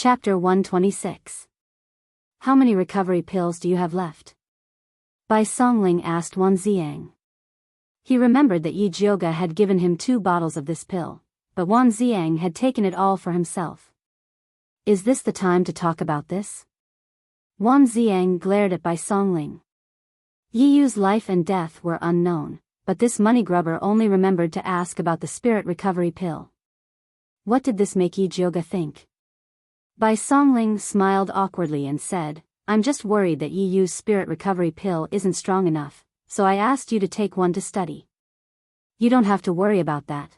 Chapter 126. How many recovery pills do you have left? Bai Songling asked Wan Ziang. He remembered that Yi Jioga had given him 2 bottles of this pill, but Wan Ziang had taken it all for himself. Is this the time to talk about this? Wan Ziang glared at Bai Songling. Yi Yu's life and death were unknown, but this money grubber only remembered to ask about the spirit recovery pill. What did this make Yi Jioga think? Bai Songling smiled awkwardly and said, I'm just worried that Yi Yu's spirit recovery pill isn't strong enough, so I asked you to take one to study. You don't have to worry about that.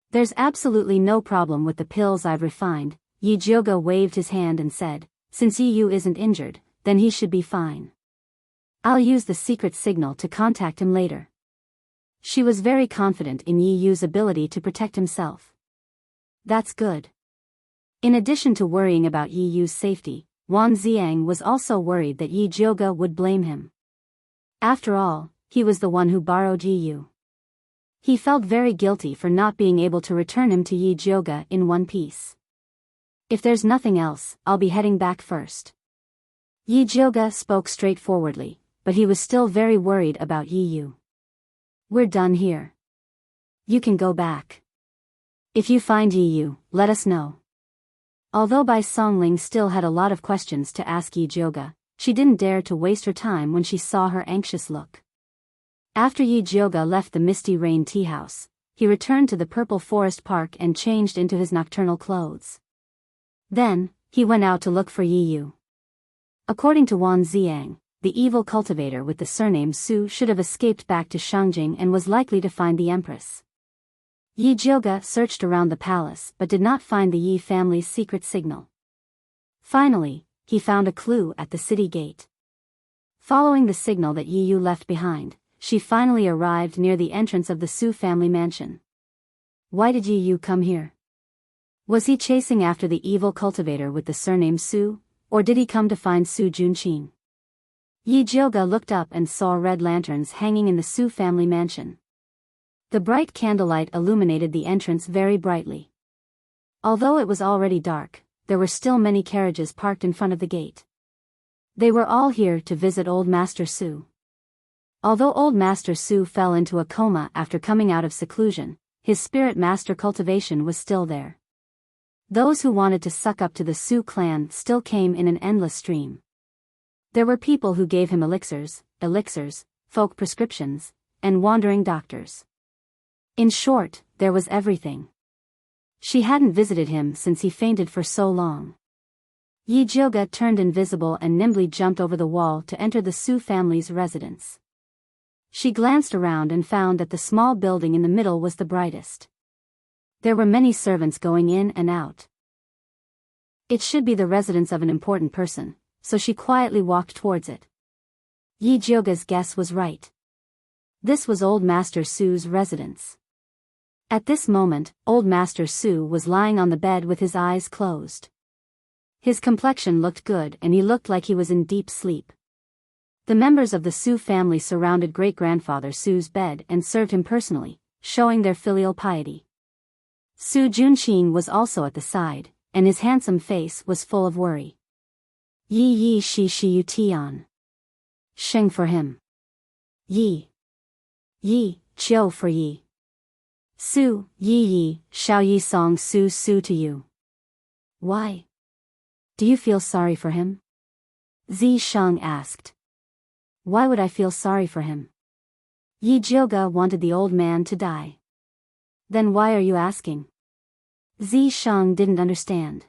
There's absolutely no problem with the pills I've refined. Yi Jioga waved his hand and said, since Yi Yu isn't injured, then he should be fine. I'll use the secret signal to contact him later. She was very confident in Yi Yu's ability to protect himself. That's good. In addition to worrying about Yi Yu's safety, Wan Ziang was also worried that Yi Jioga would blame him. After all, he was the one who borrowed Yi Yu. He felt very guilty for not being able to return him to Yi Jioga in one piece. If there's nothing else, I'll be heading back first. Yi Jioga spoke straightforwardly, but he was still very worried about Yi Yu. We're done here. You can go back. If you find Yi Yu, let us know. Although Bai Songling still had a lot of questions to ask Yi Jioga, she didn't dare to waste her time when she saw her anxious look. After Yi Jioga left the Misty Rain tea house, he returned to the Purple Forest Park and changed into his nocturnal clothes. Then, he went out to look for Yi Yu. According to Wan Ziang, the evil cultivator with the surname Su should have escaped back to Shangjing and was likely to find the Empress. Yi Jioga searched around the palace but did not find the Yi family's secret signal. Finally, he found a clue at the city gate. Following the signal that Yi Yu left behind, she finally arrived near the entrance of the Su family mansion. Why did Yi Yu come here? Was he chasing after the evil cultivator with the surname Su, or did he come to find Su Junqing? Yi Jioga looked up and saw red lanterns hanging in the Su family mansion. The bright candlelight illuminated the entrance very brightly. Although it was already dark, there were still many carriages parked in front of the gate. They were all here to visit Old Master Su. Although Old Master Su fell into a coma after coming out of seclusion, his spirit master cultivation was still there. Those who wanted to suck up to the Su clan still came in an endless stream. There were people who gave him elixirs, folk prescriptions, and wandering doctors. In short, there was everything. She hadn't visited him since he fainted for so long. Yi Jioga turned invisible and nimbly jumped over the wall to enter the Su family's residence. She glanced around and found that the small building in the middle was the brightest. There were many servants going in and out. It should be the residence of an important person, so she quietly walked towards it. Yi Jioga's guess was right. This was Old Master Su's residence. At this moment, Old Master Su was lying on the bed with his eyes closed. His complexion looked good and he looked like he was in deep sleep. The members of the Su family surrounded great-grandfather Su's bed and served him personally, showing their filial piety. Su Junqing was also at the side, and his handsome face was full of worry. Yi shi shi yu tian. Sheng for him. Yi chiu for Yi. Su, Yi, Xiao Yi Song Su to you. Why? Do you feel sorry for him? Zi Shang asked. Why would I feel sorry for him? Yi Jioga wanted the old man to die. Then why are you asking? Zi Shang didn't understand.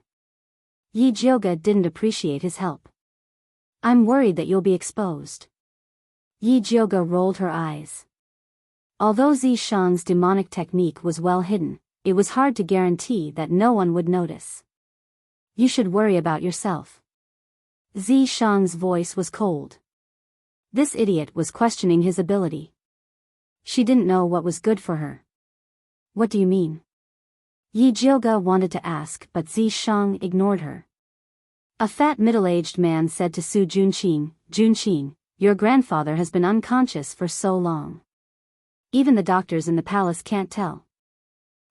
Yi Jioga didn't appreciate his help. I'm worried that you'll be exposed. Yi Jioga rolled her eyes. Although Zi Shang's demonic technique was well hidden, it was hard to guarantee that no one would notice. You should worry about yourself. Zi Shang's voice was cold. This idiot was questioning his ability. She didn't know what was good for her. What do you mean? Yi Jioga wanted to ask but Zi Shang ignored her. A fat middle-aged man said to Su Junqing, your grandfather has been unconscious for so long. Even the doctors in the palace can't tell.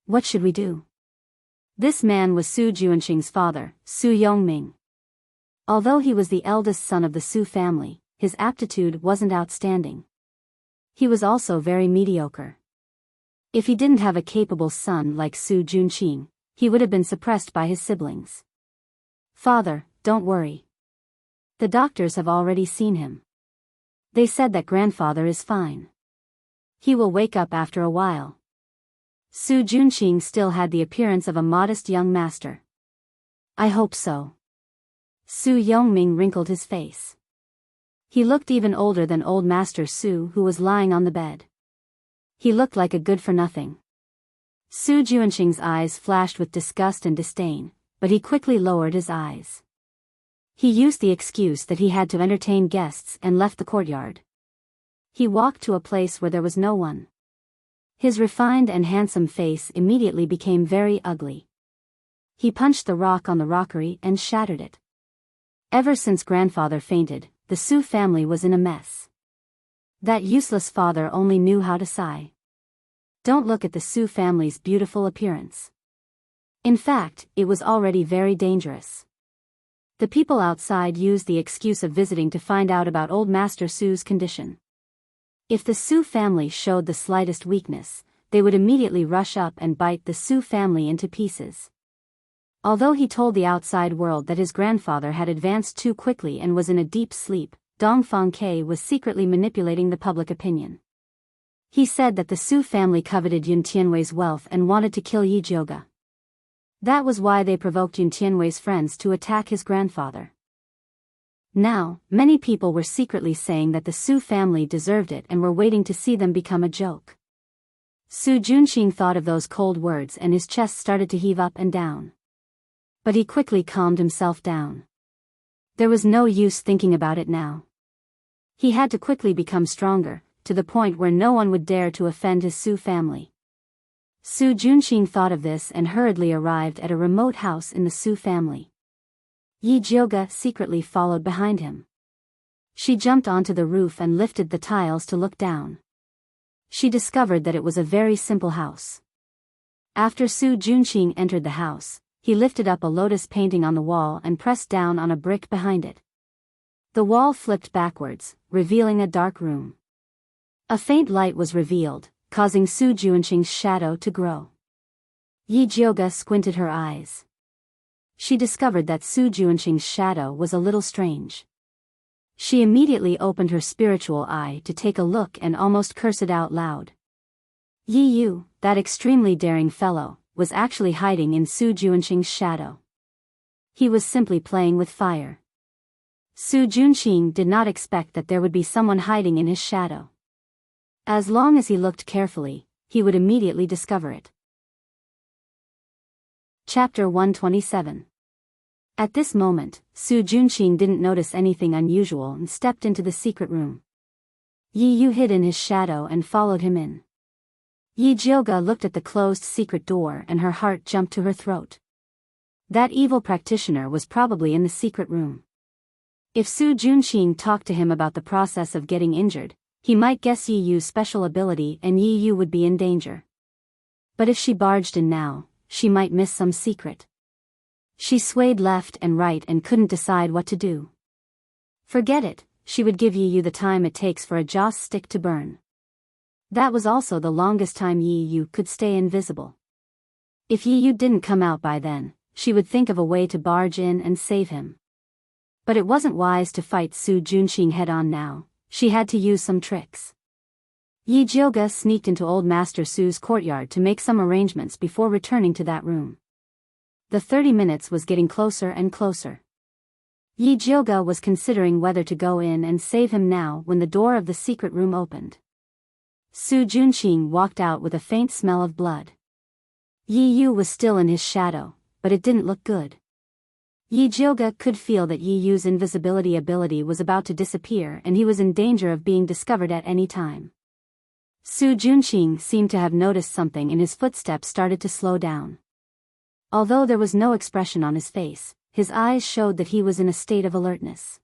What should we do? This man was Su Juanqing's father, Su Yongming. Although he was the eldest son of the Su family, his aptitude wasn't outstanding. He was also very mediocre. If he didn't have a capable son like Su Juanqing, he would have been suppressed by his siblings. Father, don't worry. The doctors have already seen him. They said that grandfather is fine. He will wake up after a while. Su Juanqing still had the appearance of a modest young master. I hope so. Su Yongming wrinkled his face. He looked even older than old Master Su, who was lying on the bed. He looked like a good-for-nothing. Su Juanqing's eyes flashed with disgust and disdain, but he quickly lowered his eyes. He used the excuse that he had to entertain guests and left the courtyard. He walked to a place where there was no one. His refined and handsome face immediately became very ugly. He punched the rock on the rockery and shattered it. Ever since grandfather fainted, the Su family was in a mess. That useless father only knew how to sigh. Don't look at the Su family's beautiful appearance. In fact, it was already very dangerous. The people outside used the excuse of visiting to find out about old Master Su's condition. If the Su family showed the slightest weakness, they would immediately rush up and bite the Su family into pieces. Although he told the outside world that his grandfather had advanced too quickly and was in a deep sleep, Dongfang Ke was secretly manipulating the public opinion. He said that the Su family coveted Yun Tianwei's wealth and wanted to kill Yi Jiuge. That was why they provoked Yun Tianwei's friends to attack his grandfather. Now, many people were secretly saying that the Su family deserved it and were waiting to see them become a joke. Su Juanqing thought of those cold words and his chest started to heave up and down. But he quickly calmed himself down. There was no use thinking about it now. He had to quickly become stronger, to the point where no one would dare to offend his Su family. Su Juanqing thought of this and hurriedly arrived at a remote house in the Su family. Yi Jiuge secretly followed behind him. She jumped onto the roof and lifted the tiles to look down. She discovered that it was a very simple house. After Su Juanqing entered the house, he lifted up a lotus painting on the wall and pressed down on a brick behind it. The wall flipped backwards, revealing a dark room. A faint light was revealed, causing Su Juanqing's shadow to grow. Yi Jiuge squinted her eyes. She discovered that Su Juanqing's shadow was a little strange. She immediately opened her spiritual eye to take a look and almost cursed it out loud. Yi Yu, that extremely daring fellow, was actually hiding in Su Juanqing's shadow. He was simply playing with fire. Su Juanqing did not expect that there would be someone hiding in his shadow. As long as he looked carefully, he would immediately discover it. Chapter 127. At this moment, Su Juanqing didn't notice anything unusual and stepped into the secret room. Yi Yu hid in his shadow and followed him in. Yi Jiuge looked at the closed secret door and her heart jumped to her throat. That evil practitioner was probably in the secret room. If Su Juanqing talked to him about the process of getting injured, he might guess Yi Yu's special ability and Yi Yu would be in danger. But if she barged in now, she might miss some secret. She swayed left and right and couldn't decide what to do. Forget it, she would give Yi Yu the time it takes for a joss stick to burn. That was also the longest time Yi Yu could stay invisible. If Yi Yu didn't come out by then, she would think of a way to barge in and save him. But it wasn't wise to fight Su Juanqing head-on now, she had to use some tricks. Yi Jiuge sneaked into old Master Su's courtyard to make some arrangements before returning to that room. The 30 minutes was getting closer and closer. Yi Jiuge was considering whether to go in and save him now when the door of the secret room opened. Su Juanqing walked out with a faint smell of blood. Yi Yu was still in his shadow, but it didn't look good. Yi Jiuge could feel that Yi Yu's invisibility ability was about to disappear and he was in danger of being discovered at any time. Su Juanqing seemed to have noticed something and his footsteps started to slow down. Although there was no expression on his face, his eyes showed that he was in a state of alertness.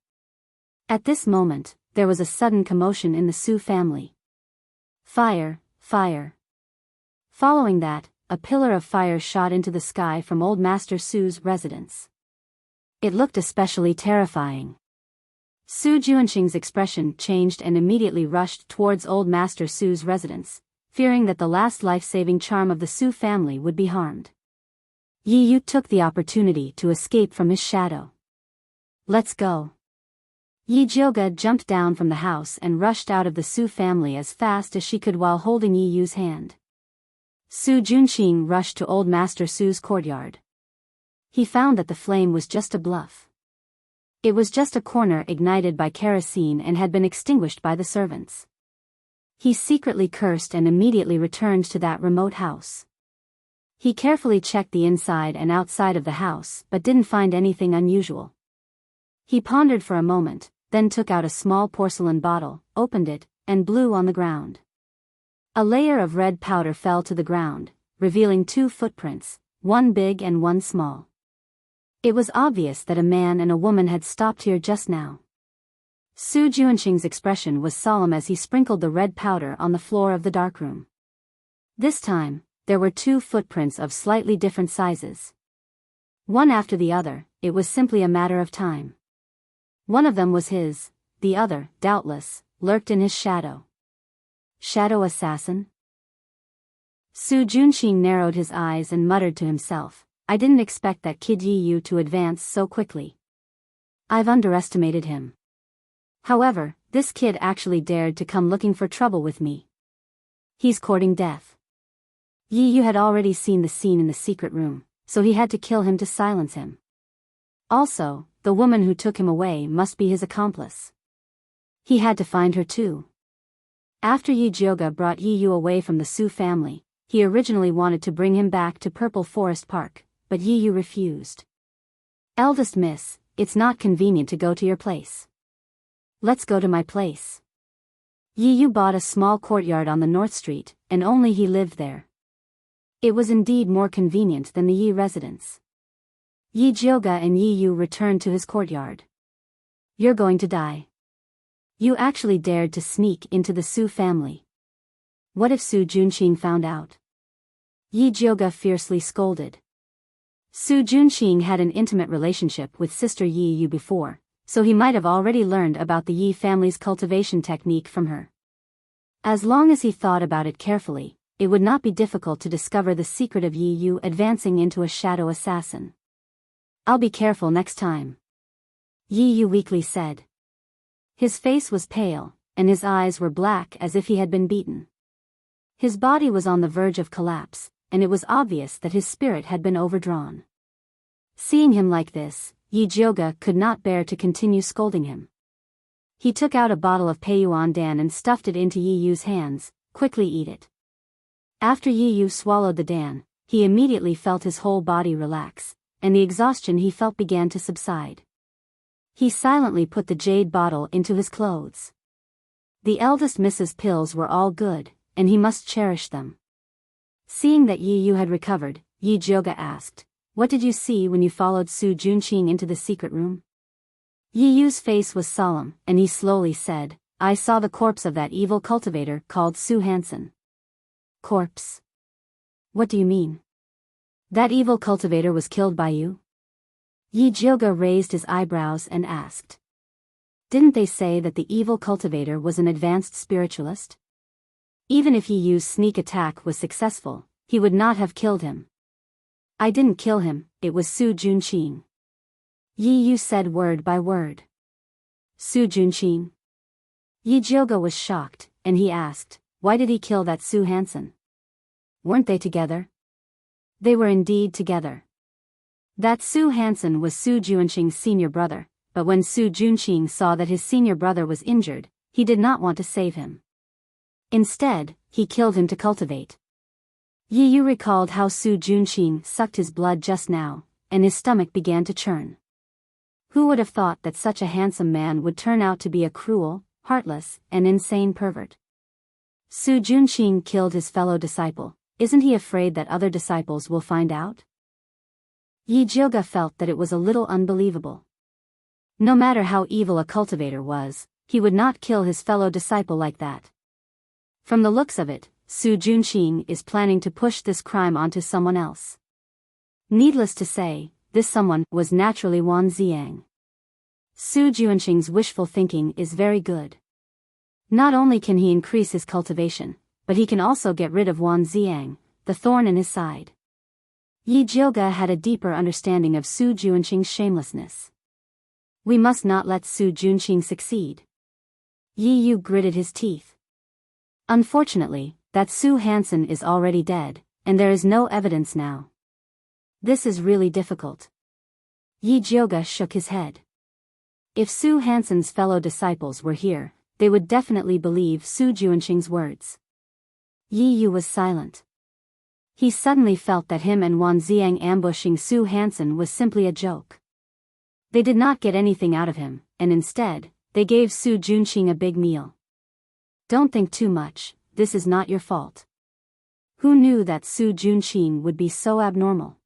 At this moment, there was a sudden commotion in the Su family. Fire, fire. Following that, a pillar of fire shot into the sky from Old Master Su's residence. It looked especially terrifying. Su Juanqing's expression changed and immediately rushed towards Old Master Su's residence, fearing that the last life-saving charm of the Su family would be harmed. Yi Yu took the opportunity to escape from his shadow. "Let's go." Yi Jioga jumped down from the house and rushed out of the Su family as fast as she could while holding Yi Yu's hand. Su Junqing rushed to Old Master Su's courtyard. He found that the flame was just a bluff. It was just a corner ignited by kerosene and had been extinguished by the servants. He secretly cursed and immediately returned to that remote house. He carefully checked the inside and outside of the house but didn't find anything unusual. He pondered for a moment, then took out a small porcelain bottle, opened it, and blew on the ground. A layer of red powder fell to the ground, revealing 2 footprints, one big and one small. It was obvious that a man and a woman had stopped here just now. Su Juanqing's expression was solemn as he sprinkled the red powder on the floor of the darkroom. This time, there were 2 footprints of slightly different sizes. One after the other, it was simply a matter of time. One of them was his, the other, doubtless, lurked in his shadow. Shadow assassin? Su Junqing narrowed his eyes and muttered to himself, "I didn't expect that kid Yi Yu to advance so quickly. I've underestimated him. However, this kid actually dared to come looking for trouble with me. He's courting death." Yi Yu had already seen the scene in the secret room, so he had to kill him to silence him. Also, the woman who took him away must be his accomplice. He had to find her too. After Yi Jioga brought Yi Yu away from the Su family, he originally wanted to bring him back to Purple Forest Park, but Yi Yu refused. "Eldest miss, it's not convenient to go to your place. Let's go to my place." Yi Yu bought a small courtyard on the North Street, and only he lived there. It was indeed more convenient than the Yi residence. Yi Jioga and Yi Yu returned to his courtyard. "You're going to die. You actually dared to sneak into the Su family. What if Su Junqing found out?" Yi Jioga fiercely scolded. Su Junqing had an intimate relationship with Sister Yi Yu before, so he might have already learned about the Yi family's cultivation technique from her. As long as he thought about it carefully, it would not be difficult to discover the secret of Yi Yu advancing into a shadow assassin. "I'll be careful next time," Yi Yu weakly said. His face was pale, and his eyes were black as if he had been beaten. His body was on the verge of collapse, and it was obvious that his spirit had been overdrawn. Seeing him like this, Yi Jioga could not bear to continue scolding him. He took out a bottle of Peiyuan Dan and stuffed it into Yi Yu's hands. "Quickly eat it." After Yi Yu swallowed the Dan, he immediately felt his whole body relax, and the exhaustion he felt began to subside. He silently put the jade bottle into his clothes. The eldest Mrs. pills were all good, and he must cherish them. Seeing that Yi Yu had recovered, Yi Jioga asked, "What did you see when you followed Su Junqing into the secret room?" Yi Yu's face was solemn, and he slowly said, "I saw the corpse of that evil cultivator called Su Hansen." "Corpse? What do you mean? That evil cultivator was killed by you?" Yi Jioga raised his eyebrows and asked. "Didn't they say that the evil cultivator was an advanced spiritualist? Even if Yi Yu's sneak attack was successful, he would not have killed him." "I didn't kill him, it was Su Junqing," Yi Yu said word by word. "Su Junqing?" Yi Jioga was shocked, and he asked, "Why did he kill that Su Hansen? Weren't they together?" They were indeed together. That Su Hansen was Su Juanqing's senior brother, but when Su Junqing saw that his senior brother was injured, he did not want to save him. Instead, he killed him to cultivate. Yi Yu recalled how Su Junqing sucked his blood just now, and his stomach began to churn. Who would have thought that such a handsome man would turn out to be a cruel, heartless, and insane pervert? Su Junqing killed his fellow disciple. Isn't he afraid that other disciples will find out? Yi Jioga felt that it was a little unbelievable. No matter how evil a cultivator was, he would not kill his fellow disciple like that. From the looks of it, Su Junqing is planning to push this crime onto someone else. Needless to say, this someone was naturally Wan Ziang. Su Junqing's wishful thinking is very good. Not only can he increase his cultivation, but he can also get rid of Wan Ziang, the thorn in his side. Yi Jioga had a deeper understanding of Su Junqing's shamelessness. We must not let Su Junqing succeed. Yi Yu gritted his teeth. Unfortunately, that Su Hansen is already dead, and there is no evidence now. This is really difficult. Yi Jioga shook his head. If Su Hansen's fellow disciples were here, they would definitely believe Su Junqing's words. Yi Yu was silent. He suddenly felt that him and Wan Ziang ambushing Su Hansen was simply a joke. They did not get anything out of him, and instead, they gave Su Junqing a big meal. Don't think too much, this is not your fault. Who knew that Su Junqing would be so abnormal?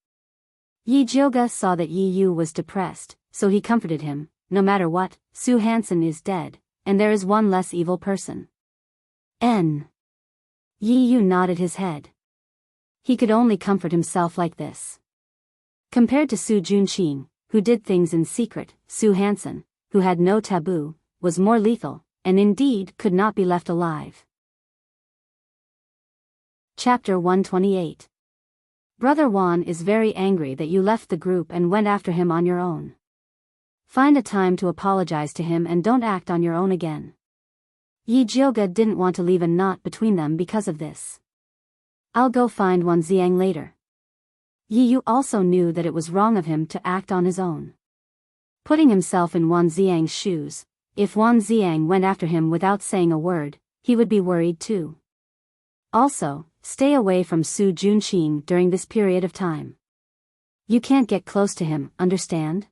Yi Jioga saw that Yi Yu was depressed, so he comforted him. No matter what, Su Hansen is dead, and there is one less evil person. Yi Yu nodded his head. He could only comfort himself like this. Compared to Su Junqing, who did things in secret, Su Hansen, who had no taboo, was more lethal, and indeed could not be left alive. Chapter 128. Brother Wan is very angry that you left the group and went after him on your own. Find a time to apologize to him and don't act on your own again. Yi Jioga didn't want to leave a knot between them because of this. I'll go find Wan Ziang later. Yi Yu also knew that it was wrong of him to act on his own. Putting himself in Wan Ziang's shoes, if Wan Ziang went after him without saying a word, he would be worried too. Also, stay away from Su Junqing during this period of time. You can't get close to him, understand?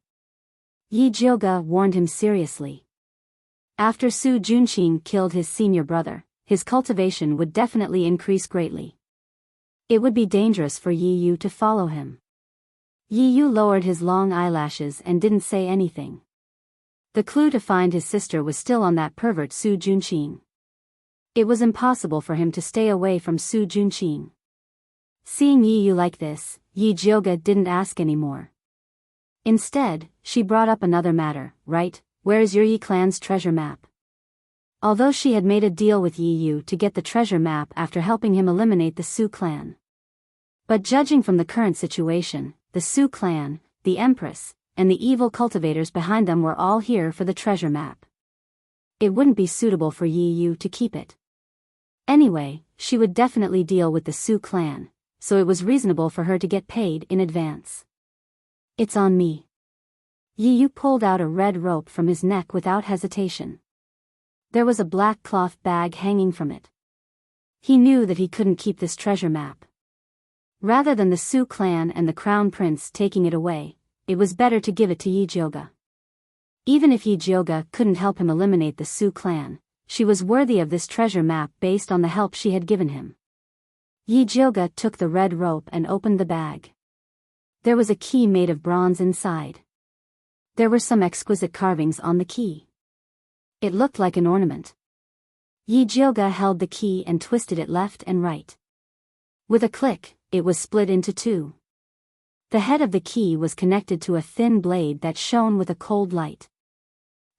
Yi Jioga warned him seriously. After Su Junqing killed his senior brother, his cultivation would definitely increase greatly. It would be dangerous for Yi Yu to follow him. Yi Yu lowered his long eyelashes and didn't say anything. The clue to find his sister was still on that pervert Su Junqing. It was impossible for him to stay away from Su Junqing. Seeing Yi Yu like this, Yi Jioga didn't ask anymore. Instead, she brought up another matter. Right, where is your Yi clan's treasure map? Although she had made a deal with Yi Yu to get the treasure map after helping him eliminate the Su clan. But judging from the current situation, the Su clan, the Empress, and the evil cultivators behind them were all here for the treasure map. It wouldn't be suitable for Yi Yu to keep it. Anyway, she would definitely deal with the Su clan, so it was reasonable for her to get paid in advance. It's on me. Yi Yu pulled out a red rope from his neck without hesitation. There was a black cloth bag hanging from it. He knew that he couldn't keep this treasure map. Rather than the Su clan and the Crown Prince taking it away, it was better to give it to Yi Jioga. Even if Yi Jioga couldn't help him eliminate the Su clan, she was worthy of this treasure map based on the help she had given him. Yi Jioga took the red rope and opened the bag. There was a key made of bronze inside. There were some exquisite carvings on the key. It looked like an ornament. Yi Jioga held the key and twisted it left and right. With a click, it was split into two. The head of the key was connected to a thin blade that shone with a cold light.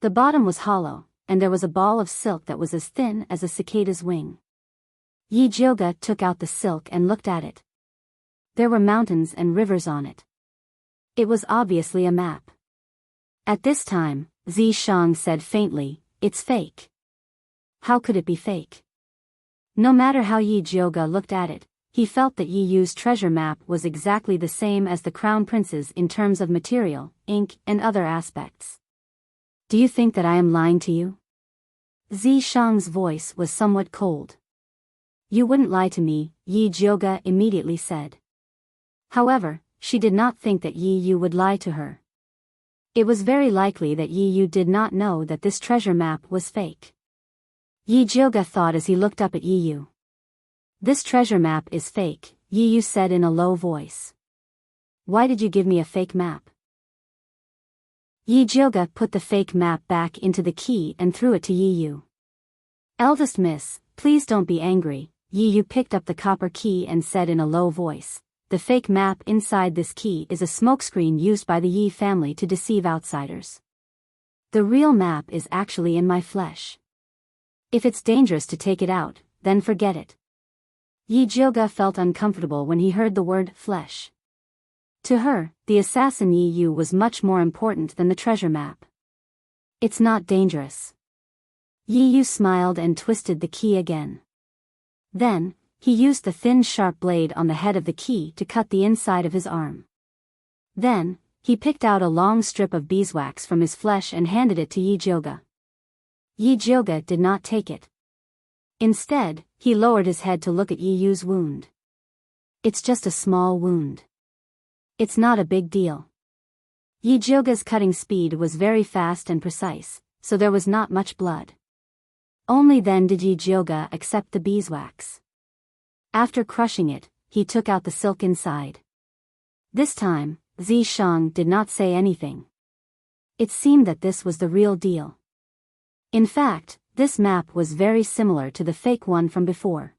The bottom was hollow, and there was a ball of silk that was as thin as a cicada's wing. Yi Jioga took out the silk and looked at it. There were mountains and rivers on it. It was obviously a map. At this time, Zi Shang said faintly, "It's fake." How could it be fake? No matter how Yi Jioga looked at it, he felt that Yi Yu's treasure map was exactly the same as the Crown Prince's in terms of material, ink, and other aspects. Do you think that I am lying to you? Zi Shang's voice was somewhat cold. You wouldn't lie to me, Yi Jioga immediately said. However, she did not think that Yi Yu would lie to her. It was very likely that Yi Yu did not know that this treasure map was fake. Yi Jioga thought as he looked up at Yi Yu. This treasure map is fake, Yi Yu said in a low voice. Why did you give me a fake map? Yi Jioga put the fake map back into the key and threw it to Yi Yu. Eldest miss, please don't be angry, Yi Yu picked up the copper key and said in a low voice, "The fake map inside this key is a smokescreen used by the Yi family to deceive outsiders. The real map is actually in my flesh. If it's dangerous to take it out, then forget it." Yi Jioga felt uncomfortable when he heard the word flesh. To her, the assassin Yi Yu was much more important than the treasure map. "It's not dangerous." Yi Yu smiled and twisted the key again. Then, he used the thin sharp blade on the head of the key to cut the inside of his arm. Then, he picked out a long strip of beeswax from his flesh and handed it to Yi Jioga. Yi Jioga did not take it. Instead, he lowered his head to look at Yi Yu's wound. "It's just a small wound. It's not a big deal." Yi Jioga's cutting speed was very fast and precise, so there was not much blood. Only then did Yi Jioga accept the beeswax. After crushing it, he took out the silk inside. This time, Zi Shang did not say anything. It seemed that this was the real deal. In fact, this map was very similar to the fake one from before.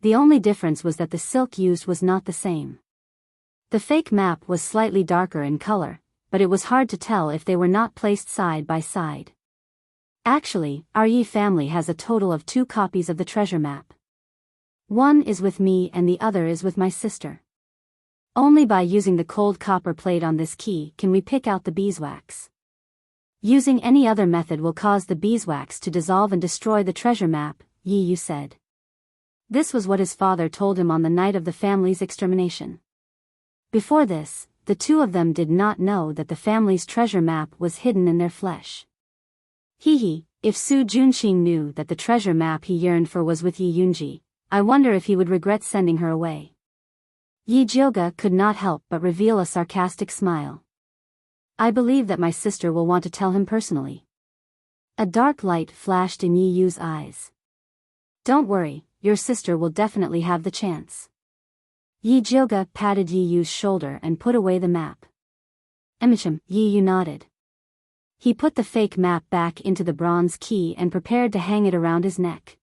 The only difference was that the silk used was not the same. The fake map was slightly darker in color, but it was hard to tell if they were not placed side by side. Actually, our Yi family has a total of 2 copies of the treasure map. One is with me and the other is with my sister. Only by using the cold copper plate on this key can we pick out the beeswax. Using any other method will cause the beeswax to dissolve and destroy the treasure map, Yi Yu said. This was what his father told him on the night of the family's extermination. Before this, the two of them did not know that the family's treasure map was hidden in their flesh. If Su Junqing knew that the treasure map he yearned for was with Yi Yunji, I wonder if he would regret sending her away. Yi Jioga could not help but reveal a sarcastic smile. I believe that my sister will want to tell him personally. A dark light flashed in Yi Yu's eyes. Don't worry, your sister will definitely have the chance. Yi Jioga patted Yi Yu's shoulder and put away the map. Yi Yu nodded. He put the fake map back into the bronze key and prepared to hang it around his neck.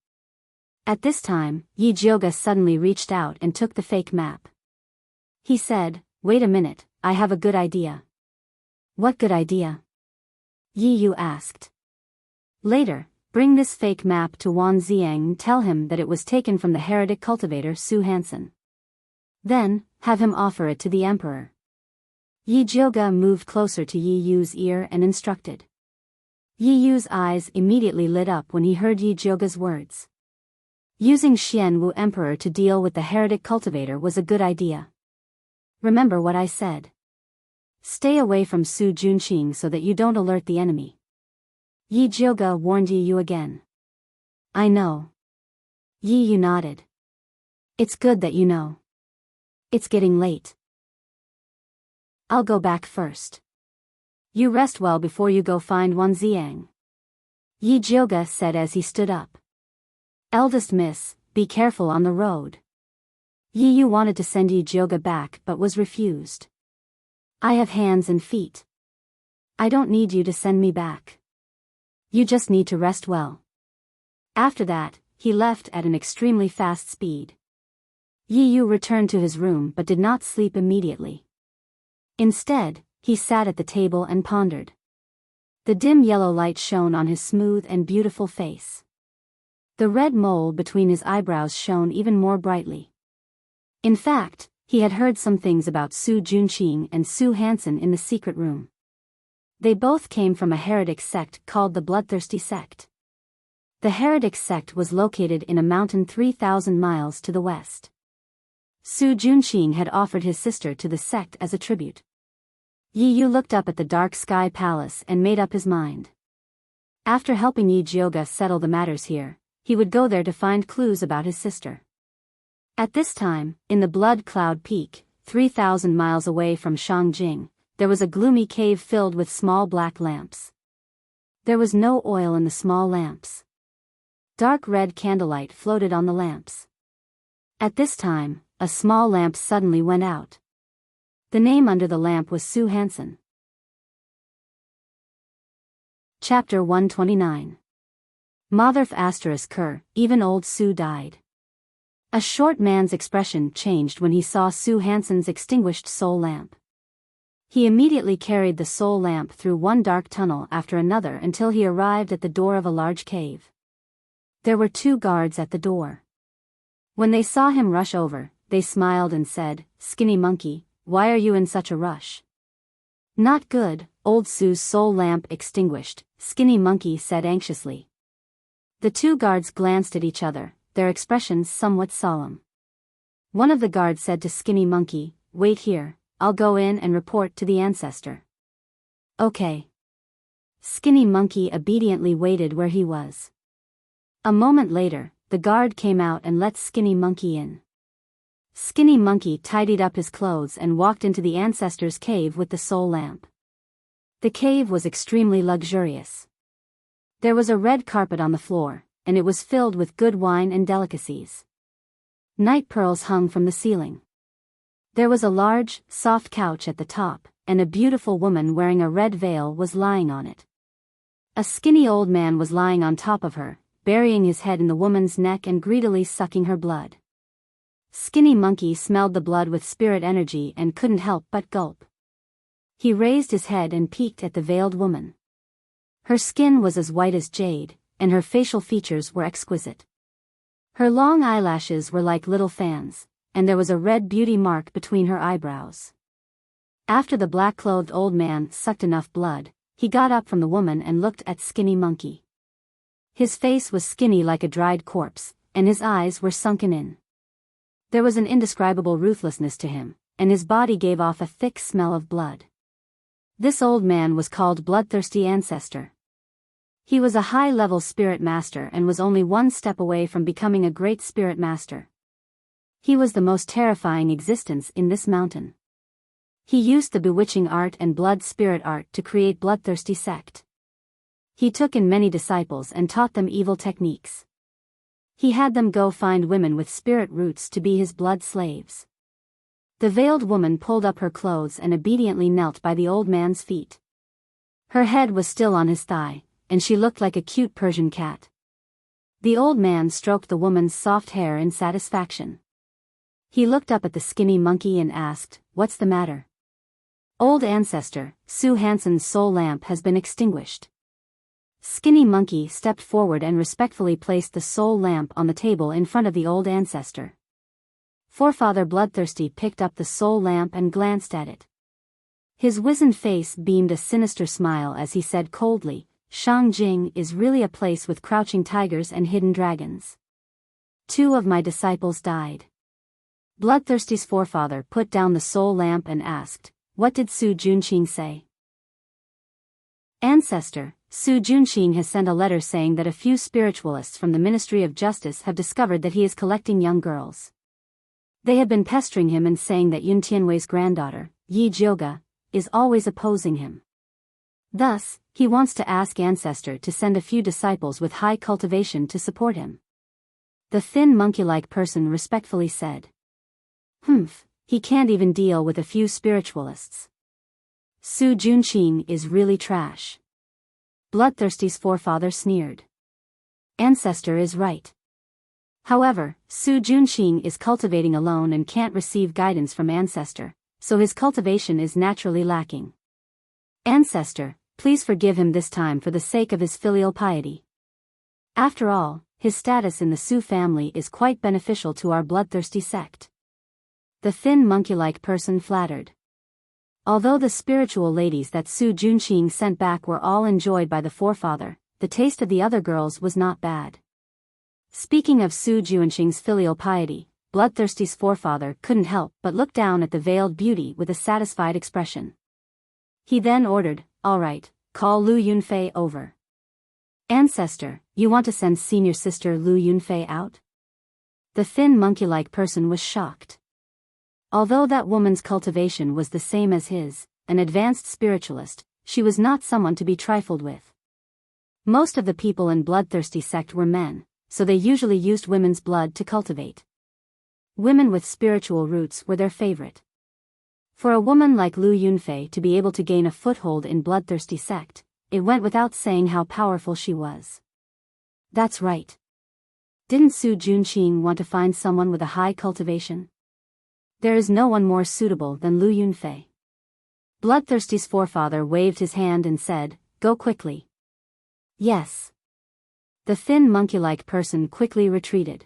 At this time, Yi Jioga suddenly reached out and took the fake map. He said, "Wait a minute, I have a good idea." "What good idea?" Yi Yu asked. "Later, bring this fake map to Wan Ziang and tell him that it was taken from the heretic cultivator Su Hansen. Then, have him offer it to the emperor." Yi Jioga moved closer to Yi Yu's ear and instructed. Yi Yu's eyes immediately lit up when he heard Yi Jioga's words. Using Xian Wu Emperor to deal with the heretic cultivator was a good idea. Remember what I said. Stay away from Su Junqing so that you don't alert the enemy. Yi Jioga warned Yi Yu again. I know. Yi Yu nodded. It's good that you know. It's getting late. I'll go back first. You rest well before you go find Wan Ziang. Yi Jioga said as he stood up. Eldest miss, be careful on the road. Yi Yu wanted to send Yi Jioga back but was refused. I have hands and feet. I don't need you to send me back. You just need to rest well. After that, he left at an extremely fast speed. Yi Yu returned to his room but did not sleep immediately. Instead, he sat at the table and pondered. The dim yellow light shone on his smooth and beautiful face. The red mole between his eyebrows shone even more brightly. In fact, he had heard some things about Su Junqing and Su Hansen in the secret room. They both came from a heretic sect called the Bloodthirsty Sect. The heretic sect was located in a mountain 3,000 miles to the west. Su Junqing had offered his sister to the sect as a tribute. Yi Yu looked up at the dark sky palace and made up his mind. After helping Yi Jioga settle the matters here, he would go there to find clues about his sister. At this time, in the Blood Cloud Peak, 3,000 miles away from Shangjing, there was a gloomy cave filled with small black lamps. There was no oil in the small lamps. Dark red candlelight floated on the lamps. At this time, a small lamp suddenly went out. The name under the lamp was Su Hansen. Chapter 129. Motherf***, even old Su died. A short man's expression changed when he saw Sue Hansen's extinguished soul lamp. He immediately carried the soul lamp through one dark tunnel after another until he arrived at the door of a large cave. There were 2 guards at the door. When they saw him rush over, they smiled and said, "Skinny monkey, why are you in such a rush?" "Not good, old Sue's soul lamp extinguished," Skinny monkey said anxiously. The 2 guards glanced at each other, their expressions somewhat solemn. One of the guards said to Skinny monkey, "Wait here, I'll go in and report to the ancestor." "Okay." Skinny monkey obediently waited where he was. A moment later, the guard came out and let Skinny monkey in. Skinny monkey tidied up his clothes and walked into the ancestor's cave with the soul lamp. The cave was extremely luxurious. There was a red carpet on the floor, and it was filled with good wine and delicacies. Night pearls hung from the ceiling. There was a large, soft couch at the top, and a beautiful woman wearing a red veil was lying on it. A skinny old man was lying on top of her, burying his head in the woman's neck and greedily sucking her blood. Skinny monkey smelled the blood with spirit energy and couldn't help but gulp. He raised his head and peeked at the veiled woman. Her skin was as white as jade, and her facial features were exquisite. Her long eyelashes were like little fans, and there was a red beauty mark between her eyebrows. After the black-clothed old man sucked enough blood, he got up from the woman and looked at Skinny monkey. His face was skinny like a dried corpse, and his eyes were sunken in. There was an indescribable ruthlessness to him, and his body gave off a thick smell of blood. This old man was called Bloodthirsty Ancestor. He was a high-level spirit master and was only one step away from becoming a great spirit master. He was the most terrifying existence in this mountain. He used the bewitching art and blood spirit art to create Bloodthirsty sect. He took in many disciples and taught them evil techniques. He had them go find women with spirit roots to be his blood slaves. The veiled woman pulled up her clothes and obediently knelt by the old man's feet. Her head was still on his thigh, and she looked like a cute Persian cat. The old man stroked the woman's soft hair in satisfaction. He looked up at the skinny monkey and asked, "What's the matter?" "Old ancestor, Sue Hansen's soul lamp has been extinguished." Skinny monkey stepped forward and respectfully placed the soul lamp on the table in front of the old ancestor. Forefather Bloodthirsty picked up the soul lamp and glanced at it. His wizened face beamed a sinister smile as he said coldly, "Shangjing is really a place with crouching tigers and hidden dragons. 2 of my disciples died." Bloodthirsty's forefather put down the soul lamp and asked, "What did Su Junqing say?" "Ancestor, Su Junqing has sent a letter saying that a few spiritualists from the Ministry of Justice have discovered that he is collecting young girls. They have been pestering him and saying that Yun Tianwei's granddaughter, Yi Jioga, is always opposing him. Thus, he wants to ask Ancestor to send a few disciples with high cultivation to support him." The thin monkey-like person respectfully said. "Humph, he can't even deal with a few spiritualists. Su Junqing is really trash." Bloodthirsty's forefather sneered. "Ancestor is right. However, Su Junqing is cultivating alone and can't receive guidance from Ancestor, so his cultivation is naturally lacking. Ancestor, please forgive him this time for the sake of his filial piety. After all, his status in the Su family is quite beneficial to our Bloodthirsty sect." The thin monkey-like person flattered. Although the spiritual ladies that Su Junqing sent back were all enjoyed by the forefather, the taste of the other girls was not bad. Speaking of Su Junqing's filial piety, Bloodthirsty's forefather couldn't help but look down at the veiled beauty with a satisfied expression. He then ordered, "All right, call Lu Yunfei over." "Ancestor, you want to send senior sister Lu Yunfei out?" The thin monkey-like person was shocked. Although that woman's cultivation was the same as his, an advanced spiritualist, she was not someone to be trifled with. Most of the people in Bloodthirsty sect were men, so they usually used women's blood to cultivate. Women with spiritual roots were their favorite. For a woman like Lu Yunfei to be able to gain a foothold in Bloodthirsty sect, it went without saying how powerful she was. That's right. Didn't Su Junqing want to find someone with a high cultivation? There is no one more suitable than Lu Yunfei. Bloodthirsty's forefather waved his hand and said, "Go quickly." Yes. The thin monkey-like person quickly retreated.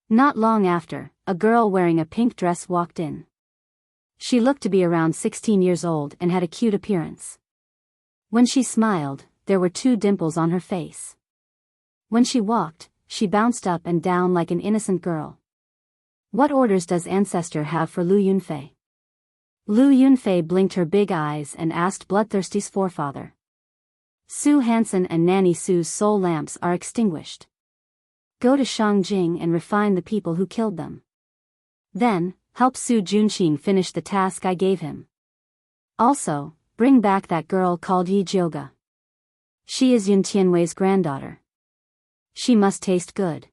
Not long after, a girl wearing a pink dress walked in. She looked to be around 16 years old and had a cute appearance. When she smiled, there were 2 dimples on her face. When she walked, she bounced up and down like an innocent girl. What orders does Ancestor have for Lu Yunfei? Lu Yunfei blinked her big eyes and asked Bloodthirsty's forefather. Su Hansen and Nanny Su's soul lamps are extinguished. Go to Shangjing and refine the people who killed them. Then, help Su Junqing finish the task I gave him. Also, bring back that girl called Yi Jioga. She is Yun Tianwei's granddaughter. She must taste good.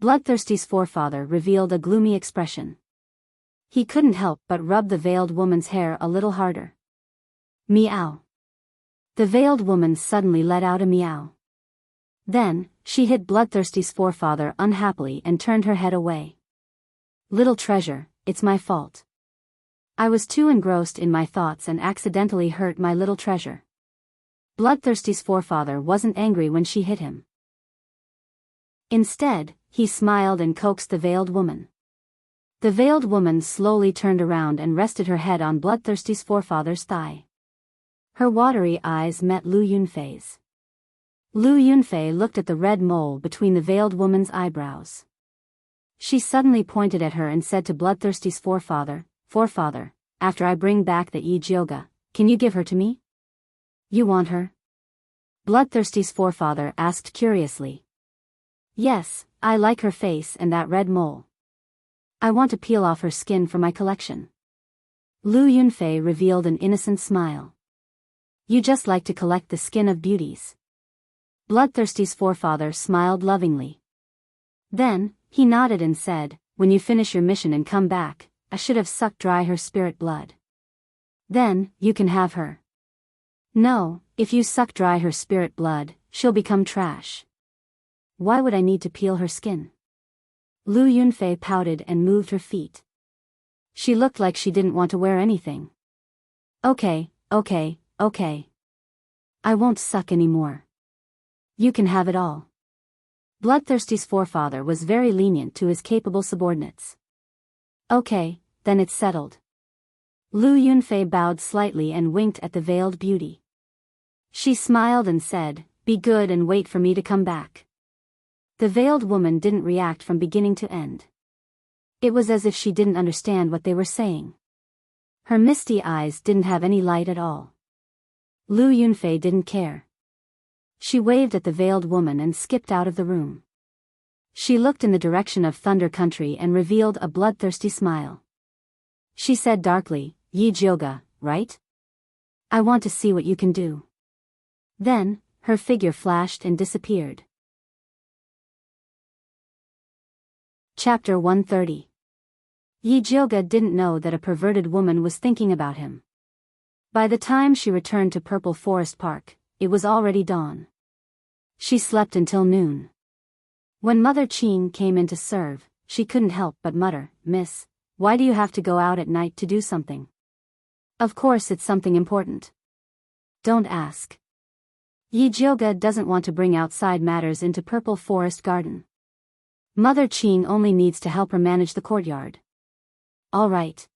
Bloodthirsty's forefather revealed a gloomy expression. He couldn't help but rub the veiled woman's hair a little harder. Meow. The veiled woman suddenly let out a meow. Then, she hit Bloodthirsty's forefather unhappily and turned her head away. Little treasure, it's my fault. I was too engrossed in my thoughts and accidentally hurt my little treasure. Bloodthirsty's forefather wasn't angry when she hit him. Instead, he smiled and coaxed the veiled woman. The veiled woman slowly turned around and rested her head on Bloodthirsty's forefather's thigh. Her watery eyes met Lu Yunfei's. Lu Yunfei looked at the red mole between the veiled woman's eyebrows. She suddenly pointed at her and said to Bloodthirsty's forefather, "Forefather, after I bring back the Yi Jioga, can you give her to me?" "You want her?" Bloodthirsty's forefather asked curiously. "Yes, I like her face and that red mole. I want to peel off her skin for my collection." Lu Yunfei revealed an innocent smile. "You just like to collect the skin of beauties." Bloodthirsty's forefather smiled lovingly. Then, he nodded and said, "When you finish your mission and come back, I should have sucked dry her spirit blood. Then, you can have her." "No, if you suck dry her spirit blood, she'll become trash." "Why would I need to peel her skin?" Lu Yunfei pouted and moved her feet. She looked like she didn't want to wear anything. Okay. I won't suck anymore. You can have it all." Bloodthirsty's forefather was very lenient to his capable subordinates. "Okay, then it's settled." Lu Yunfei bowed slightly and winked at the veiled beauty. She smiled and said, "Be good and wait for me to come back." The veiled woman didn't react from beginning to end. It was as if she didn't understand what they were saying. Her misty eyes didn't have any light at all. Lu Yunfei didn't care. She waved at the veiled woman and skipped out of the room. She looked in the direction of Thunder Country and revealed a bloodthirsty smile. She said darkly, "Yi Jioga, right? I want to see what you can do." Then, her figure flashed and disappeared. Chapter 130. Yi Jioga didn't know that a perverted woman was thinking about him. By the time she returned to Purple Forest Park, it was already dawn. She slept until noon. When Mother Qing came in to serve, she couldn't help but mutter, "Miss, why do you have to go out at night to do something?" "Of course it's something important." "Don't ask." Yi Jioga doesn't want to bring outside matters into Purple Forest Garden. Mother Qing only needs to help her manage the courtyard. All right.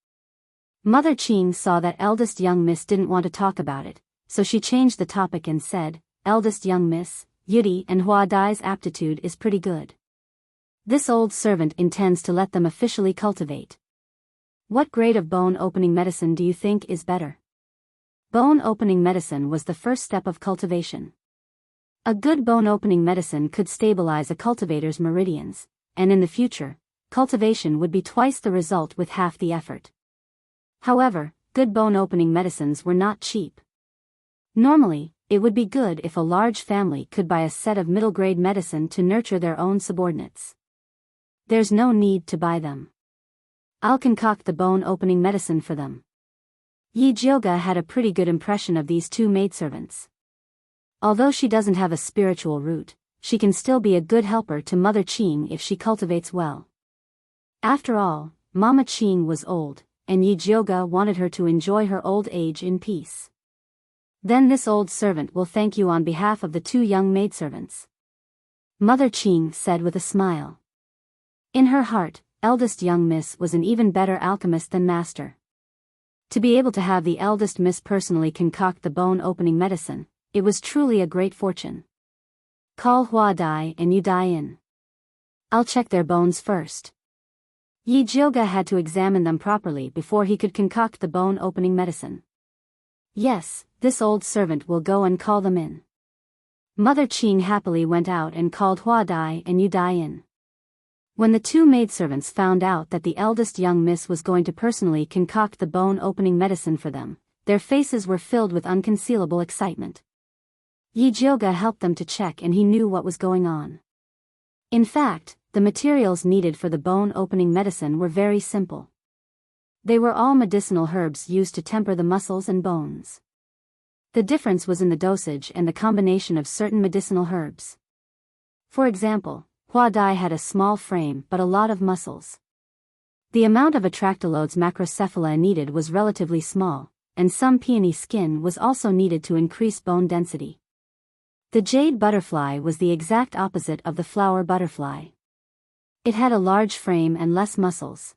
Mother Qing saw that eldest young miss didn't want to talk about it, so she changed the topic and said, "Eldest young miss, Yudi and Hua Dai's aptitude is pretty good. This old servant intends to let them officially cultivate. What grade of bone-opening medicine do you think is better?" Bone-opening medicine was the first step of cultivation. A good bone-opening medicine could stabilize a cultivator's meridians, and in the future, cultivation would be twice the result with half the effort. However, good bone-opening medicines were not cheap. Normally, it would be good if a large family could buy a set of middle-grade medicine to nurture their own subordinates. There's no need to buy them. I'll concoct the bone-opening medicine for them. Yi Jioga had a pretty good impression of these two maidservants. Although she doesn't have a spiritual root, she can still be a good helper to Mother Qing if she cultivates well. After all, Mama Qing was old, and Yi Jioga wanted her to enjoy her old age in peace. Then this old servant will thank you on behalf of the 2 young maidservants. Mother Qing said with a smile. In her heart, eldest young miss was an even better alchemist than master. To be able to have the eldest miss personally concoct the bone-opening medicine, it was truly a great fortune. Call Hua Dai and Yu Dai in. I'll check their bones first. Yi Jioga had to examine them properly before he could concoct the bone-opening medicine. Yes, this old servant will go and call them in. Mother Qing happily went out and called Hua Dai and Yu Dai in. When the 2 maidservants found out that the eldest young miss was going to personally concoct the bone-opening medicine for them, their faces were filled with unconcealable excitement. Yi Jioga helped them to check and he knew what was going on. In fact, the materials needed for the bone-opening medicine were very simple. They were all medicinal herbs used to temper the muscles and bones. The difference was in the dosage and the combination of certain medicinal herbs. For example, Hua Dai had a small frame but a lot of muscles. The amount of Atractylodes macrocephala needed was relatively small, and some peony skin was also needed to increase bone density. The jade butterfly was the exact opposite of the flower butterfly. It had a large frame and less muscles.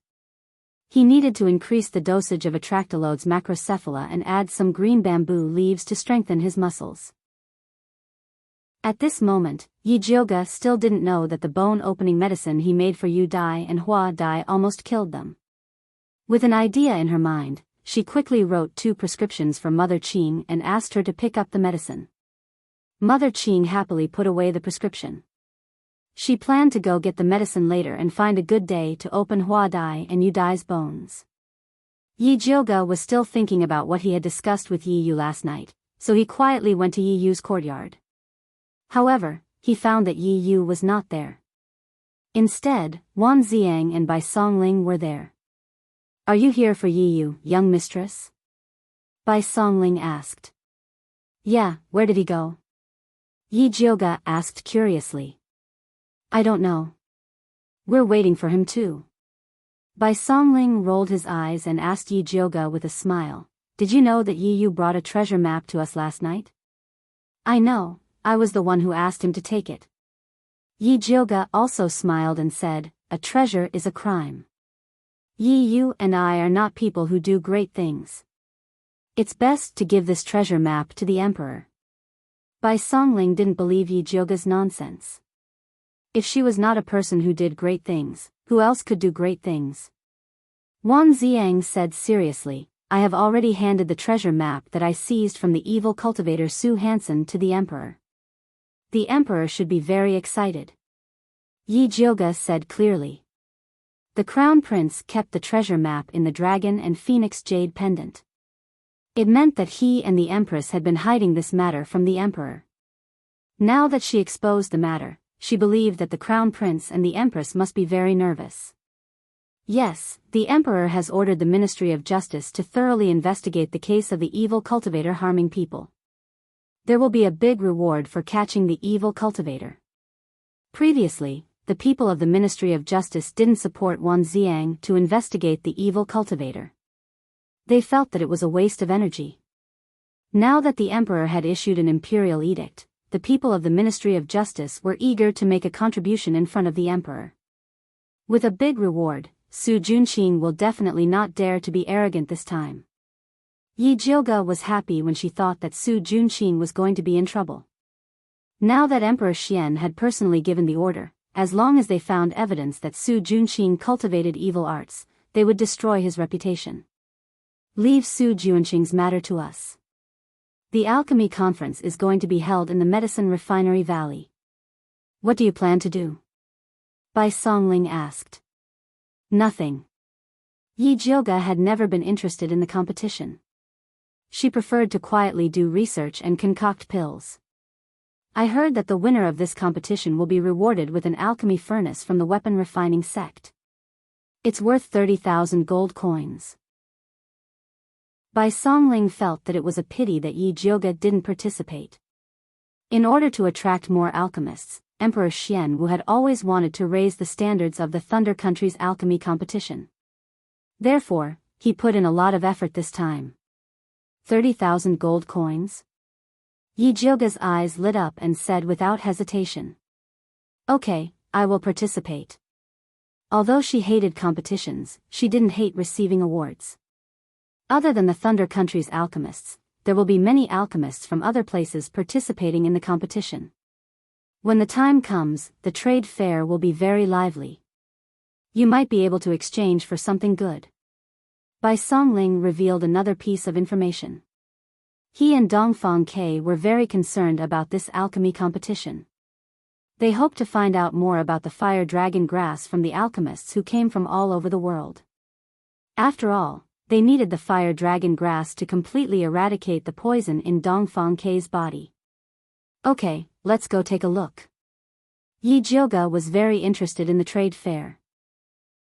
He needed to increase the dosage of Atractylodes macrocephala and add some green bamboo leaves to strengthen his muscles. At this moment, Yi Jioga still didn't know that the bone-opening medicine he made for Yu Dai and Hua Dai almost killed them. With an idea in her mind, she quickly wrote 2 prescriptions for Mother Qing and asked her to pick up the medicine. Mother Qing happily put away the prescription. She planned to go get the medicine later and find a good day to open Hua Dai and Yu Dai's bones. Yi Jioga was still thinking about what he had discussed with Yi Yu last night, so he quietly went to Yi Yu's courtyard. However, he found that Yi Yu was not there. Instead, Wan Ziang and Bai Songling were there. Are you here for Yi Yu, young mistress? Bai Songling asked. Yeah, where did he go? Yi Jioga asked curiously. I don't know. We're waiting for him too. Bai Songling rolled his eyes and asked Yi Jioga with a smile, did you know that Yi Yu brought a treasure map to us last night? I know, I was the one who asked him to take it. Yi Jioga also smiled and said, a treasure is a crime. Yi Yu and I are not people who do great things. It's best to give this treasure map to the emperor. Bai Songling didn't believe Yi Jioga's nonsense. If she was not a person who did great things, who else could do great things? Wan Ziang said seriously, I have already handed the treasure map that I seized from the evil cultivator Su Hansen to the emperor. The emperor should be very excited. Yi Jioga said clearly. The crown prince kept the treasure map in the dragon and phoenix jade pendant. It meant that he and the empress had been hiding this matter from the emperor. Now that she exposed the matter, she believed that the crown prince and the empress must be very nervous. Yes, the emperor has ordered the Ministry of Justice to thoroughly investigate the case of the evil cultivator harming people. There will be a big reward for catching the evil cultivator. Previously, the people of the Ministry of Justice didn't support Wan Ziang to investigate the evil cultivator. They felt that it was a waste of energy. Now that the emperor had issued an imperial edict, the people of the Ministry of Justice were eager to make a contribution in front of the emperor. With a big reward, Su Junqing will definitely not dare to be arrogant this time. Yi Jioga was happy when she thought that Su Junqing was going to be in trouble. Now that Emperor Xian had personally given the order, as long as they found evidence that Su Junqing cultivated evil arts, they would destroy his reputation. Leave Su Junqing's matter to us. The alchemy conference is going to be held in the Medicine Refinery Valley. What do you plan to do? Bai Songling asked. Nothing. Yi Jioga had never been interested in the competition. She preferred to quietly do research and concoct pills. I heard that the winner of this competition will be rewarded with an alchemy furnace from the weapon refining sect. It's worth 30,000 gold coins. Bai Songling felt that it was a pity that Yi Jioga didn't participate. In order to attract more alchemists, Emperor Xianwu had always wanted to raise the standards of the Thunder Country's alchemy competition. Therefore, he put in a lot of effort this time. 30,000 gold coins? Yi Jioga's eyes lit up and said without hesitation. Okay, I will participate. Although she hated competitions, she didn't hate receiving awards. Other than the Thunder Country's alchemists, there will be many alchemists from other places participating in the competition. When the time comes, the trade fair will be very lively. You might be able to exchange for something good. Bai Songling revealed another piece of information. He and Dongfang Ke were very concerned about this alchemy competition. They hoped to find out more about the fire dragon grass from the alchemists who came from all over the world. After all, they needed the fire dragon grass to completely eradicate the poison in Dongfang Ke's body. Okay, let's go take a look. Yi Jioga was very interested in the trade fair.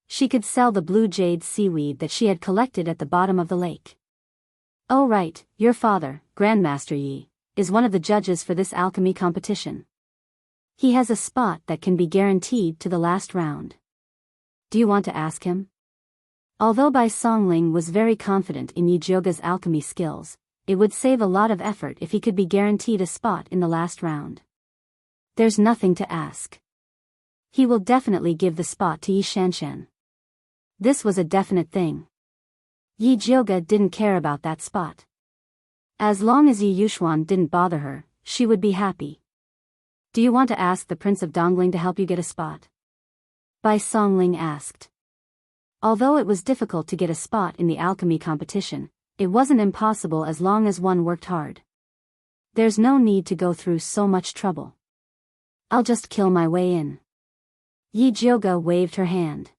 She could sell the blue jade seaweed that she had collected at the bottom of the lake. Oh right, your father, Grandmaster Yi, is one of the judges for this alchemy competition. He has a spot that can be guaranteed to the last round. Do you want to ask him? Although Bai Songling was very confident in Yi Jioga's alchemy skills, it would save a lot of effort if he could be guaranteed a spot in the last round. There's nothing to ask. He will definitely give the spot to Yi Shanshan. This was a definite thing. Yi Jioga didn't care about that spot. As long as Yi Yuxuan didn't bother her, she would be happy. Do you want to ask the Prince of Dongling to help you get a spot? Bai Songling asked. Although it was difficult to get a spot in the alchemy competition, it wasn't impossible as long as one worked hard. There's no need to go through so much trouble. I'll just kill my way in. Yi Jioga waved her hand.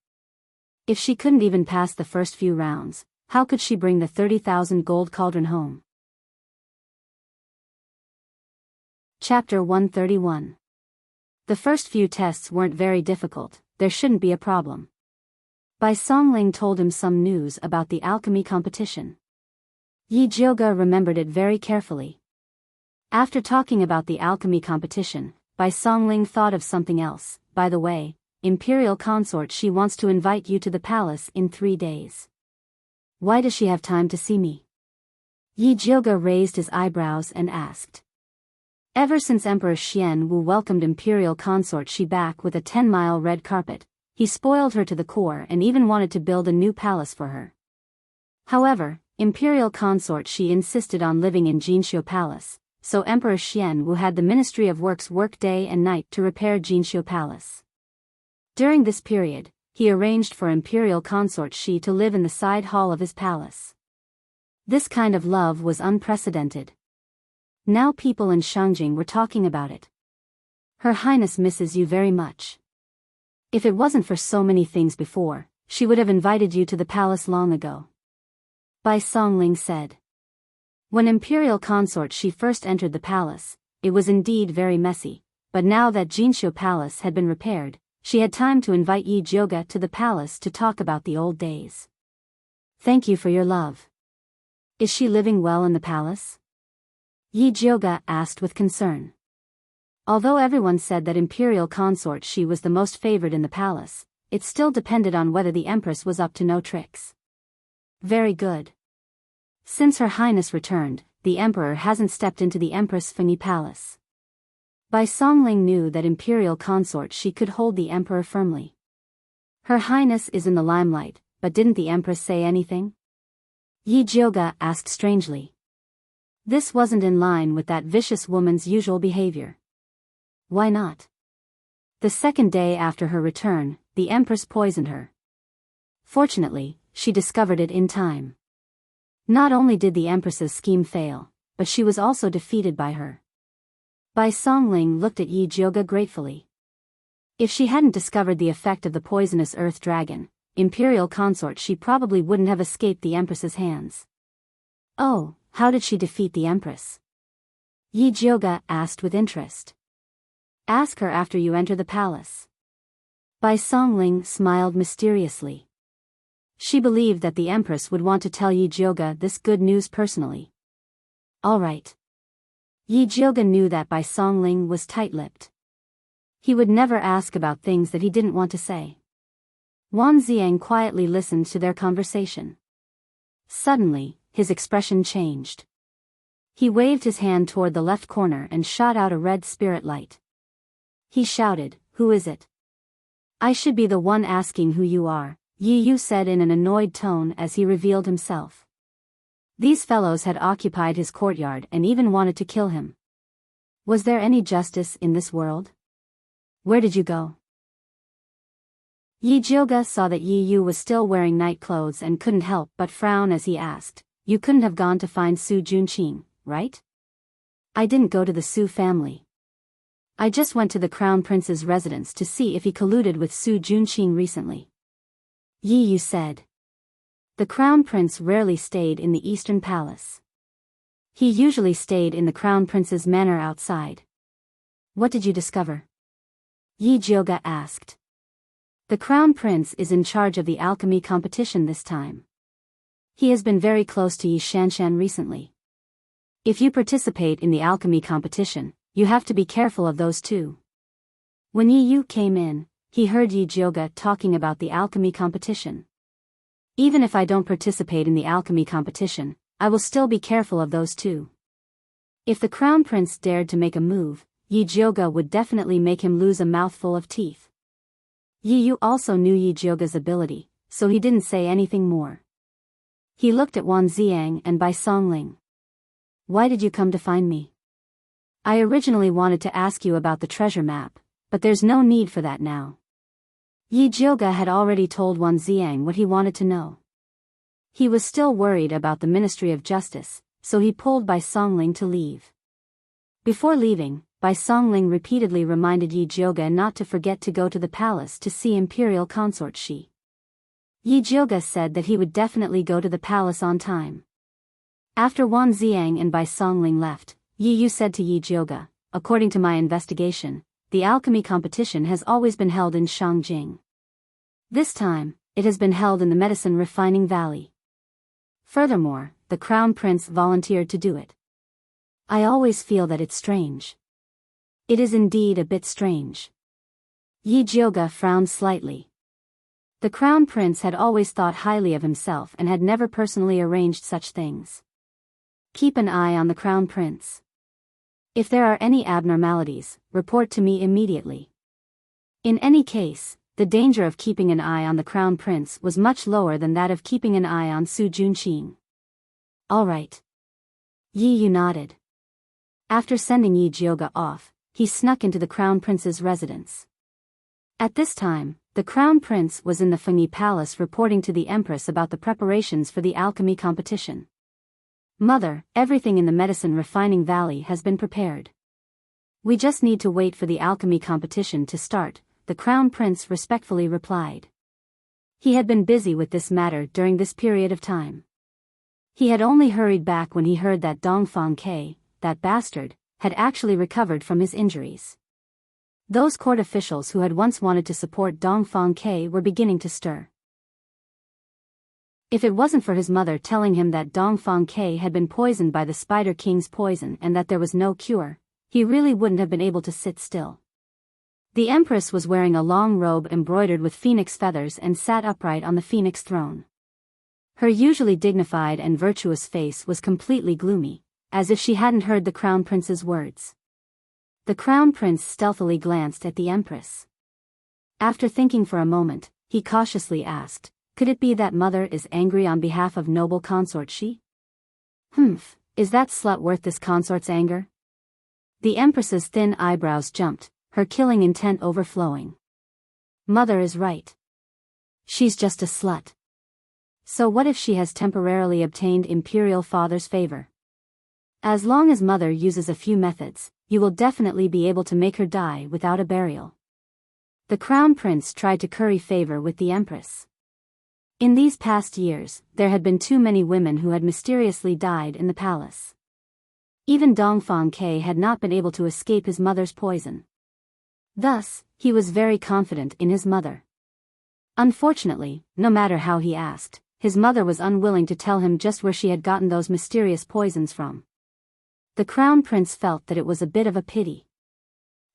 If she couldn't even pass the first few rounds, how could she bring the 30,000 gold cauldron home? Chapter 131. The first few tests weren't very difficult, there shouldn't be a problem. Bai Songling told him some news about the alchemy competition. Yi Jioga remembered it very carefully. After talking about the alchemy competition, Bai Songling thought of something else. By the way, Imperial Consort, she wants to invite you to the palace in 3 days. Why does she have time to see me? Yi Jioga raised his eyebrows and asked. Ever since Emperor Xianwu welcomed Imperial Consort Shi back with a 10-mile red carpet, he spoiled her to the core and even wanted to build a new palace for her. However, Imperial Consort Shi insisted on living in Jinxiu Palace, so Emperor Xianwu had the Ministry of Works work day and night to repair Jinxiu Palace. During this period, he arranged for Imperial Consort Shi to live in the side hall of his palace. This kind of love was unprecedented. Now people in Shangjing were talking about it. Her Highness misses you very much. If it wasn't for so many things before, she would have invited you to the palace long ago. Bai Songling said. When Imperial Consort Shi first entered the palace, it was indeed very messy, but now that Jinxiu Palace had been repaired, she had time to invite Yi Jioga to the palace to talk about the old days. Thank you for your love. Is she living well in the palace? Yi Jioga asked with concern. Although everyone said that Imperial Consort Shi was the most favored in the palace, it still depended on whether the Empress was up to no tricks. Very good. Since Her Highness returned, the Emperor hasn't stepped into the Empress Fengyi Palace. Bai Songling knew that Imperial Consort Shi could hold the Emperor firmly. Her Highness is in the limelight, but didn't the Empress say anything? Yi Jioga asked strangely. This wasn't in line with that vicious woman's usual behavior. Why not? The second day after her return, the Empress poisoned her. Fortunately, she discovered it in time. Not only did the Empress's scheme fail, but she was also defeated by her. Bai Songling looked at Yi Jioga gratefully. If she hadn't discovered the effect of the poisonous earth dragon, Imperial Consort Shi probably wouldn't have escaped the Empress's hands. Oh, how did she defeat the Empress? Yi Jioga asked with interest. Ask her after you enter the palace. Bai Songling smiled mysteriously. She believed that the Empress would want to tell Yi Jioga this good news personally. All right. Yi Jioga knew that Bai Songling was tight-lipped. He would never ask about things that he didn't want to say. Wan Ziang quietly listened to their conversation. Suddenly, his expression changed. He waved his hand toward the left corner and shot out a red spirit light. He shouted, "Who is it?" "I should be the one asking who you are," Yi Yu said in an annoyed tone as he revealed himself. These fellows had occupied his courtyard and even wanted to kill him. Was there any justice in this world? Where did you go? Yi Jioga saw that Yi Yu was still wearing night clothes and couldn't help but frown as he asked, "You couldn't have gone to find Su Junqing, right?" "I didn't go to the Su family. I just went to the Crown Prince's residence to see if he colluded with Su Junqing recently," Yi Yu said. The Crown Prince rarely stayed in the Eastern Palace. He usually stayed in the Crown Prince's manor outside. "What did you discover?" Yi Jioga asked. "The Crown Prince is in charge of the alchemy competition this time. He has been very close to Yi Shanshan recently. If you participate in the alchemy competition, you have to be careful of those two." When Yi Yu came in, he heard Yi Jioga talking about the alchemy competition. "Even if I don't participate in the alchemy competition, I will still be careful of those two. If the Crown Prince dared to make a move, Yi Jioga would definitely make him lose a mouthful of teeth." Yi Yu also knew Yi Jioga's ability, so he didn't say anything more. He looked at Wan Ziang and Bai Songling. "Why did you come to find me?" "I originally wanted to ask you about the treasure map, but there's no need for that now." Yi Jioga had already told Wan Ziang what he wanted to know. He was still worried about the Ministry of Justice, so he pulled Bai Songling to leave. Before leaving, Bai Songling repeatedly reminded Yi Jioga not to forget to go to the palace to see Imperial Consort Shi. Yi Jioga said that he would definitely go to the palace on time. After Wan Ziang and Bai Songling left, Yi Yu said to Yi Jioga, "According to my investigation, the alchemy competition has always been held in Shangjing. This time, it has been held in the Medicine Refining Valley. Furthermore, the Crown Prince volunteered to do it. I always feel that it's strange." "It is indeed a bit strange." Yi Jioga frowned slightly. The Crown Prince had always thought highly of himself and had never personally arranged such things. "Keep an eye on the Crown Prince. If there are any abnormalities, report to me immediately." In any case, the danger of keeping an eye on the Crown Prince was much lower than that of keeping an eye on Su Junqing. "All right." Yi Yu nodded. After sending Yi Jioga off, he snuck into the Crown Prince's residence. At this time, the Crown Prince was in the Fengyi Palace reporting to the Empress about the preparations for the alchemy competition. "Mother, everything in the Medicine Refining Valley has been prepared. We just need to wait for the alchemy competition to start," the Crown Prince respectfully replied. He had been busy with this matter during this period of time. He had only hurried back when he heard that Dongfang Ke, that bastard, had actually recovered from his injuries. Those court officials who had once wanted to support Dongfang Ke were beginning to stir. If it wasn't for his mother telling him that Dongfang Ke had been poisoned by the Spider King's poison and that there was no cure, he really wouldn't have been able to sit still. The Empress was wearing a long robe embroidered with phoenix feathers and sat upright on the phoenix throne. Her usually dignified and virtuous face was completely gloomy, as if she hadn't heard the Crown Prince's words. The Crown Prince stealthily glanced at the Empress. After thinking for a moment, he cautiously asked, "Could it be that Mother is angry on behalf of noble consort Shi?" "Humph, is that slut worth this consort's anger?" The Empress's thin eyebrows jumped, her killing intent overflowing. "Mother is right. She's just a slut. So what if she has temporarily obtained Imperial Father's favor? As long as Mother uses a few methods, you will definitely be able to make her die without a burial." The Crown Prince tried to curry favor with the Empress. In these past years, there had been too many women who had mysteriously died in the palace. Even Dongfang Ke had not been able to escape his mother's poison. Thus, he was very confident in his mother. Unfortunately, no matter how he asked, his mother was unwilling to tell him just where she had gotten those mysterious poisons from. The Crown Prince felt that it was a bit of a pity.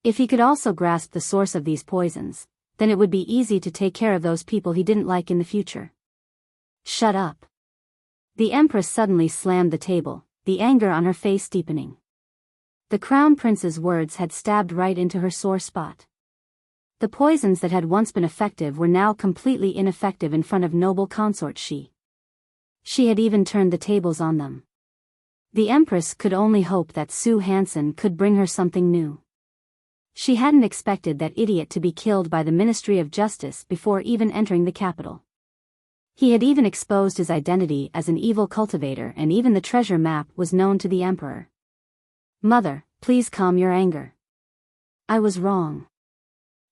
If he could also grasp the source of these poisons, then it would be easy to take care of those people he didn't like in the future. Shut up. The Empress suddenly slammed the table, the anger on her face deepening. The Crown Prince's words had stabbed right into her sore spot. The poisons that had once been effective were now completely ineffective in front of noble consort She. She had even turned the tables on them. The Empress could only hope that Sue Hansen could bring her something new. She hadn't expected that idiot to be killed by the Ministry of Justice before even entering the capital. He had even exposed his identity as an evil cultivator, and even the treasure map was known to the Emperor. Mother, please calm your anger. I was wrong.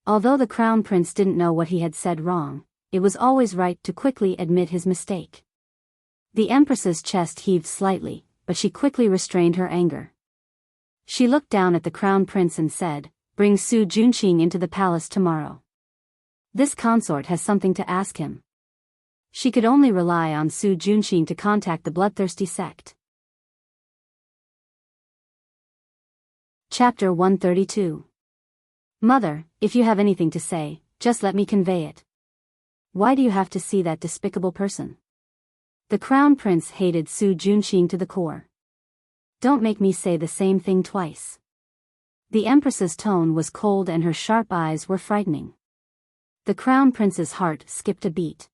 Although the Crown Prince didn't know what he had said wrong, it was always right to quickly admit his mistake. The Empress's chest heaved slightly, but she quickly restrained her anger. She looked down at the Crown Prince and said, "Bring Su Junqing into the palace tomorrow. This consort has something to ask him." She could only rely on Su Junqing to contact the bloodthirsty sect. Chapter 132. Mother, if you have anything to say, just let me convey it. Why do you have to see that despicable person? The Crown Prince hated Su Junqing to the core. Don't make me say the same thing twice. The Empress's tone was cold and her sharp eyes were frightening. The Crown Prince's heart skipped a beat.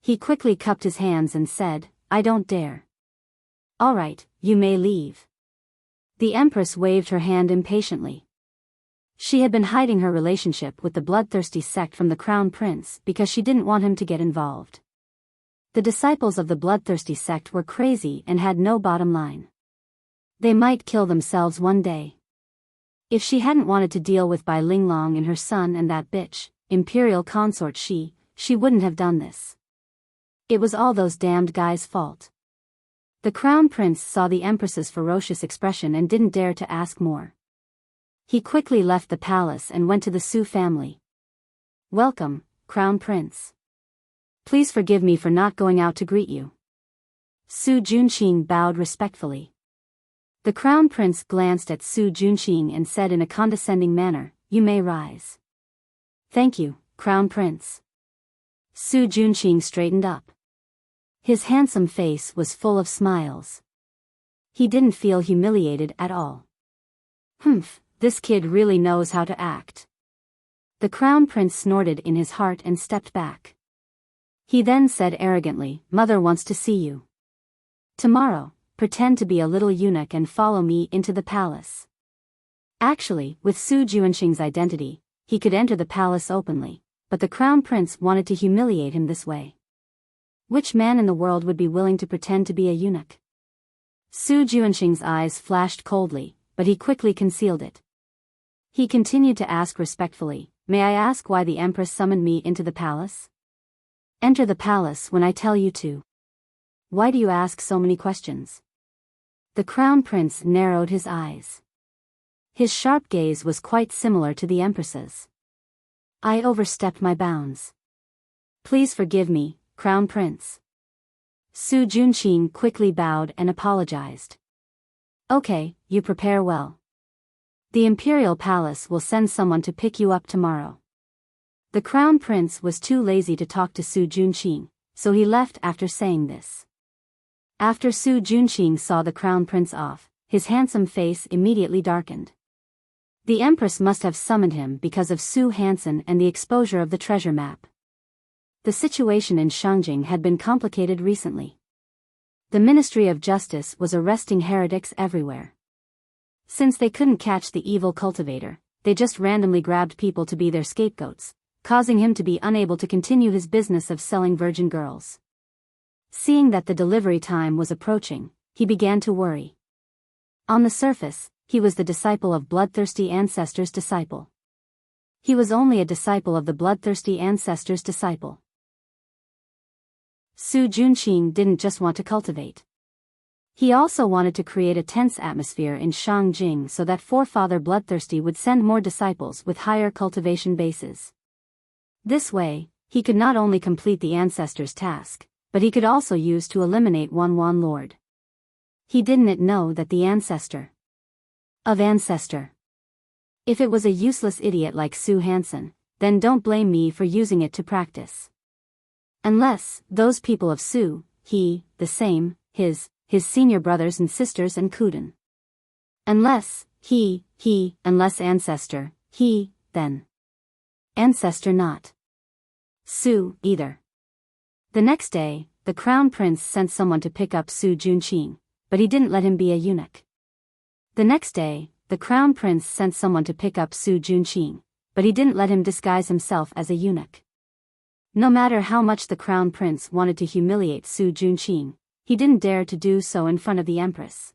He quickly cupped his hands and said, "I don't dare." "All right, you may leave." The Empress waved her hand impatiently. She had been hiding her relationship with the bloodthirsty sect from the Crown Prince because she didn't want him to get involved. The disciples of the bloodthirsty sect were crazy and had no bottom line. They might kill themselves one day. If she hadn't wanted to deal with Bai Linglong and her son and that bitch, imperial consort she wouldn't have done this. It was all those damned guys' fault. The Crown Prince saw the Empress's ferocious expression and didn't dare to ask more. He quickly left the palace and went to the Su family. "Welcome, Crown Prince. Please forgive me for not going out to greet you." Su Junqing bowed respectfully. The Crown Prince glanced at Su Junqing and said in a condescending manner, "You may rise." "Thank you, Crown Prince." Su Junqing straightened up. His handsome face was full of smiles. He didn't feel humiliated at all. "Humph, this kid really knows how to act." The Crown Prince snorted in his heart and stepped back. He then said arrogantly, "Mother wants to see you. Tomorrow, pretend to be a little eunuch and follow me into the palace." Actually, with Su Junqing's identity, he could enter the palace openly, but the Crown Prince wanted to humiliate him this way. Which man in the world would be willing to pretend to be a eunuch? Su Junqing's eyes flashed coldly, but he quickly concealed it. He continued to ask respectfully, "May I ask why the Empress summoned me into the palace?" "Enter the palace when I tell you to." "Why do you ask so many questions?" The Crown Prince narrowed his eyes. His sharp gaze was quite similar to the Empress's. "I overstepped my bounds. Please forgive me, Crown Prince." Su Junqing quickly bowed and apologized. "Okay, you prepare well. The Imperial Palace will send someone to pick you up tomorrow." The Crown Prince was too lazy to talk to Su Junqing, so he left after saying this. After Su Junqing saw the Crown Prince off, his handsome face immediately darkened. The Empress must have summoned him because of Su Hansen and the exposure of the treasure map. The situation in Shangjing had been complicated recently. The Ministry of Justice was arresting heretics everywhere. Since they couldn't catch the evil cultivator, they just randomly grabbed people to be their scapegoats, causing him to be unable to continue his business of selling virgin girls. Seeing that the delivery time was approaching, he began to worry. On the surface, he was the disciple of bloodthirsty ancestors' disciple. He was only a disciple of the bloodthirsty ancestors' disciple. Su Junqing didn't just want to cultivate. He also wanted to create a tense atmosphere in Shangjing so that Forefather Bloodthirsty would send more disciples with higher cultivation bases. This way, he could not only complete the ancestors' task, but he could also use to eliminate Wan Lord. He didn't know that the ancestor of ancestor If it was a useless idiot like Sue Hansen, then don't blame me for using it to practice. Unless, those people of Sue, he, the same, his senior brothers and sisters and Kuden. Unless, unless ancestor, then. Ancestor not. Sue, either. The next day, the crown prince sent someone to pick up Su Junqing, but he didn't let him be a eunuch. The next day, the crown prince sent someone to pick up Su Junqing, but he didn't let him disguise himself as a eunuch. No matter how much the crown prince wanted to humiliate Su Junqing, he didn't dare to do so in front of the empress.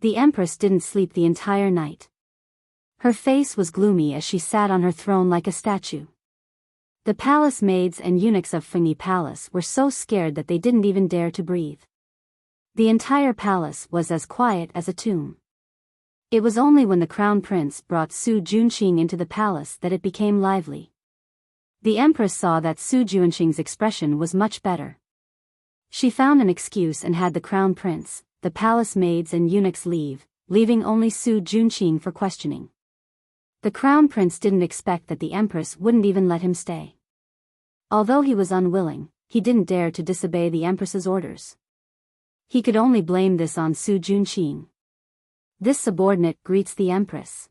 The empress didn't sleep the entire night. Her face was gloomy as she sat on her throne like a statue. The palace maids and eunuchs of Fengyi Palace were so scared that they didn't even dare to breathe. The entire palace was as quiet as a tomb. It was only when the crown prince brought Su Junqing into the palace that it became lively. The empress saw that Su Junqing's expression was much better. She found an excuse and had the crown prince, the palace maids and eunuchs leave, leaving only Su Junqing for questioning. The crown prince didn't expect that the empress wouldn't even let him stay. Although he was unwilling, he didn't dare to disobey the empress's orders. He could only blame this on Su Junqing. This subordinate greets the empress.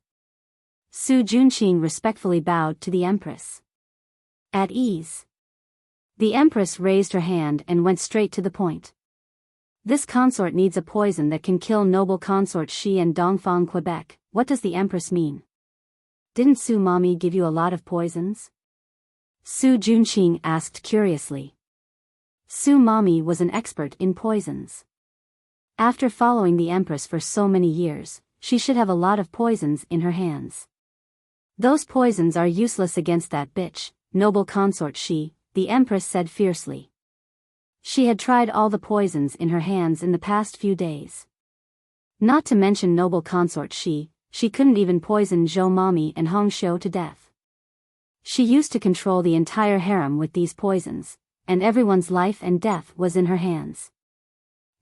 Su Junqing respectfully bowed to the empress. At ease. The empress raised her hand and went straight to the point. This consort needs a poison that can kill noble consort Shi and Dongfang Quebec. What does the empress mean? Didn't Su Mommy give you a lot of poisons? Su Junqing asked curiously. Su Mommy was an expert in poisons. After following the empress for so many years, she should have a lot of poisons in her hands. Those poisons are useless against that bitch, noble consort Shi, the empress said fiercely. She had tried all the poisons in her hands in the past few days. Not to mention noble consort Shi couldn't even poison Zhou Mommy and Hong Xiu to death. She used to control the entire harem with these poisons, and everyone's life and death was in her hands.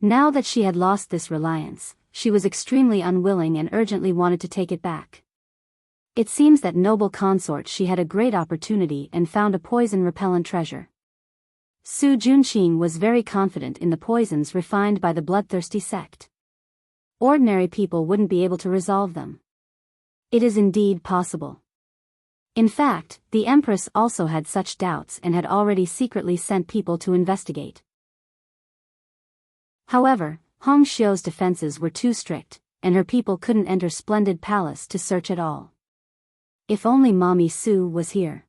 Now that she had lost this reliance, she was extremely unwilling and urgently wanted to take it back. It seems that noble consort She had a great opportunity and found a poison-repellent treasure. Su Junqing was very confident in the poisons refined by the bloodthirsty sect. Ordinary people wouldn't be able to resolve them. It is indeed possible. In fact, the empress also had such doubts and had already secretly sent people to investigate. However, Hong Xiu's defenses were too strict, and her people couldn't enter Splendid Palace to search at all. If only Mommy Su was here.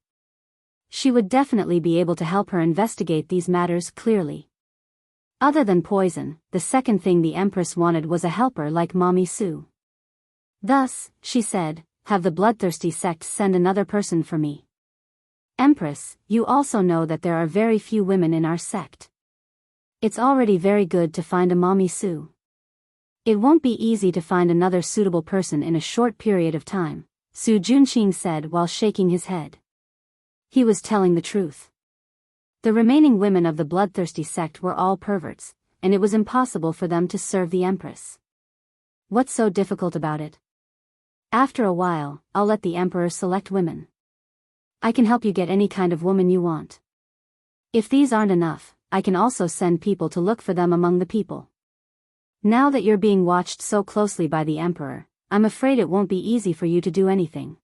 She would definitely be able to help her investigate these matters clearly. Other than poison, the second thing the empress wanted was a helper like Mommy Su. Thus, she said, have the bloodthirsty sect send another person for me. Empress, you also know that there are very few women in our sect. It's already very good to find a Mommy Su. It won't be easy to find another suitable person in a short period of time, Su Junqing said while shaking his head. He was telling the truth. The remaining women of the bloodthirsty sect were all perverts, and it was impossible for them to serve the empress. What's so difficult about it? After a while, I'll let the emperor select women. I can help you get any kind of woman you want. If these aren't enough, I can also send people to look for them among the people. Now that you're being watched so closely by the emperor, I'm afraid it won't be easy for you to do anything.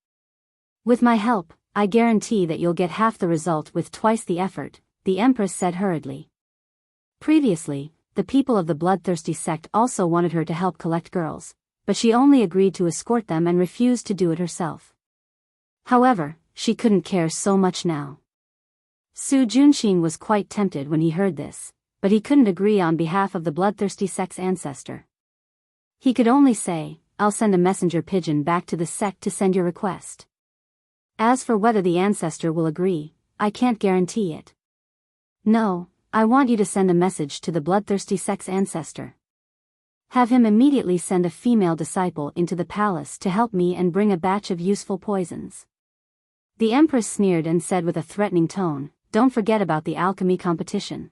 With my help, I guarantee that you'll get half the result with twice the effort, the empress said hurriedly. Previously, the people of the bloodthirsty sect also wanted her to help collect girls, but she only agreed to escort them and refused to do it herself. However, she couldn't care so much now. Su Junqing was quite tempted when he heard this, but he couldn't agree on behalf of the bloodthirsty sect's ancestor. He could only say, I'll send a messenger pigeon back to the sect to send your request. As for whether the ancestor will agree, I can't guarantee it. No, I want you to send a message to the bloodthirsty sect's ancestor. Have him immediately send a female disciple into the palace to help me and bring a batch of useful poisons. The empress sneered and said with a threatening tone, don't forget about the alchemy competition.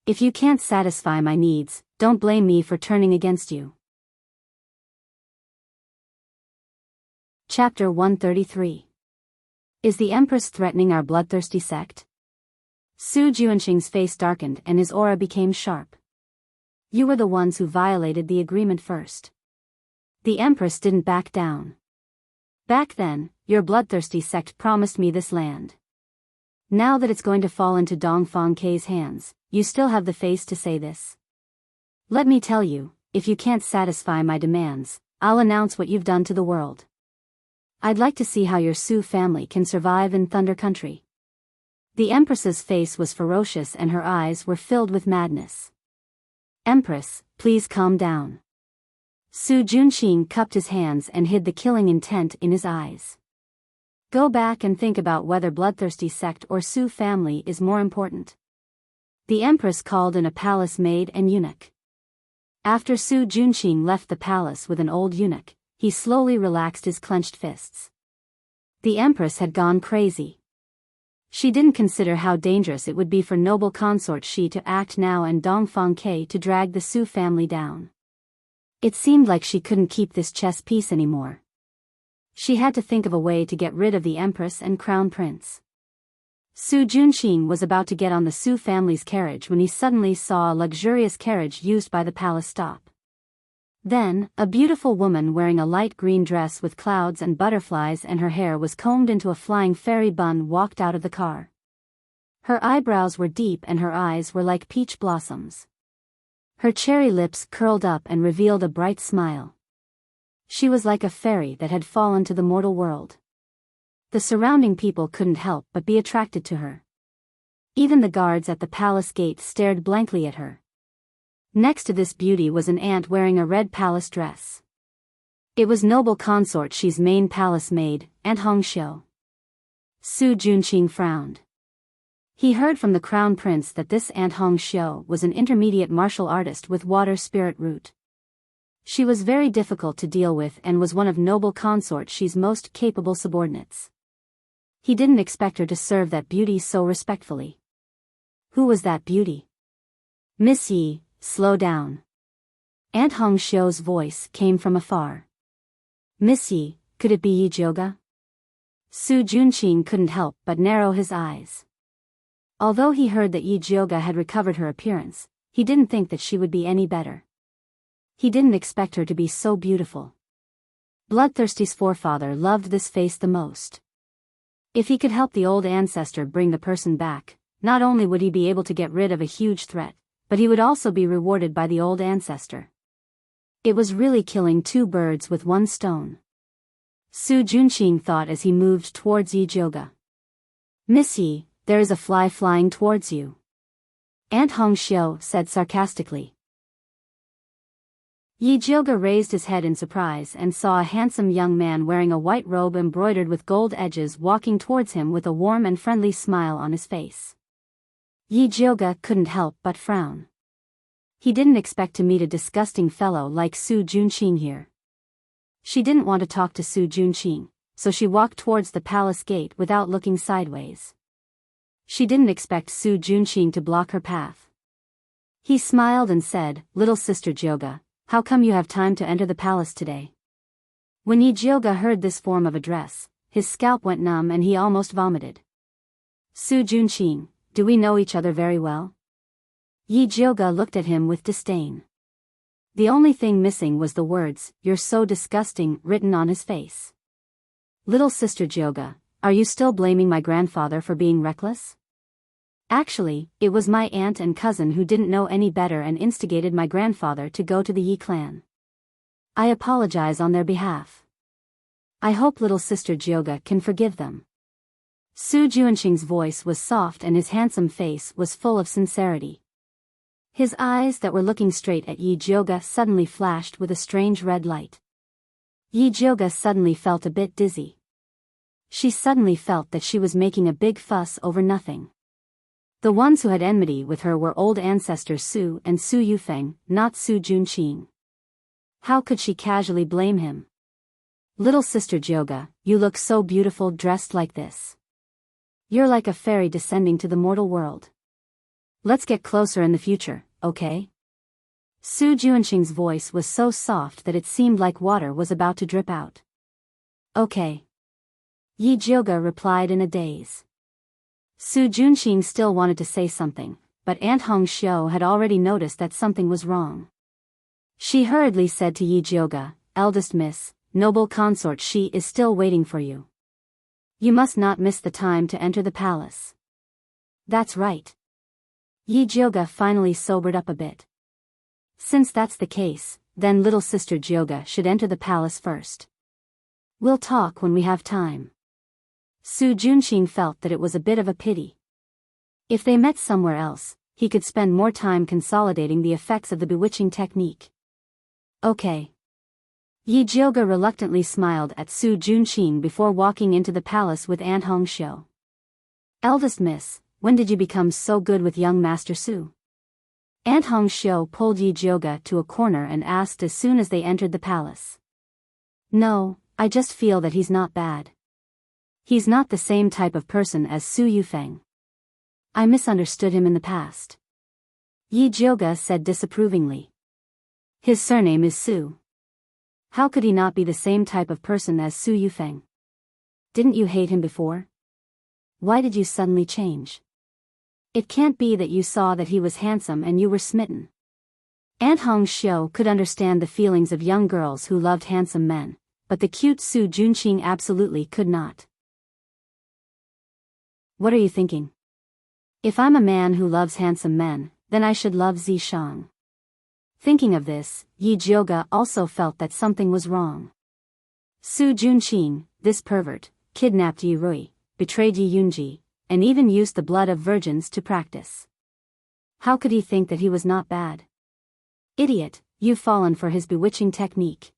If you can't satisfy my needs, don't blame me for turning against you. Chapter 133. Is the Empress threatening our bloodthirsty sect? Su Juanqing's face darkened and his aura became sharp. You were the ones who violated the agreement first. The Empress didn't back down. Back then, your bloodthirsty sect promised me this land. Now that it's going to fall into Dongfang K's hands, you still have the face to say this. Let me tell you, if you can't satisfy my demands, I'll announce what you've done to the world. I'd like to see how your Su family can survive in Thunder Country. The Empress's face was ferocious and her eyes were filled with madness. Empress, please calm down. Su Juanqing cupped his hands and hid the killing intent in his eyes. Go back and think about whether bloodthirsty sect or Su family is more important. The Empress called in a palace maid and eunuch. After Su Juanqing left the palace with an old eunuch, he slowly relaxed his clenched fists. The Empress had gone crazy. She didn't consider how dangerous it would be for noble consort Shi to act now and Dongfang Ke to drag the Su family down. It seemed like she couldn't keep this chess piece anymore. She had to think of a way to get rid of the Empress and Crown Prince. Su Juanqing was about to get on the Su family's carriage when he suddenly saw a luxurious carriage used by the palace stop. Then, a beautiful woman wearing a light green dress with clouds and butterflies and her hair was combed into a flying fairy bun walked out of the car. Her eyebrows were deep and her eyes were like peach blossoms. Her cherry lips curled up and revealed a bright smile. She was like a fairy that had fallen to the mortal world. The surrounding people couldn't help but be attracted to her. Even the guards at the palace gate stared blankly at her. Next to this beauty was an ant wearing a red palace dress. It was noble consort Shi's main palace maid, Aunt Hongxiu. Su Juanqing frowned. He heard from the crown prince that this Aunt Hongxiu was an intermediate martial artist with water spirit root. She was very difficult to deal with and was one of noble consort Shi's most capable subordinates. He didn't expect her to serve that beauty so respectfully. Who was that beauty? Miss Yi, slow down. Aunt Hongxiu's voice came from afar. Miss Yi, could it be Yi Jioga? Su Juanqing couldn't help but narrow his eyes. Although he heard that Yi Jioga had recovered her appearance, he didn't think that she would be any better. He didn't expect her to be so beautiful. Bloodthirsty's forefather loved this face the most. If he could help the old ancestor bring the person back, not only would he be able to get rid of a huge threat, but he would also be rewarded by the old ancestor. It was really killing two birds with one stone. Su Juanqing thought as he moved towards Yi Jioga. Miss Yi, there is a fly flying towards you. Aunt Hongxiu said sarcastically. Yi Jioga raised his head in surprise and saw a handsome young man wearing a white robe embroidered with gold edges walking towards him with a warm and friendly smile on his face. Yi Jioga couldn't help but frown. He didn't expect to meet a disgusting fellow like Su Juanqing here. She didn't want to talk to Su Juanqing, so she walked towards the palace gate without looking sideways. She didn't expect Su Juanqing to block her path. He smiled and said, "Little sister Jioga, how come you have time to enter the palace today?" When Yi Jioga heard this form of address, his scalp went numb and he almost vomited. Su Juanqing, do we know each other very well? Yi Jioga looked at him with disdain. The only thing missing was the words, "You're so disgusting," written on his face. Little sister Jioga, are you still blaming my grandfather for being reckless? Actually, it was my aunt and cousin who didn't know any better and instigated my grandfather to go to the Yi clan. I apologize on their behalf. I hope little sister Jioga can forgive them. Su Juanqing's voice was soft and his handsome face was full of sincerity. His eyes that were looking straight at Yi Jioga suddenly flashed with a strange red light. Yi Jioga suddenly felt a bit dizzy. She suddenly felt that she was making a big fuss over nothing. The ones who had enmity with her were old ancestors Su and Su Yufeng, not Su Juanqing. How could she casually blame him? Little sister Jioga, you look so beautiful dressed like this. You're like a fairy descending to the mortal world. Let's get closer in the future, okay? Su Juanqing's voice was so soft that it seemed like water was about to drip out. Okay. Yi Jioga replied in a daze. Su Junqing still wanted to say something, but Aunt Hongxiu had already noticed that something was wrong. She hurriedly said to Yi Jioga, "Eldest miss, noble consort, she is still waiting for you. You must not miss the time to enter the palace." That's right. Yi Jioga finally sobered up a bit. Since that's the case, then little sister Jioga should enter the palace first. We'll talk when we have time. Su Junqing felt that it was a bit of a pity. If they met somewhere else, he could spend more time consolidating the effects of the bewitching technique. Okay. Yi Jioga reluctantly smiled at Su Junqing before walking into the palace with Aunt Hongxiu. "Eldest miss, when did you become so good with young Master Su?" Aunt Hongxiu pulled Yi Jioga to a corner and asked as soon as they entered the palace. "No, I just feel that he's not bad. He's not the same type of person as Su Yufeng. I misunderstood him in the past," Yi Jioga said disapprovingly. "His surname is Su. How could he not be the same type of person as Su Yufeng? Didn't you hate him before? Why did you suddenly change? It can't be that you saw that he was handsome and you were smitten." Aunt Hongxiu could understand the feelings of young girls who loved handsome men, but the cute Su Junqing absolutely could not. "What are you thinking? If I'm a man who loves handsome men, then I should love Zishang." Thinking of this, Yi Jioga also felt that something was wrong. Su Junqing, this pervert, kidnapped Yi Rui, betrayed Yi Yunji, and even used the blood of virgins to practice. How could he think that he was not bad? "Idiot, you've fallen for his bewitching technique."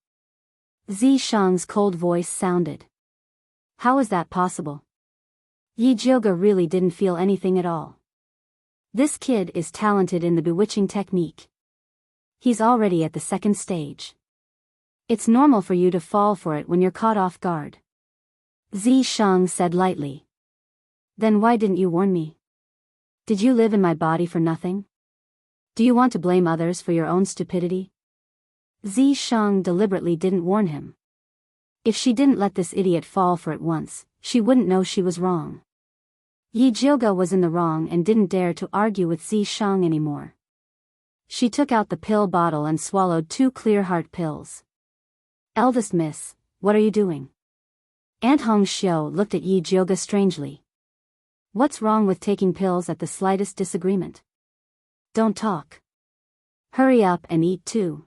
Zishang's cold voice sounded. "How is that possible?" Yi Jioga really didn't feel anything at all. This kid is talented in the bewitching technique. He's already at the second stage. It's normal for you to fall for it when you're caught off guard. Zishang said lightly. "Then why didn't you warn me? Did you live in my body for nothing? Do you want to blame others for your own stupidity?" Zishang deliberately didn't warn him. If she didn't let this idiot fall for it once, she wouldn't know she was wrong. Yi Jioga was in the wrong and didn't dare to argue with Zishang anymore. She took out the pill bottle and swallowed 2 clear heart pills. "Eldest miss, what are you doing?" Aunt Hongxiu looked at Yi Jioga strangely. "What's wrong with taking pills at the slightest disagreement? Don't talk. Hurry up and eat too."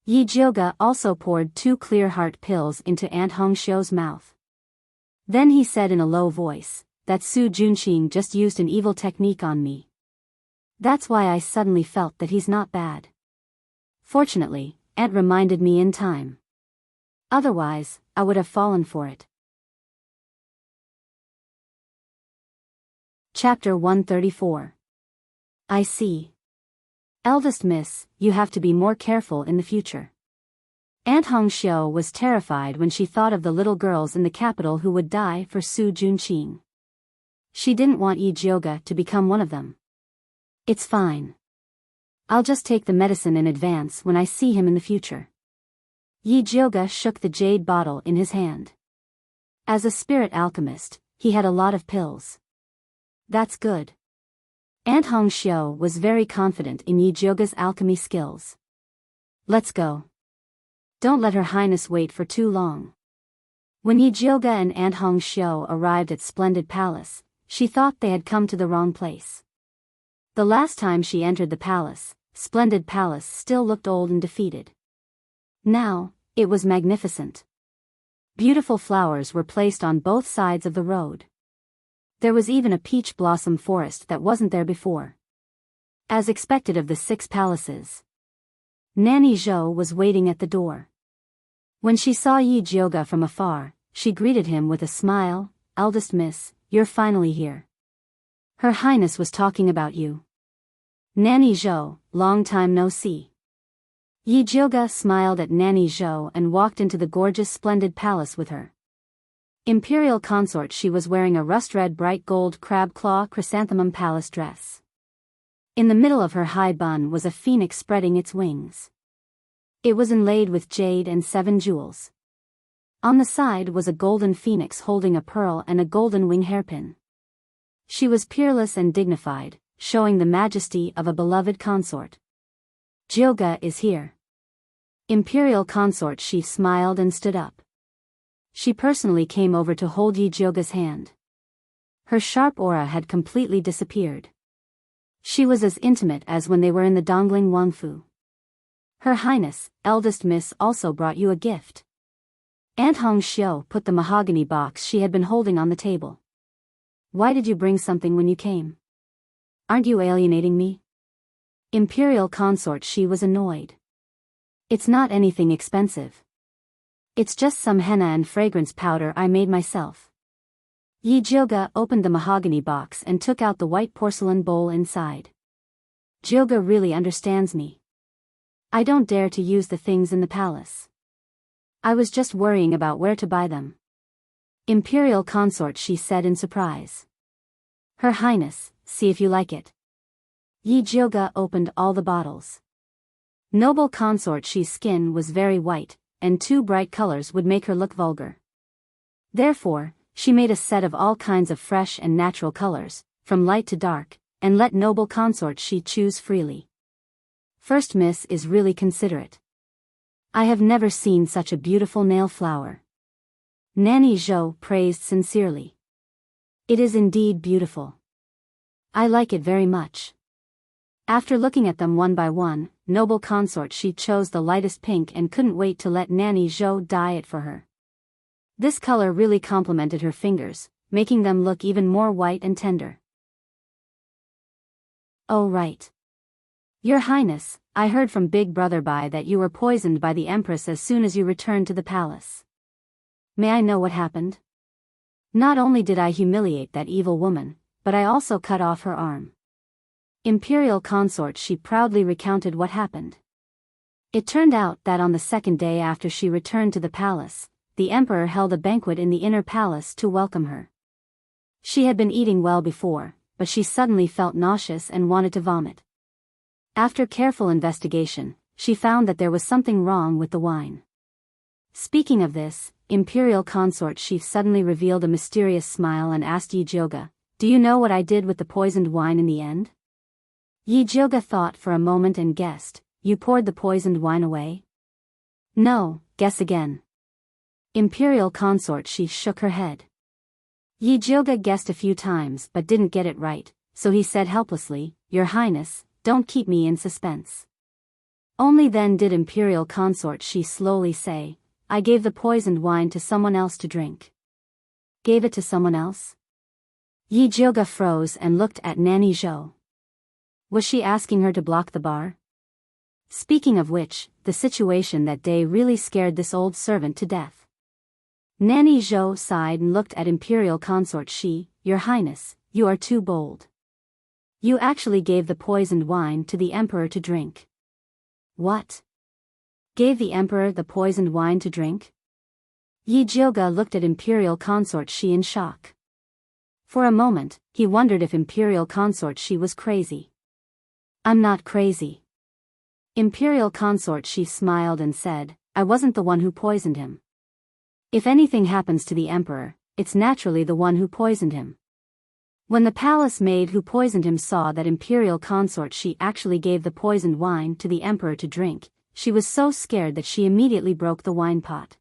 Yi Jioga also poured 2 clear heart pills into Aunt Hongxiu's mouth. Then he said in a low voice, "That Su Junqing just used an evil technique on me. That's why I suddenly felt that he's not bad. Fortunately, Aunt reminded me in time. Otherwise, I would have fallen for it." Chapter 134. I see. Eldest miss, you have to be more careful in the future. Aunt Hongxiu was terrified when she thought of the little girls in the capital who would die for Su Junqing. She didn't want Yi Jioga to become one of them. "It's fine. I'll just take the medicine in advance when I see him in the future." Yi Jioga shook the jade bottle in his hand. As a spirit alchemist, he had a lot of pills. That's good. Aunt Hongxiu was very confident in Yi Jioga's alchemy skills. "Let's go. Don't let Her Highness wait for too long." When Yi Jioga and Aunt Hongxiu arrived at Splendid Palace, she thought they had come to the wrong place. The last time she entered the palace, Splendid Palace still looked old and defeated. Now, it was magnificent. Beautiful flowers were placed on both sides of the road. There was even a peach blossom forest that wasn't there before. As expected of the 6 palaces, Nanny Zhou was waiting at the door. When she saw Yi Jioga from afar, she greeted him with a smile. "Eldest miss, you're finally here. Her Highness was talking about you." "Nanny Zhou, long time no see." Yi Jioga smiled at Nanny Zhou and walked into the gorgeous Splendid Palace with her. Imperial consort, she was wearing a rust-red bright gold crab claw chrysanthemum palace dress. In the middle of her high bun was a phoenix spreading its wings. It was inlaid with jade and 7 jewels. On the side was a golden phoenix holding a pearl and a golden wing hairpin. She was peerless and dignified, showing the majesty of a beloved consort. Jyoga is here. Imperial consort. She smiled and stood up. She personally came over to hold Yi Jyoga's hand. Her sharp aura had completely disappeared. She was as intimate as when they were in the Dongling Wangfu. Her Highness, eldest miss, also brought you a gift. Aunt Hong Xiu put the mahogany box she had been holding on the table. Why did you bring something when you came? Aren't you alienating me? Imperial consort. She was annoyed. It's not anything expensive. It's just some henna and fragrance powder I made myself. Yi Jyoga opened the mahogany box and took out the white porcelain bowl inside. Jyoga really understands me. I don't dare to use the things in the palace. I was just worrying about where to buy them. Imperial consort. She said in surprise. Her Highness, see if you like it. Yi Jyoga opened all the bottles. Noble consort. She's skin was very white, and two bright colors would make her look vulgar. Therefore, she made a set of all kinds of fresh and natural colors, from light to dark, and let noble consort she choose freely. First Miss is really considerate. I have never seen such a beautiful nail flower. Nanny Zhou praised sincerely. It is indeed beautiful. I like it very much. After looking at them one by one, noble consort she chose the lightest pink and couldn't wait to let Nanny Zhou dye it for her. This color really complemented her fingers, making them look even more white and tender. Oh right. Your Highness, I heard from Big Brother Bai that you were poisoned by the Empress as soon as you returned to the palace. May I know what happened? Not only did I humiliate that evil woman, but I also cut off her arm. Imperial consort. She proudly recounted what happened. It turned out that on the second day after she returned to the palace, the emperor held a banquet in the inner palace to welcome her. She had been eating well before, but she suddenly felt nauseous and wanted to vomit. After careful investigation, she found that there was something wrong with the wine. Speaking of this, Imperial consort she suddenly revealed a mysterious smile and asked Yi Jyoga, "Do you know what I did with the poisoned wine in the end?" Yi Jyoga thought for a moment and guessed, "You poured the poisoned wine away?" "No, guess again." Imperial consort she shook her head. Yi Jyoga guessed a few times but didn't get it right, so he said helplessly, "Your Highness, don't keep me in suspense." Only then did Imperial consort she slowly say, "I gave the poisoned wine to someone else to drink." Gave it to someone else? Yi Jyoga froze and looked at Nanny Zhou. Was she asking her to block the bar? Speaking of which, the situation that day really scared this old servant to death. Nanny Zhou sighed and looked at Imperial consort she, "Your Highness, you are too bold. You actually gave the poisoned wine to the emperor to drink." What? Gave the emperor the poisoned wine to drink? Yi Jyoga looked at Imperial consort she in shock. For a moment, he wondered if Imperial consort she was crazy. "I'm not crazy." Imperial consort she smiled and said, "I wasn't the one who poisoned him. If anything happens to the emperor, it's naturally the one who poisoned him." When the palace maid who poisoned him saw that Imperial consort she actually gave the poisoned wine to the emperor to drink, she was so scared that she immediately broke the wine pot.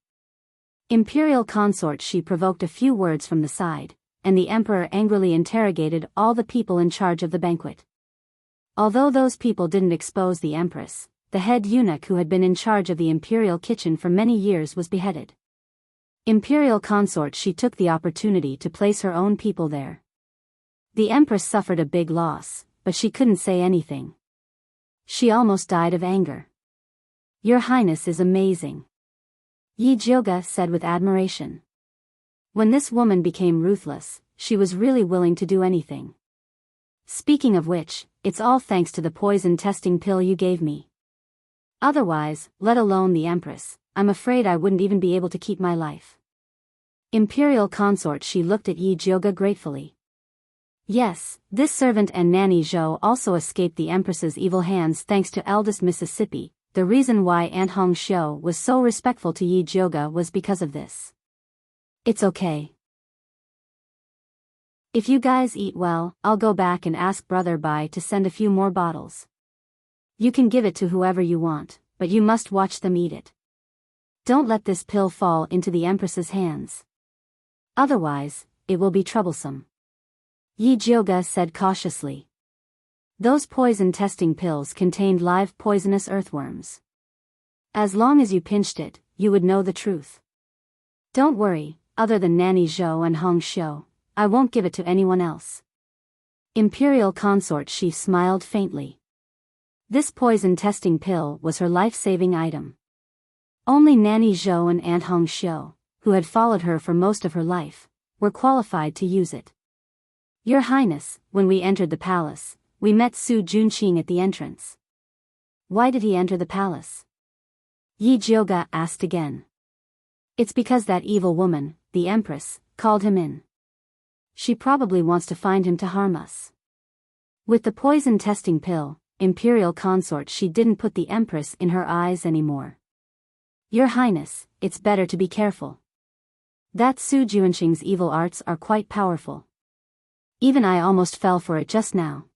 Imperial consort she provoked a few words from the side, and the emperor angrily interrogated all the people in charge of the banquet. Although those people didn't expose the empress, the head eunuch who had been in charge of the imperial kitchen for many years was beheaded. Imperial consort she took the opportunity to place her own people there. The empress suffered a big loss, but she couldn't say anything. She almost died of anger. "Your Highness is amazing," Yi Jyoga said with admiration. When this woman became ruthless, she was really willing to do anything. Speaking of which, it's all thanks to the poison testing pill you gave me. Otherwise, let alone the empress, I'm afraid I wouldn't even be able to keep my life. Imperial consort she looked at Yi Jyoga gratefully. Yes, this servant and Nanny Zhou also escaped the empress's evil hands thanks to eldest Mississippi, the reason why Aunt Hong Xiu was so respectful to Yi Jioga was because of this. It's okay. If you guys eat well, I'll go back and ask Brother Bai to send a few more bottles. You can give it to whoever you want, but you must watch them eat it. Don't let this pill fall into the Empress's hands. Otherwise, it will be troublesome. Yi Jioga said cautiously. Those poison testing pills contained live poisonous earthworms. As long as you pinched it, you would know the truth. Don't worry, other than Nanny Zhou and Hong Xiu, I won't give it to anyone else. Imperial consort Shi smiled faintly. This poison testing pill was her life-saving item. Only Nanny Zhou and Aunt Hong Xiu, who had followed her for most of her life, were qualified to use it. Your Highness, when we entered the palace, we met Su Junqing at the entrance. Why did he enter the palace? Yi Jioga asked again. It's because that evil woman, the Empress, called him in. She probably wants to find him to harm us. With the poison testing pill, Imperial consort She didn't put the Empress in her eyes anymore. Your Highness, it's better to be careful. That Su Junqing's evil arts are quite powerful. Even I almost fell for it just now.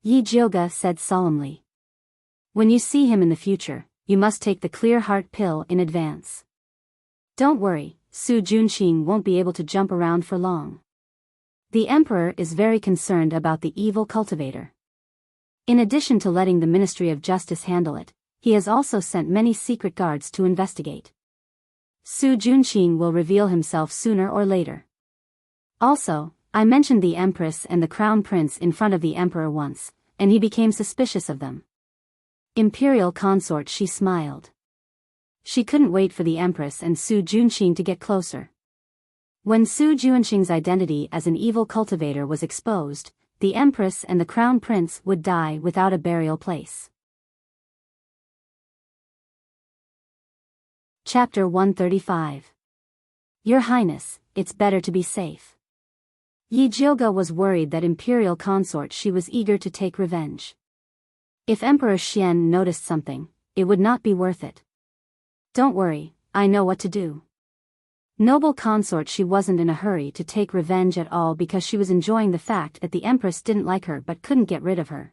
Yi Jioga said solemnly. When you see him in the future, you must take the clear heart pill in advance. Don't worry, Su Junqing won't be able to jump around for long. The Emperor is very concerned about the evil cultivator. In addition to letting the Ministry of Justice handle it, he has also sent many secret guards to investigate. Su Junqing will reveal himself sooner or later. Also, I mentioned the Empress and the Crown Prince in front of the Emperor once, and he became suspicious of them. Imperial consort She smiled. She couldn't wait for the Empress and Su Junqing to get closer. When Su Junqing's identity as an evil cultivator was exposed, the Empress and the Crown Prince would die without a burial place. Chapter 135. Your Highness, it's better to be safe. Yi Jioga was worried that Imperial consort She was eager to take revenge. If Emperor Xian noticed something, it would not be worth it. Don't worry, I know what to do. Noble consort She wasn't in a hurry to take revenge at all because she was enjoying the fact that the Empress didn't like her but couldn't get rid of her.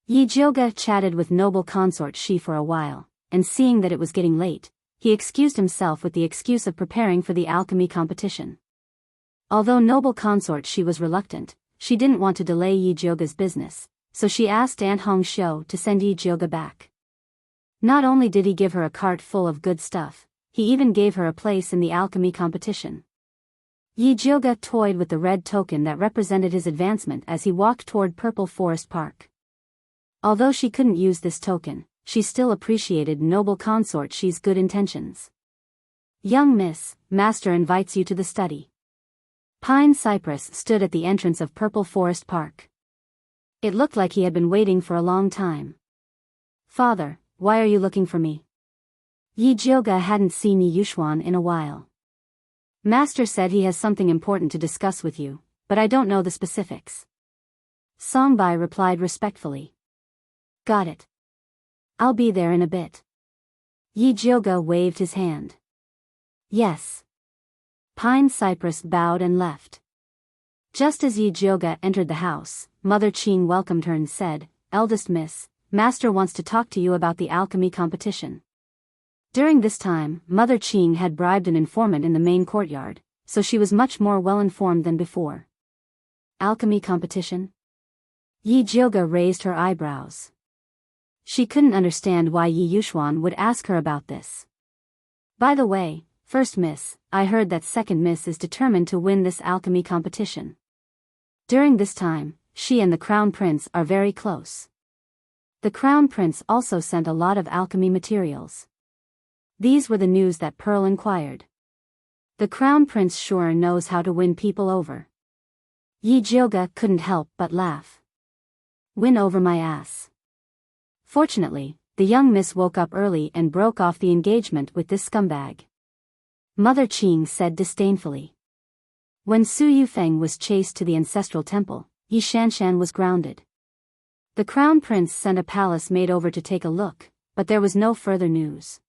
Yi Jioga chatted with noble consort She for a while, and seeing that it was getting late, he excused himself with the excuse of preparing for the alchemy competition. Although noble consort She was reluctant, she didn't want to delay Yi Jioga's business, so she asked Aunt Hong Xiu to send Yi Jioga back. Not only did he give her a cart full of good stuff, he even gave her a place in the alchemy competition. Yi Jioga toyed with the red token that represented his advancement as he walked toward Purple Forest Park. Although she couldn't use this token, she still appreciated noble consort She's good intentions. Young miss, master invites you to the study. Pine Cypress stood at the entrance of Purple Forest Park. It looked like he had been waiting for a long time. Father, why are you looking for me? Yi Jioga hadn't seen Yi Yuxuan in a while. Master said he has something important to discuss with you, but I don't know the specifics. Songbai replied respectfully. Got it. I'll be there in a bit. Yi Jioga waved his hand. Yes. Pine Cypress bowed and left. Just as Yi Jioga entered the house, Mother Qing welcomed her and said, Eldest miss, Master wants to talk to you about the alchemy competition. During this time, Mother Qing had bribed an informant in the main courtyard, so she was much more well-informed than before. Alchemy competition? Yi Jioga raised her eyebrows. She couldn't understand why Yi Yuxuan would ask her about this. By the way, first miss, I heard that second miss is determined to win this alchemy competition. During this time, she and the Crown Prince are very close. The Crown Prince also sent a lot of alchemy materials. These were the news that Pearl inquired. The Crown Prince sure knows how to win people over. Yi Jioga couldn't help but laugh. Win over my ass. Fortunately, the young miss woke up early and broke off the engagement with this scumbag. Mother Qing said disdainfully. When Su Yufeng was chased to the ancestral temple, Yi Shanshan was grounded. The Crown Prince sent a palace maid over to take a look, but there was no further news.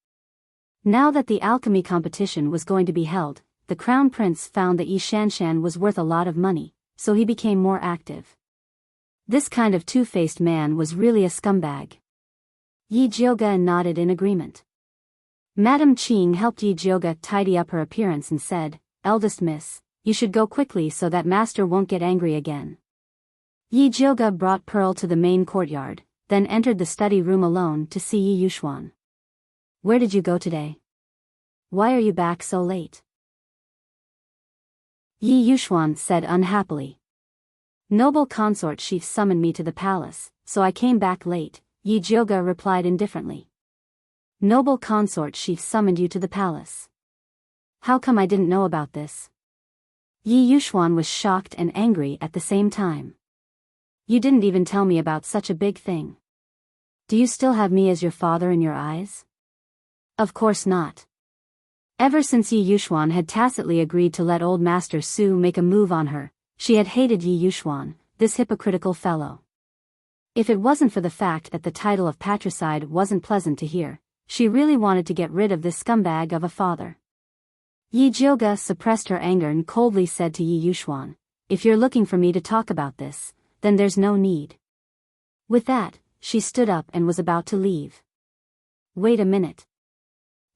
Now that the alchemy competition was going to be held, the Crown Prince found that Yi Shanshan was worth a lot of money, so he became more active. This kind of two-faced man was really a scumbag. Yi Jioga nodded in agreement. Madame Qing helped Yi Jioga tidy up her appearance and said, "Eldest miss, you should go quickly so that master won't get angry again." Yi Jioga brought Pearl to the main courtyard, then entered the study room alone to see Yi Yuxuan. "Where did you go today? Why are you back so late?" Yi Yuxuan said unhappily. "Noble consort chief summoned me to the palace, so I came back late," Yi Jioga replied indifferently. "Noble consort chief summoned you to the palace? How come I didn't know about this?" Yi Yuxuan was shocked and angry at the same time. "You didn't even tell me about such a big thing. Do you still have me as your father in your eyes?" "Of course not." Ever since Yi Yuxuan had tacitly agreed to let old Master Su make a move on her, she had hated Yi Yuxuan, this hypocritical fellow. If it wasn't for the fact that the title of patricide wasn't pleasant to hear, she really wanted to get rid of this scumbag of a father. Yi Jioga suppressed her anger and coldly said to Yi Yuxuan, "If you're looking for me to talk about this, then there's no need." With that, she stood up and was about to leave. "Wait a minute."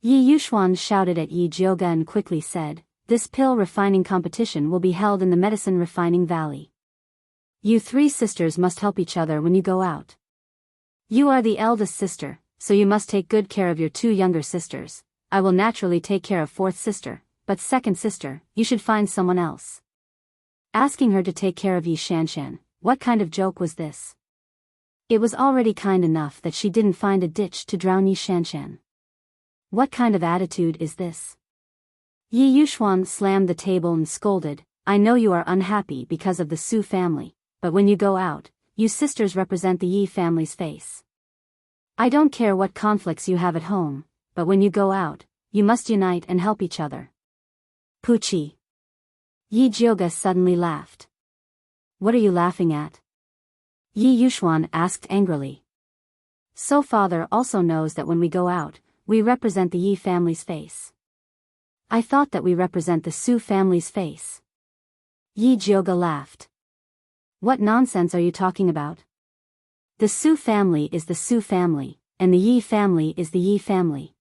Yi Yuxuan shouted at Yi Jioga and quickly said, "This pill refining competition will be held in the medicine refining valley. You three sisters must help each other when you go out. You are the eldest sister, so you must take good care of your two younger sisters. I will naturally take care of fourth sister, but second sister, you should find someone else." Asking her to take care of Yi Shanshan, what kind of joke was this? It was already kind enough that she didn't find a ditch to drown Yi Shanshan. What kind of attitude is this? Yi Yuxuan slammed the table and scolded, "I know you are unhappy because of the Su family, but when you go out, you sisters represent the Yi family's face. I don't care what conflicts you have at home, but when you go out, you must unite and help each other." "Puchi." Yi Jioga suddenly laughed. "What are you laughing at?" Yi Yuxuan asked angrily. "So father also knows that when we go out, we represent the Yi family's face. I thought that we represent the Su family's face." Yi Jioga laughed. "What nonsense are you talking about? The Su family is the Su family, and the Yi family is the Yi family.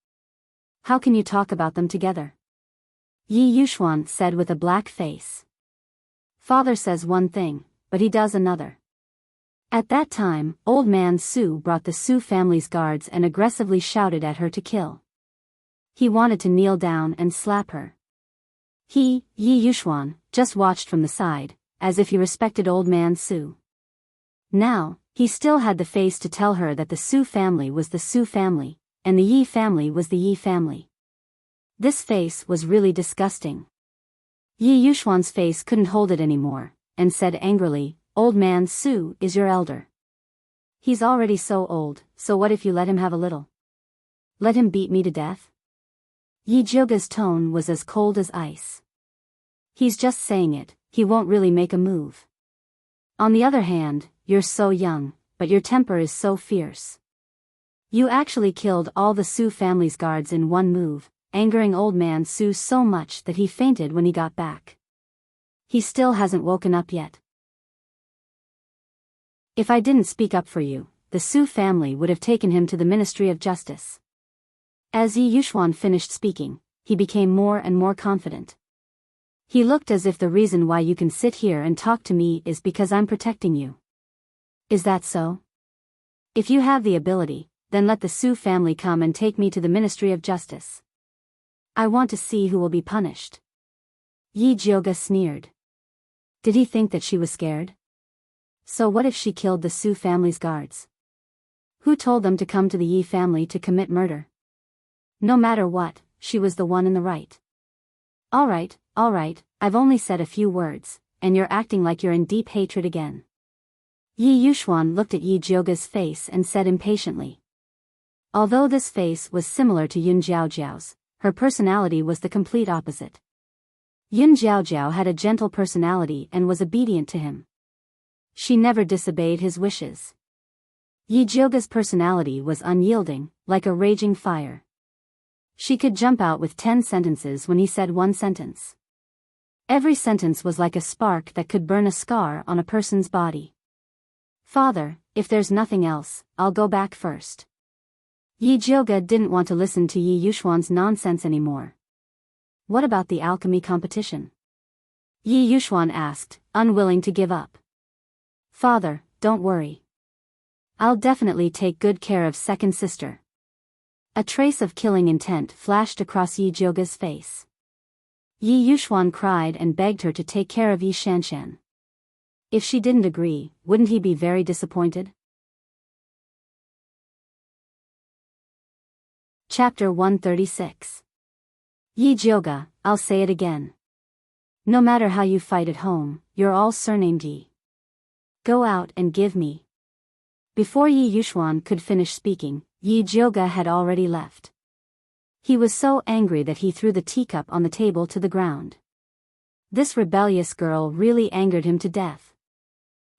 How can you talk about them together?" Yi Yuxuan said with a black face. "Father says one thing, but he does another." At that time, old man Su brought the Su family's guards and aggressively shouted at her to kill. He wanted to kneel down and slap her. He, Yi Yuxuan, just watched from the side, as if he respected old man Su. Now, he still had the face to tell her that the Su family was the Su family, and the Yi family was the Yi family. This face was really disgusting. Yi Yuxuan's face couldn't hold it anymore, and said angrily, "Old man Su is your elder. He's already so old, so what if you let him have a little? Let him beat me to death?" Yi Jioga's tone was as cold as ice. "He's just saying it, he won't really make a move. On the other hand, you're so young, but your temper is so fierce. You actually killed all the Su family's guards in one move, angering old man Su so much that he fainted when he got back. He still hasn't woken up yet. If I didn't speak up for you, the Su family would have taken him to the Ministry of Justice." As Yi Yuxuan finished speaking, he became more and more confident. He looked as if the reason why you can sit here and talk to me is because I'm protecting you. Is that so? If you have the ability, then let the Su family come and take me to the Ministry of Justice. I want to see who will be punished. Yi Jioga sneered. Did he think that she was scared? So what if she killed the Su family's guards? Who told them to come to the Yi family to commit murder? No matter what, she was the one in the right. All right, I've only said a few words, and you're acting like you're in deep hatred again. Yi Yuxuan looked at Yi Jioga's face and said impatiently. Although this face was similar to Yun Jiaojiao's, her personality was the complete opposite. Yun Jiaojiao had a gentle personality and was obedient to him. She never disobeyed his wishes. Yi Jioga's personality was unyielding, like a raging fire. She could jump out with 10 sentences when he said one sentence. Every sentence was like a spark that could burn a scar on a person's body. Father, if there's nothing else, I'll go back first. Yi Jioga didn't want to listen to Yi Yuxuan's nonsense anymore. What about the alchemy competition? Yi Yuxuan asked, unwilling to give up. Father, don't worry. I'll definitely take good care of second sister. A trace of killing intent flashed across Yi Jioga's face. Yi Yuxuan cried and begged her to take care of Yi Shanshan. If she didn't agree, wouldn't he be very disappointed? Chapter 136. Yi Jioga, I'll say it again. No matter how you fight at home, you're all surnamed Yi. Go out and give me. Before Yi Yuxuan could finish speaking, Yi Jioga had already left. He was so angry that he threw the teacup on the table to the ground. This rebellious girl really angered him to death.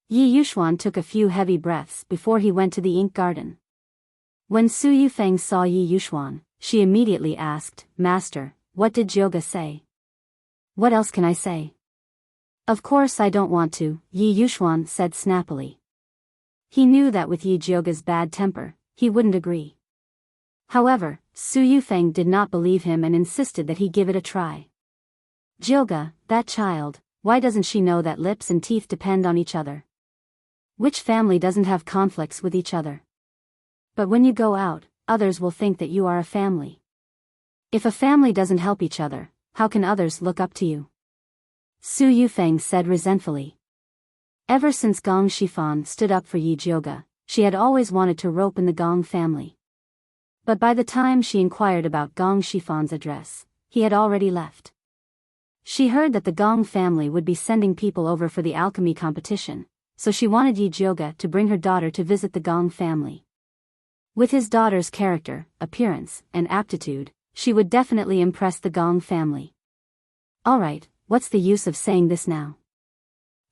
Yi Yuxuan took a few heavy breaths before he went to the ink garden. When Su Yufeng saw Yi Yuxuan, she immediately asked, Master, what did Jioga say? What else can I say? Of course I don't want to, Yi Yuxuan said snappily. He knew that with Yi Jioga's bad temper, he wouldn't agree. However, Su Yufeng did not believe him and insisted that he give it a try. Jioga, that child, why doesn't she know that lips and teeth depend on each other? Which family doesn't have conflicts with each other? But when you go out, others will think that you are a family. If a family doesn't help each other, how can others look up to you? Su Yufeng said resentfully. Ever since Gong Shifan stood up for Yi Jioga, she had always wanted to rope in the Gong family. But by the time she inquired about Gong Shifan's address, he had already left. She heard that the Gong family would be sending people over for the alchemy competition, so she wanted Yi Jioga to bring her daughter to visit the Gong family. With his daughter's character, appearance, and aptitude, she would definitely impress the Gong family. Alright, what's the use of saying this now?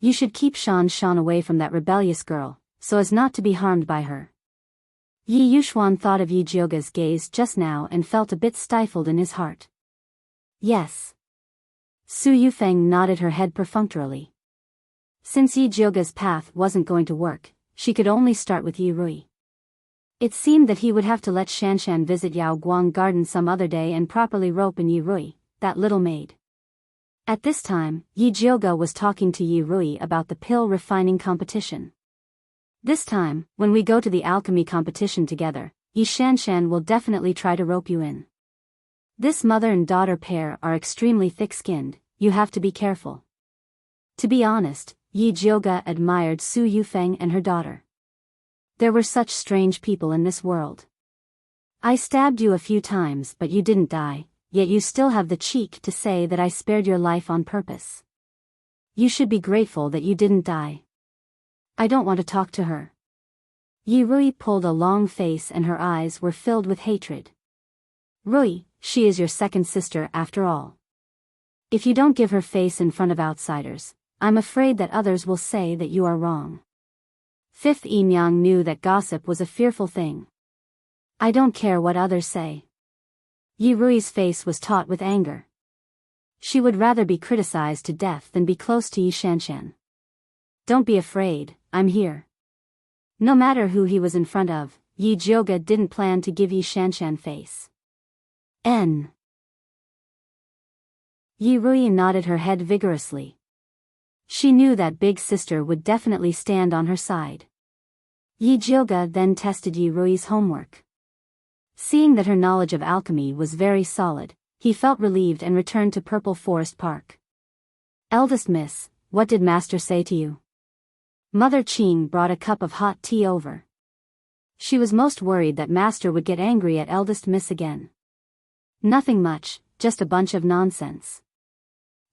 You should keep Shan away from that rebellious girl, so as not to be harmed by her. Yi Yuxuan thought of Yi Jioga's gaze just now and felt a bit stifled in his heart. Yes. Su Yufeng nodded her head perfunctorily. Since Yi Jioga's path wasn't going to work, she could only start with Yi Rui. It seemed that he would have to let Shanshan visit Yao Guang Garden some other day and properly rope in Yi Rui, that little maid. At this time, Yi Jioga was talking to Yi Rui about the pill refining competition. This time, when we go to the alchemy competition together, Yi Shanshan will definitely try to rope you in. This mother and daughter pair are extremely thick-skinned, you have to be careful. To be honest, Yi Jioga admired Su Yufeng and her daughter. There were such strange people in this world. I stabbed you a few times but you didn't die, yet you still have the cheek to say that I spared your life on purpose. You should be grateful that you didn't die. I don't want to talk to her. Yi Rui pulled a long face and her eyes were filled with hatred. Rui, she is your second sister after all. If you don't give her face in front of outsiders, I'm afraid that others will say that you are wrong. Fifth Enyang knew that gossip was a fearful thing. I don't care what others say. Yi Rui's face was taut with anger. She would rather be criticized to death than be close to Yi Shanshan. Don't be afraid, I'm here. No matter who he was in front of, Yi Jioga didn't plan to give Yi Shanshan face. Yi Rui nodded her head vigorously. She knew that big sister would definitely stand on her side. Yi Jioga then tested Yi Rui's homework. Seeing that her knowledge of alchemy was very solid, he felt relieved and returned to Purple Forest Park. Eldest Miss, what did Master say to you? Mother Qing brought a cup of hot tea over. She was most worried that Master would get angry at Eldest Miss again. Nothing much, just a bunch of nonsense.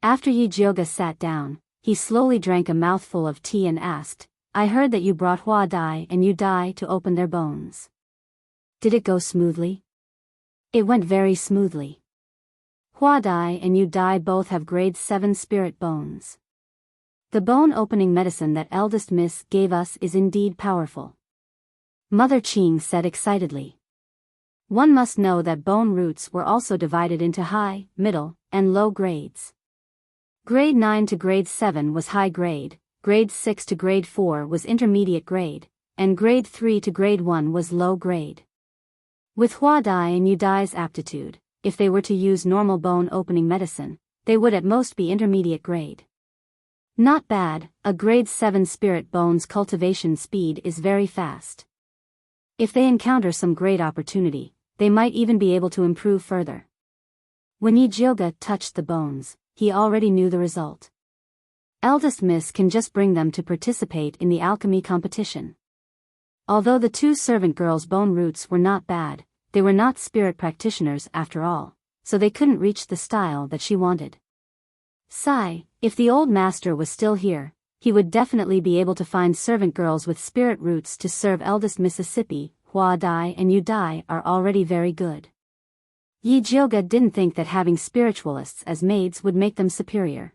After Yi Jioga sat down, he slowly drank a mouthful of tea and asked, I heard that you brought Hua Dai and Yu Dai to open their bones. Did it go smoothly? It went very smoothly. Hua Dai and Yu Dai both have grade 7 spirit bones. The bone opening medicine that Eldest Miss gave us is indeed powerful. Mother Qing said excitedly. One must know that bone roots were also divided into high, middle, and low grades. Grade 9 to grade 7 was high grade, grade 6 to grade 4 was intermediate grade, and grade 3 to grade 1 was low grade. With Hua Dai and Yu Dai's aptitude, if they were to use normal bone opening medicine, they would at most be intermediate grade. Not bad, a grade 7 spirit bone's cultivation speed is very fast. If they encounter some great opportunity, they might even be able to improve further. When Yi Jioga touched the bones, he already knew the result. Eldest Miss can just bring them to participate in the alchemy competition. Although the two servant girls' bone roots were not bad, they were not spirit practitioners after all, so they couldn't reach the style that she wanted. Sigh, if the old master was still here, he would definitely be able to find servant girls with spirit roots to serve eldest Mississippi. Hua Dai and Yu Dai are already very good. Yi Jioga didn't think that having spiritualists as maids would make them superior.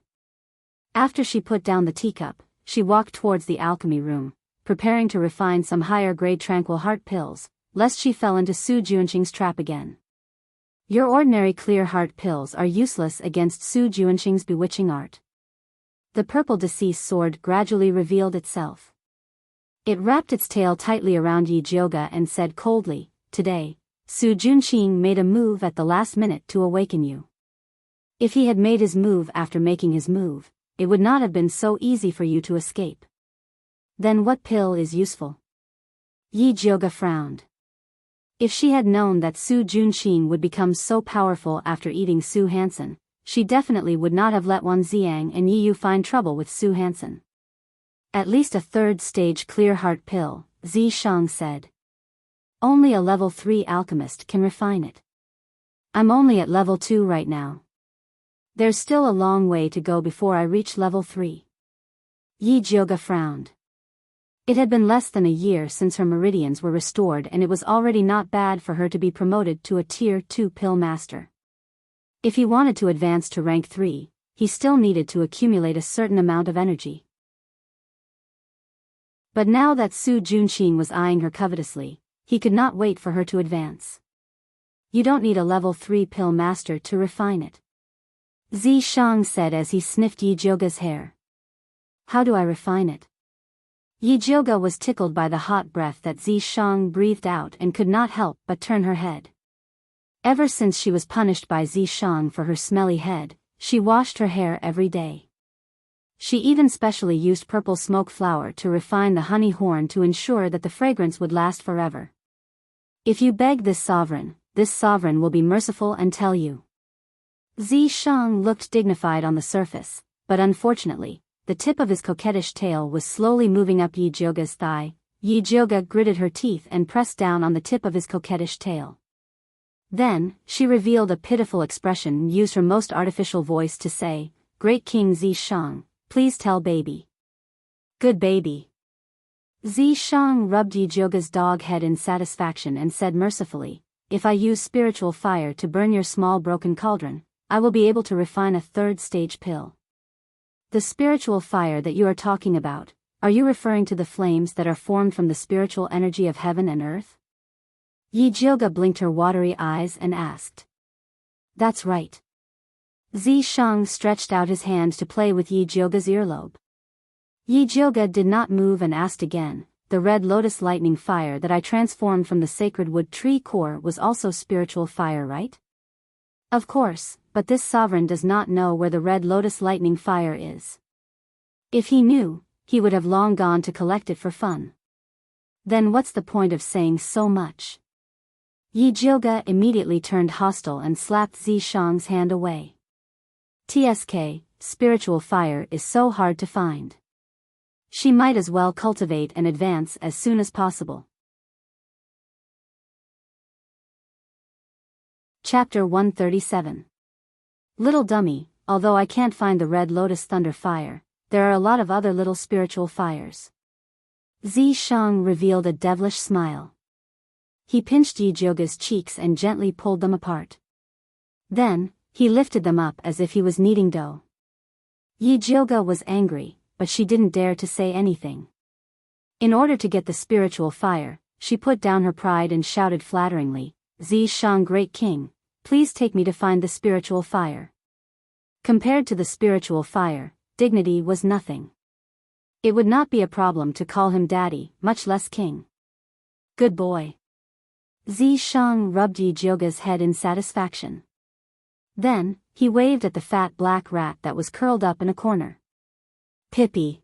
After she put down the teacup, she walked towards the alchemy room, preparing to refine some higher grade tranquil heart pills, lest she fell into Su Juanqing's trap again. Your ordinary clear heart pills are useless against Su Juanqing's bewitching art. The purple deceased sword gradually revealed itself. It wrapped its tail tightly around Yi Jioga and said coldly, "Today, Su Juanqing made a move at the last minute to awaken you. If he had made his move after making his move, it would not have been so easy for you to escape. Then what pill is useful?" Yi Jioga frowned. If she had known that Su Juanqing would become so powerful after eating Su Hansen, she definitely would not have let Wan Xiang and Yi Yu find trouble with Su Hansen. At least a third-stage clear heart pill, Zi Shang said. Only a level 3 alchemist can refine it. I'm only at level 2 right now. There's still a long way to go before I reach level 3. Yi Jioga frowned. It had been less than a year since her meridians were restored, and it was already not bad for her to be promoted to a tier 2 pill master. If he wanted to advance to rank 3, he still needed to accumulate a certain amount of energy. But now that Su Juanqing was eyeing her covetously, he could not wait for her to advance. You don't need a level 3 pill master to refine it. Zi Shang said as he sniffed Yi Jioga's hair. How do I refine it? Yi Jioga was tickled by the hot breath that Zi Shang breathed out and could not help but turn her head. Ever since she was punished by Zi Shang for her smelly head, she washed her hair every day. She even specially used purple smoke flower to refine the honey horn to ensure that the fragrance would last forever. If you beg this sovereign will be merciful and tell you. Zi Shang looked dignified on the surface, but unfortunately, the tip of his coquettish tail was slowly moving up Yi Jioga's thigh. Yi Jioga gritted her teeth and pressed down on the tip of his coquettish tail. Then, she revealed a pitiful expression and used her most artificial voice to say, "Great King Zi Shang, please tell baby. Good baby." Zi Shang rubbed Yi Jioga's dog head in satisfaction and said mercifully, "If I use spiritual fire to burn your small broken cauldron, I will be able to refine a third-stage pill." The spiritual fire that you are talking about, are you referring to the flames that are formed from the spiritual energy of heaven and earth? Yi Jioga blinked her watery eyes and asked. That's right. Zi Shang stretched out his hand to play with Yi Jioga's earlobe. Yi Jioga did not move and asked again, the red lotus lightning fire that I transformed from the sacred wood tree core was also spiritual fire, right? Of course, but this sovereign does not know where the red lotus lightning fire is. If he knew, he would have long gone to collect it for fun. Then what's the point of saying so much? Yi Jioga immediately turned hostile and slapped Zi Shang's hand away. TSK, spiritual fire is so hard to find. She might as well cultivate and advance as soon as possible. Chapter 137. Little dummy, although I can't find the red lotus thunder fire, there are a lot of other little spiritual fires. Zi Shang revealed a devilish smile. He pinched Yi Jioga's cheeks and gently pulled them apart. Then, he lifted them up as if he was kneading dough. Yi Jioga was angry, but she didn't dare to say anything. In order to get the spiritual fire, she put down her pride and shouted flatteringly, Zishang, great king, please take me to find the spiritual fire. Compared to the spiritual fire, dignity was nothing. It would not be a problem to call him daddy, much less king. Good boy. Zishang rubbed Yi Jioga's head in satisfaction. Then, he waved at the fat black rat that was curled up in a corner. Pippi.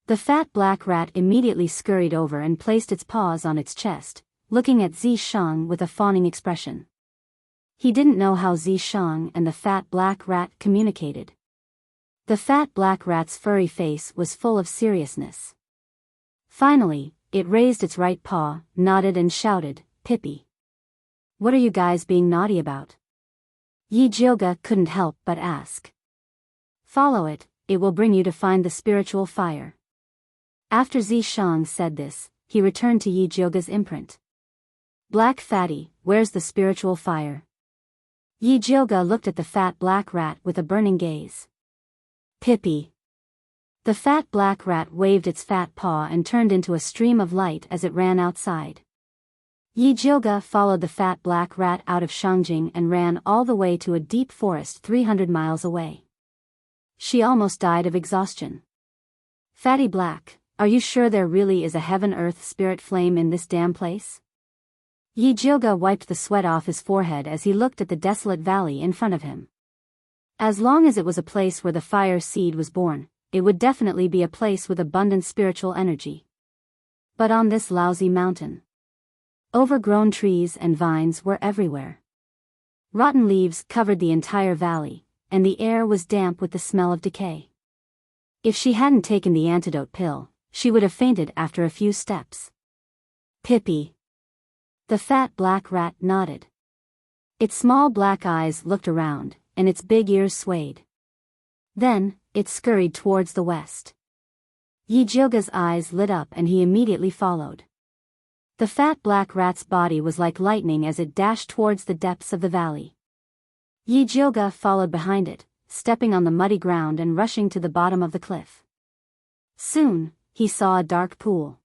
The fat black rat immediately scurried over and placed its paws on its chest, looking at Zishang with a fawning expression. He didn't know how Zishang and the fat black rat communicated. The fat black rat's furry face was full of seriousness. Finally, it raised its right paw, nodded and shouted, Pippi. What are you guys being naughty about? Yi Jioga couldn't help but ask. Follow it, it will bring you to find the spiritual fire. After Zishang said this, he returned to Yi Jioga's imprint. Black fatty, where's the spiritual fire? Yi Jioga looked at the fat black rat with a burning gaze. Pippi. The fat black rat waved its fat paw and turned into a stream of light as it ran outside. Yi Jioga followed the fat black rat out of Shangjing and ran all the way to a deep forest 300 miles away. She almost died of exhaustion. Fatty Black, are you sure there really is a heaven-earth spirit flame in this damn place? Yi Jioga wiped the sweat off his forehead as he looked at the desolate valley in front of him. As long as it was a place where the fire seed was born, it would definitely be a place with abundant spiritual energy. But on this lousy mountain, overgrown trees and vines were everywhere. Rotten leaves covered the entire valley, and the air was damp with the smell of decay. If she hadn't taken the antidote pill, she would have fainted after a few steps. Pippi. The fat black rat nodded. Its small black eyes looked around, and its big ears swayed. Then, it scurried towards the west. Yi Jioga's eyes lit up and he immediately followed. The fat black rat's body was like lightning as it dashed towards the depths of the valley. Yi Jioga followed behind it, stepping on the muddy ground and rushing to the bottom of the cliff. Soon, he saw a dark pool.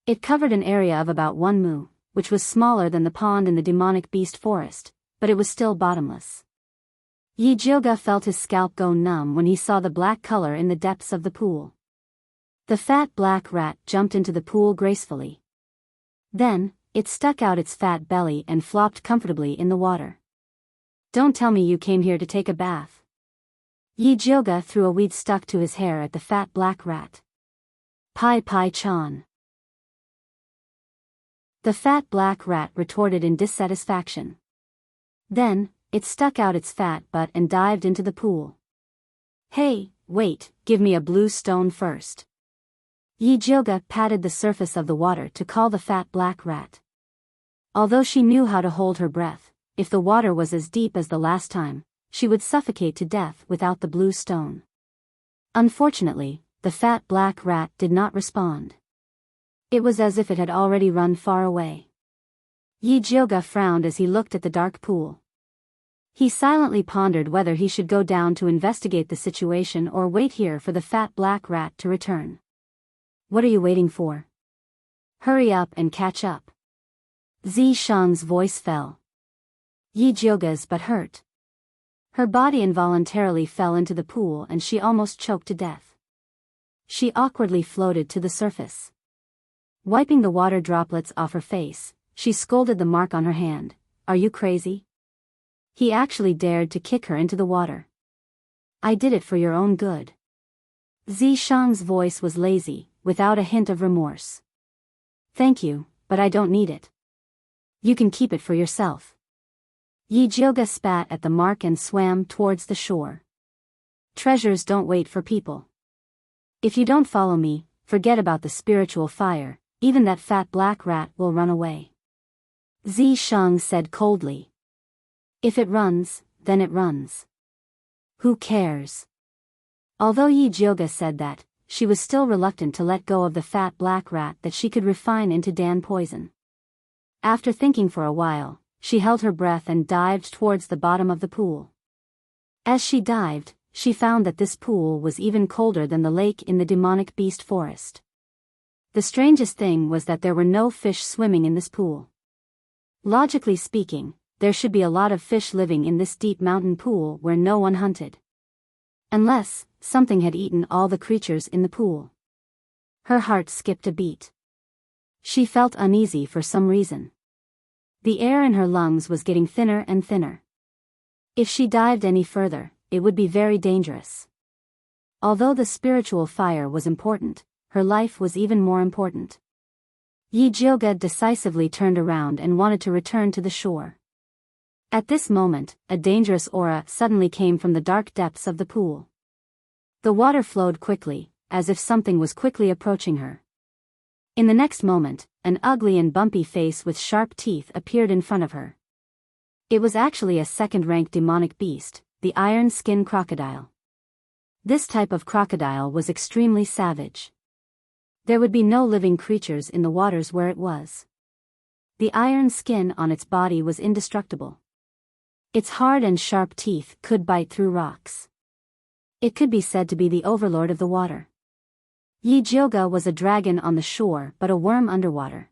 It covered an area of about 1 mu, which was smaller than the pond in the demonic beast forest, but it was still bottomless. Yi Jioga felt his scalp go numb when he saw the black color in the depths of the pool. The fat black rat jumped into the pool gracefully. Then, it stuck out its fat belly and flopped comfortably in the water. Don't tell me you came here to take a bath. Yi Jioga threw a weed stuck to his hair at the fat black rat. Pai Pai Chan. The fat black rat retorted in dissatisfaction. Then, it stuck out its fat butt and dived into the pool. Hey, wait, give me a blue stone first. Yi Jioga patted the surface of the water to call the fat black rat. Although she knew how to hold her breath, if the water was as deep as the last time, she would suffocate to death without the blue stone. Unfortunately, the fat black rat did not respond. It was as if it had already run far away. Yi Jioga frowned as he looked at the dark pool. He silently pondered whether he should go down to investigate the situation or wait here for the fat black rat to return. What are you waiting for? Hurry up and catch up. Zishang's voice fell. Yi Jioga's butt hurt. Her body involuntarily fell into the pool and she almost choked to death. She awkwardly floated to the surface. Wiping the water droplets off her face, she scolded the mark on her hand. Are you crazy? He actually dared to kick her into the water. I did it for your own good. Zishang's voice was lazy, without a hint of remorse. Thank you, but I don't need it. You can keep it for yourself. Yi Jioga spat at the mark and swam towards the shore. Treasures don't wait for people. If you don't follow me, forget about the spiritual fire, even that fat black rat will run away. Zishang said coldly. If it runs, then it runs. Who cares? Although Yi Jioga said that, she was still reluctant to let go of the fat black rat that she could refine into Dan poison. After thinking for a while, she held her breath and dived towards the bottom of the pool. As she dived, she found that this pool was even colder than the lake in the demonic beast forest. The strangest thing was that there were no fish swimming in this pool. Logically speaking, there should be a lot of fish living in this deep mountain pool where no one hunted. Unless something had eaten all the creatures in the pool. Her heart skipped a beat. She felt uneasy for some reason. The air in her lungs was getting thinner and thinner. If she dived any further, it would be very dangerous. Although the spiritual fire was important, her life was even more important. Yi Jioga decisively turned around and wanted to return to the shore. At this moment, a dangerous aura suddenly came from the dark depths of the pool. The water flowed quickly, as if something was quickly approaching her. In the next moment, an ugly and bumpy face with sharp teeth appeared in front of her. It was actually a second-rank demonic beast, the iron-skin crocodile. This type of crocodile was extremely savage. There would be no living creatures in the waters where it was. The iron skin on its body was indestructible. Its hard and sharp teeth could bite through rocks. It could be said to be the overlord of the water. Yi Jioga was a dragon on the shore but a worm underwater.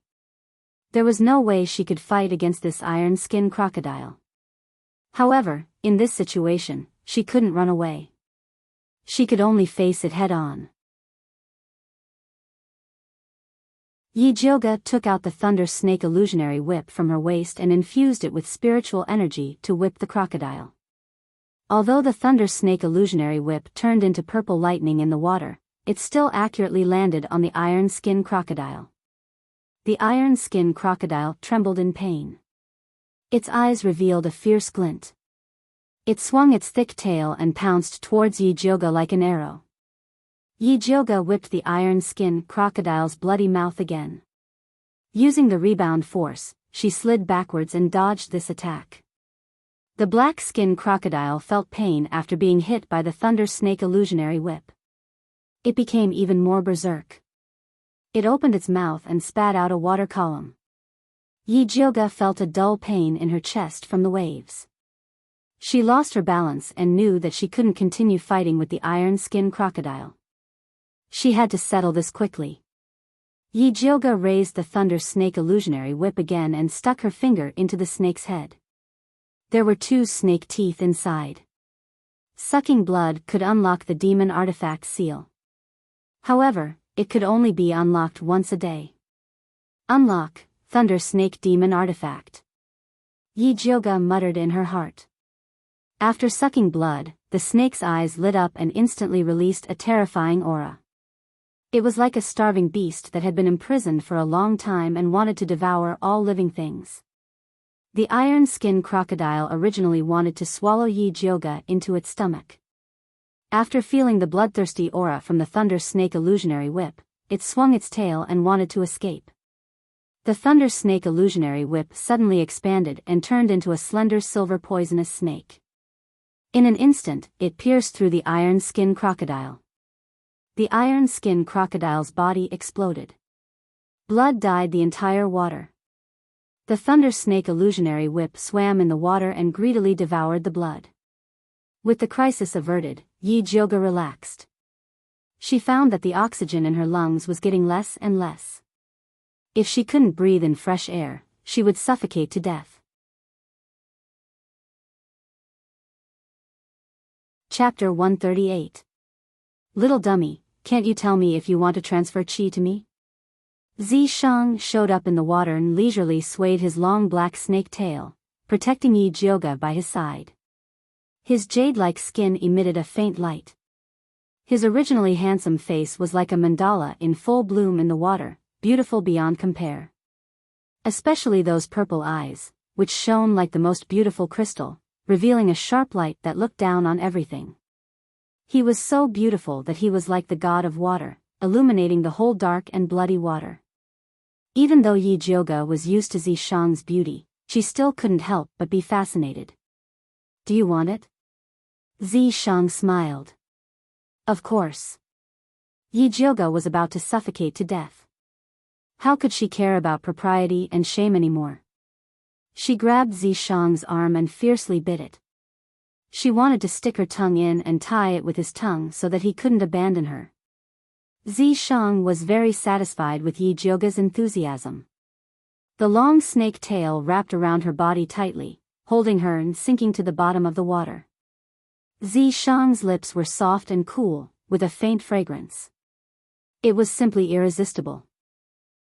There was no way she could fight against this iron-skin crocodile. However, in this situation, she couldn't run away. She could only face it head-on. Yi Jioga took out the Thunder Snake illusionary whip from her waist and infused it with spiritual energy to whip the crocodile. Although the Thunder Snake illusionary whip turned into purple lightning in the water, it still accurately landed on the iron-skin crocodile. The iron-skin crocodile trembled in pain. Its eyes revealed a fierce glint. It swung its thick tail and pounced towards Yi Jioga like an arrow. Yi Jioga whipped the iron-skin crocodile's bloody mouth again. Using the rebound force, she slid backwards and dodged this attack. The black-skin crocodile felt pain after being hit by the Thunder Snake illusionary whip. It became even more berserk. It opened its mouth and spat out a water column. Yi Jioga felt a dull pain in her chest from the waves. She lost her balance and knew that she couldn't continue fighting with the iron-skin crocodile. She had to settle this quickly. Yi Jioga raised the Thunder Snake illusionary whip again and stuck her finger into the snake's head. There were 2 snake teeth inside. Sucking blood could unlock the demon artifact seal. However, it could only be unlocked once a day. Unlock, Thunder Snake Demon Artifact. Yi Jioga muttered in her heart. After sucking blood, the snake's eyes lit up and instantly released a terrifying aura. It was like a starving beast that had been imprisoned for a long time and wanted to devour all living things. The iron-skin crocodile originally wanted to swallow Yi Jioga into its stomach. After feeling the bloodthirsty aura from the Thunder Snake illusionary whip, it swung its tail and wanted to escape. The Thunder Snake illusionary whip suddenly expanded and turned into a slender silver poisonous snake. In an instant, it pierced through the iron-skin crocodile. The iron-skin crocodile's body exploded. Blood dyed the entire water. The Thunder Snake illusionary whip swam in the water and greedily devoured the blood. With the crisis averted, Yi Jioga relaxed. She found that the oxygen in her lungs was getting less and less. If she couldn't breathe in fresh air, she would suffocate to death. Chapter 138. Little dummy, can't you tell me if you want to transfer chi to me? Zishang showed up in the water and leisurely swayed his long black snake tail, protecting Yi Jioga by his side. His jade-like skin emitted a faint light. His originally handsome face was like a mandala in full bloom in the water, beautiful beyond compare. Especially those purple eyes, which shone like the most beautiful crystal, revealing a sharp light that looked down on everything. He was so beautiful that he was like the god of water, illuminating the whole dark and bloody water. Even though Yi Jioga was used to Zishang's beauty, she still couldn't help but be fascinated. Do you want it? Zishang smiled. Of course. Yi Jioga was about to suffocate to death. How could she care about propriety and shame anymore? She grabbed Zishang's arm and fiercely bit it. She wanted to stick her tongue in and tie it with his tongue so that he couldn't abandon her. Zishang was very satisfied with Yi Jioga's enthusiasm. The long snake tail wrapped around her body tightly, holding her and sinking to the bottom of the water. Zishang's lips were soft and cool, with a faint fragrance. It was simply irresistible.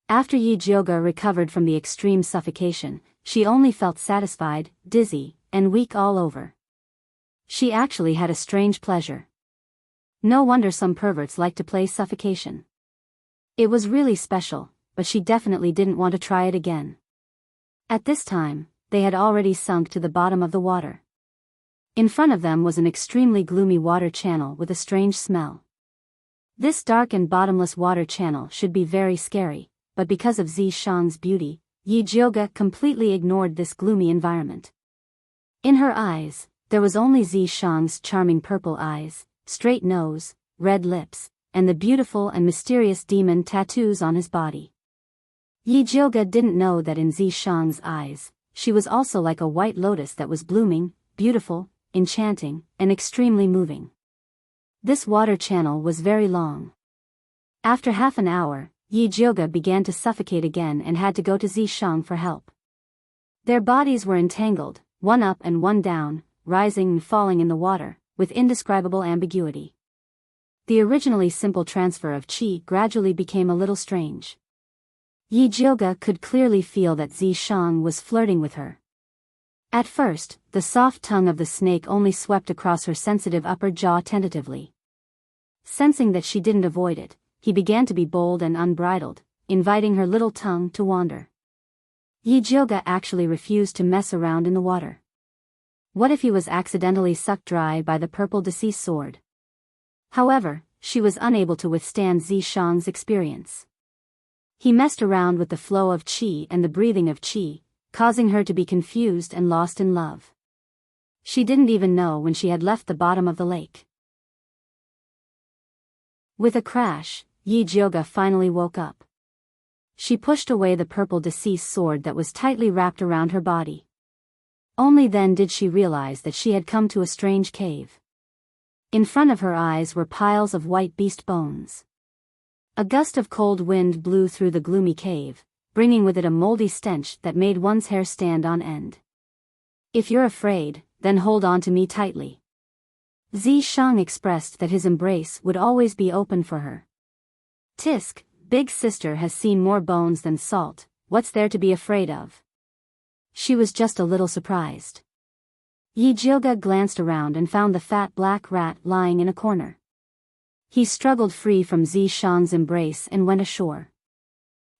After Yi Jioga recovered from the extreme suffocation, she only felt satisfied, dizzy, and weak all over. She actually had a strange pleasure. No wonder some perverts like to play suffocation. It was really special, but she definitely didn't want to try it again. At this time, they had already sunk to the bottom of the water. In front of them was an extremely gloomy water channel with a strange smell. This dark and bottomless water channel should be very scary, but because of Zishang's beauty, Yi Jioga completely ignored this gloomy environment. In her eyes, there was only Zishang's charming purple eyes, straight nose, red lips, and the beautiful and mysterious demon tattoos on his body. Yi Jioga didn't know that in Zishang's eyes, she was also like a white lotus that was blooming, beautiful, enchanting, and extremely moving. This water channel was very long. After half an hour, Yi Jioga began to suffocate again and had to go to Zishang for help. Their bodies were entangled, one up and one down, rising and falling in the water, with indescribable ambiguity. The originally simple transfer of qi gradually became a little strange. Yi Jioga could clearly feel that Zishang was flirting with her. At first, the soft tongue of the snake only swept across her sensitive upper jaw tentatively. Sensing that she didn't avoid it, he began to be bold and unbridled, inviting her little tongue to wander. Yi Jioga actually refused to mess around in the water. What if he was accidentally sucked dry by the purple deceased sword? However, she was unable to withstand Zishang's experience. He messed around with the flow of qi and the breathing of qi, causing her to be confused and lost in love. She didn't even know when she had left the bottom of the lake. With a crash, Yi Jioga finally woke up. She pushed away the purple deceased sword that was tightly wrapped around her body. Only then did she realize that she had come to a strange cave. In front of her eyes were piles of white beast bones. A gust of cold wind blew through the gloomy cave, bringing with it a moldy stench that made one's hair stand on end. "If you're afraid, then hold on to me tightly." Zishang expressed that his embrace would always be open for her. "Tisk, big sister has seen more bones than salt, what's there to be afraid of?" She was just a little surprised. Yi Jioga glanced around and found the fat black rat lying in a corner. He struggled free from Zishang's embrace and went ashore.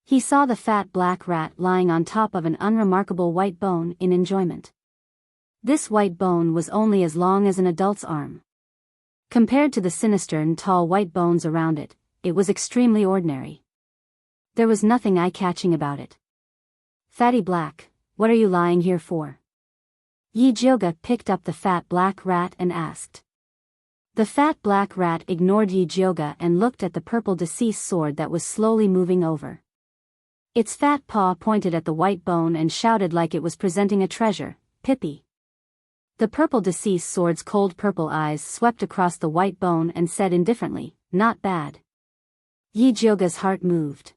He saw the fat black rat lying on top of an unremarkable white bone in enjoyment. This white bone was only as long as an adult's arm. Compared to the sinister and tall white bones around it, it was extremely ordinary. There was nothing eye-catching about it. "Fatty Black, what are you lying here for?" Yi Jioga picked up the fat black rat and asked. The fat black rat ignored Yi Jioga and looked at the purple deceased sword that was slowly moving over. Its fat paw pointed at the white bone and shouted like it was presenting a treasure, "Pippi." The purple deceased sword's cold purple eyes swept across the white bone and said indifferently, "Not bad." Yi Jioga's heart moved.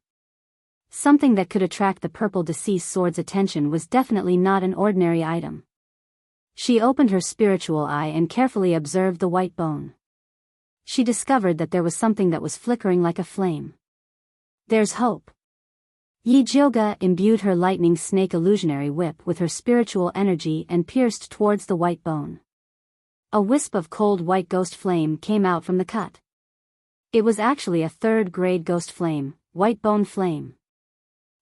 Something that could attract the purple deceased sword's attention was definitely not an ordinary item. She opened her spiritual eye and carefully observed the white bone. She discovered that there was something that was flickering like a flame. "There's hope." Yi Jioga imbued her lightning snake illusionary whip with her spiritual energy and pierced towards the white bone. A wisp of cold white ghost flame came out from the cut. It was actually a third-grade ghost flame, white bone flame.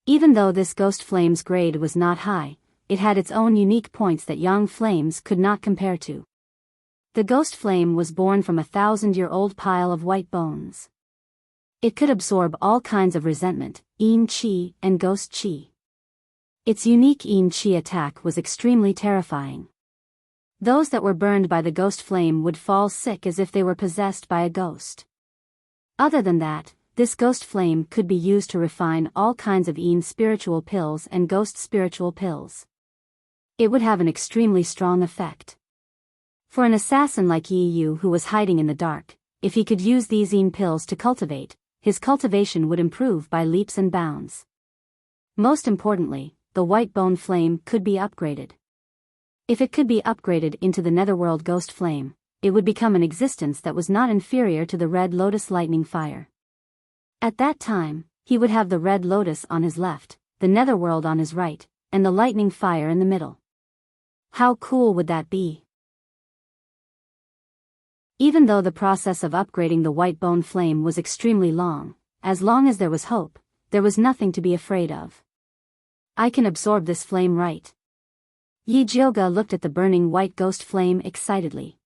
Even though this ghost flame's grade was not high, it had its own unique points that young flames could not compare to. The ghost flame was born from a 1,000-year-old pile of white bones. It could absorb all kinds of resentment, yin qi, and ghost qi. Its unique yin qi attack was extremely terrifying. Those that were burned by the ghost flame would fall sick as if they were possessed by a ghost. Other than that, this ghost flame could be used to refine all kinds of yin spiritual pills and ghost spiritual pills. It would have an extremely strong effect. For an assassin like Yi Yu who was hiding in the dark, if he could use these yin pills to cultivate, his cultivation would improve by leaps and bounds. Most importantly, the white bone flame could be upgraded. If it could be upgraded into the netherworld ghost flame, it would become an existence that was not inferior to the red lotus lightning fire. At that time, he would have the red lotus on his left, the netherworld on his right, and the lightning fire in the middle. How cool would that be? Even though the process of upgrading the white bone flame was extremely long as there was hope, there was nothing to be afraid of. I can absorb this flame, right? Yi Jioge looked at the burning white ghost flame excitedly.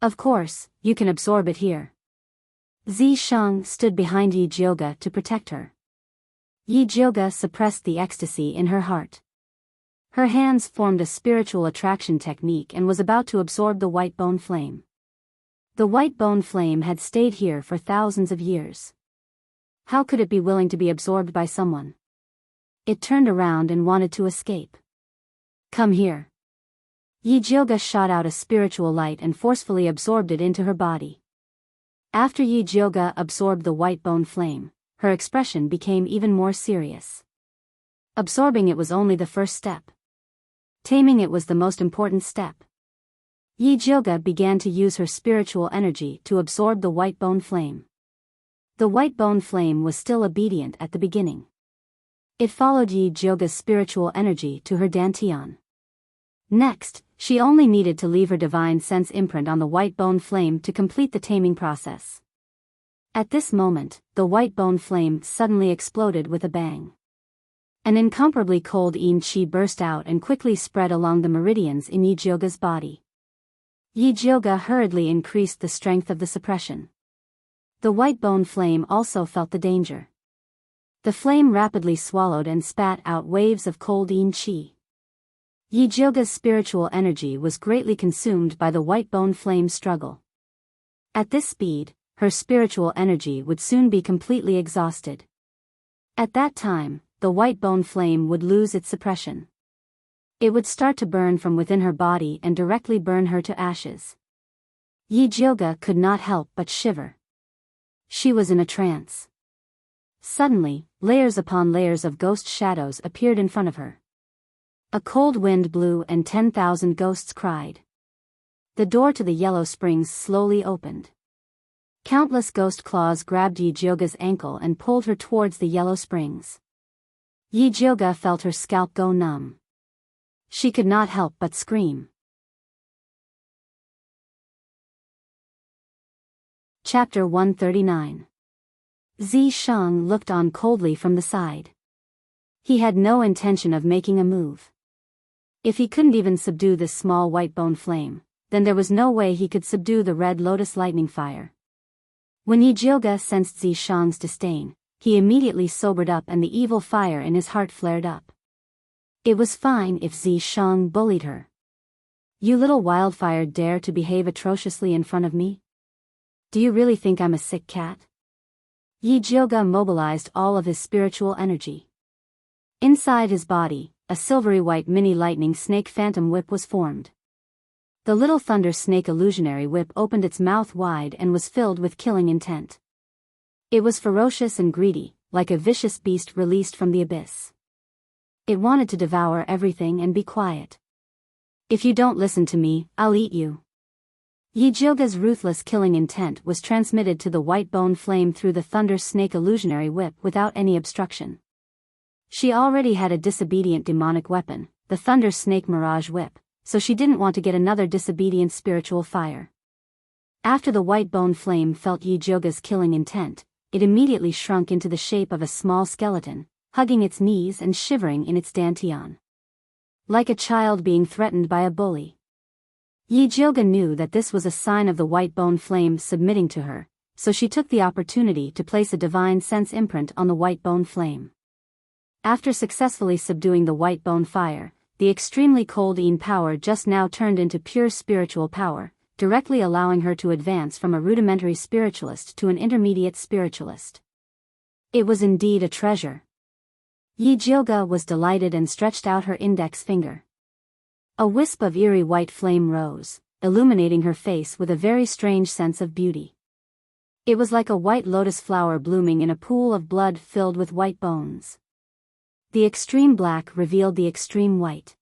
Of course, you can absorb it here. Zi Shang stood behind Yi Jioge to protect her. Yi Jioge suppressed the ecstasy in her heart. Her hands formed a spiritual attraction technique and was about to absorb the white bone flame. The white bone flame had stayed here for thousands of years. How could it be willing to be absorbed by someone? It turned around and wanted to escape. Come here. Yi Jioge shot out a spiritual light and forcefully absorbed it into her body. After Yi Jioge absorbed the white bone flame, her expression became even more serious. Absorbing it was only the first step. Taming it was the most important step. Yi Jioge began to use her spiritual energy to absorb the white bone flame. The white bone flame was still obedient at the beginning. It followed Yi Jioge's spiritual energy to her dantian. Next, she only needed to leave her divine sense imprint on the white bone flame to complete the taming process. At this moment, the white bone flame suddenly exploded with a bang. An incomparably cold yin qi burst out and quickly spread along the meridians in Yi Jioge's body. Yi Jioge hurriedly increased the strength of the suppression. The white bone flame also felt the danger. The flame rapidly swallowed and spat out waves of cold yin qi. Yi Jioge's spiritual energy was greatly consumed by the white bone flame struggle. At this speed, her spiritual energy would soon be completely exhausted. At that time, the white bone flame would lose its suppression. It would start to burn from within her body and directly burn her to ashes. Yi Jioge could not help but shiver. She was in a trance. Suddenly, layers upon layers of ghost shadows appeared in front of her. A cold wind blew and 10,000 ghosts cried. The door to the yellow springs slowly opened. Countless ghost claws grabbed Yi Jioge's ankle and pulled her towards the yellow springs. Yi Jioge felt her scalp go numb. She could not help but scream. Chapter 139. Zi Shang looked on coldly from the side. He had no intention of making a move. If he couldn't even subdue this small white bone flame, then there was no way he could subdue the red lotus lightning fire. When Yi Jioge sensed Zi Shang's disdain, he immediately sobered up and the evil fire in his heart flared up. It was fine if Zi Shang bullied her. You little wildfire dare to behave atrociously in front of me? Do you really think I'm a sick cat? Yi Jioge mobilized all of his spiritual energy. Inside his body, a silvery white mini lightning snake phantom whip was formed. The little thunder snake illusionary whip opened its mouth wide and was filled with killing intent. It was ferocious and greedy, like a vicious beast released from the abyss. It wanted to devour everything and be quiet. If you don't listen to me, I'll eat you. Yi Jioge's ruthless killing intent was transmitted to the white bone flame through the thunder snake illusionary whip without any obstruction. She already had a disobedient demonic weapon, the thunder snake mirage whip, so she didn't want to get another disobedient spiritual fire. After the white bone flame felt Yi Jioge's killing intent, it immediately shrunk into the shape of a small skeleton, hugging its knees and shivering in its dantian. Like a child being threatened by a bully. Yi Jioge knew that this was a sign of the white bone flame submitting to her, so she took the opportunity to place a divine sense imprint on the white bone flame. After successfully subduing the white bone fire, the extremely cold yin power just now turned into pure spiritual power, directly allowing her to advance from a rudimentary spiritualist to an intermediate spiritualist. It was indeed a treasure. Yi Jioge was delighted and stretched out her index finger. A wisp of eerie white flame rose, illuminating her face with a very strange sense of beauty. It was like a white lotus flower blooming in a pool of blood filled with white bones. The extreme black revealed the extreme white.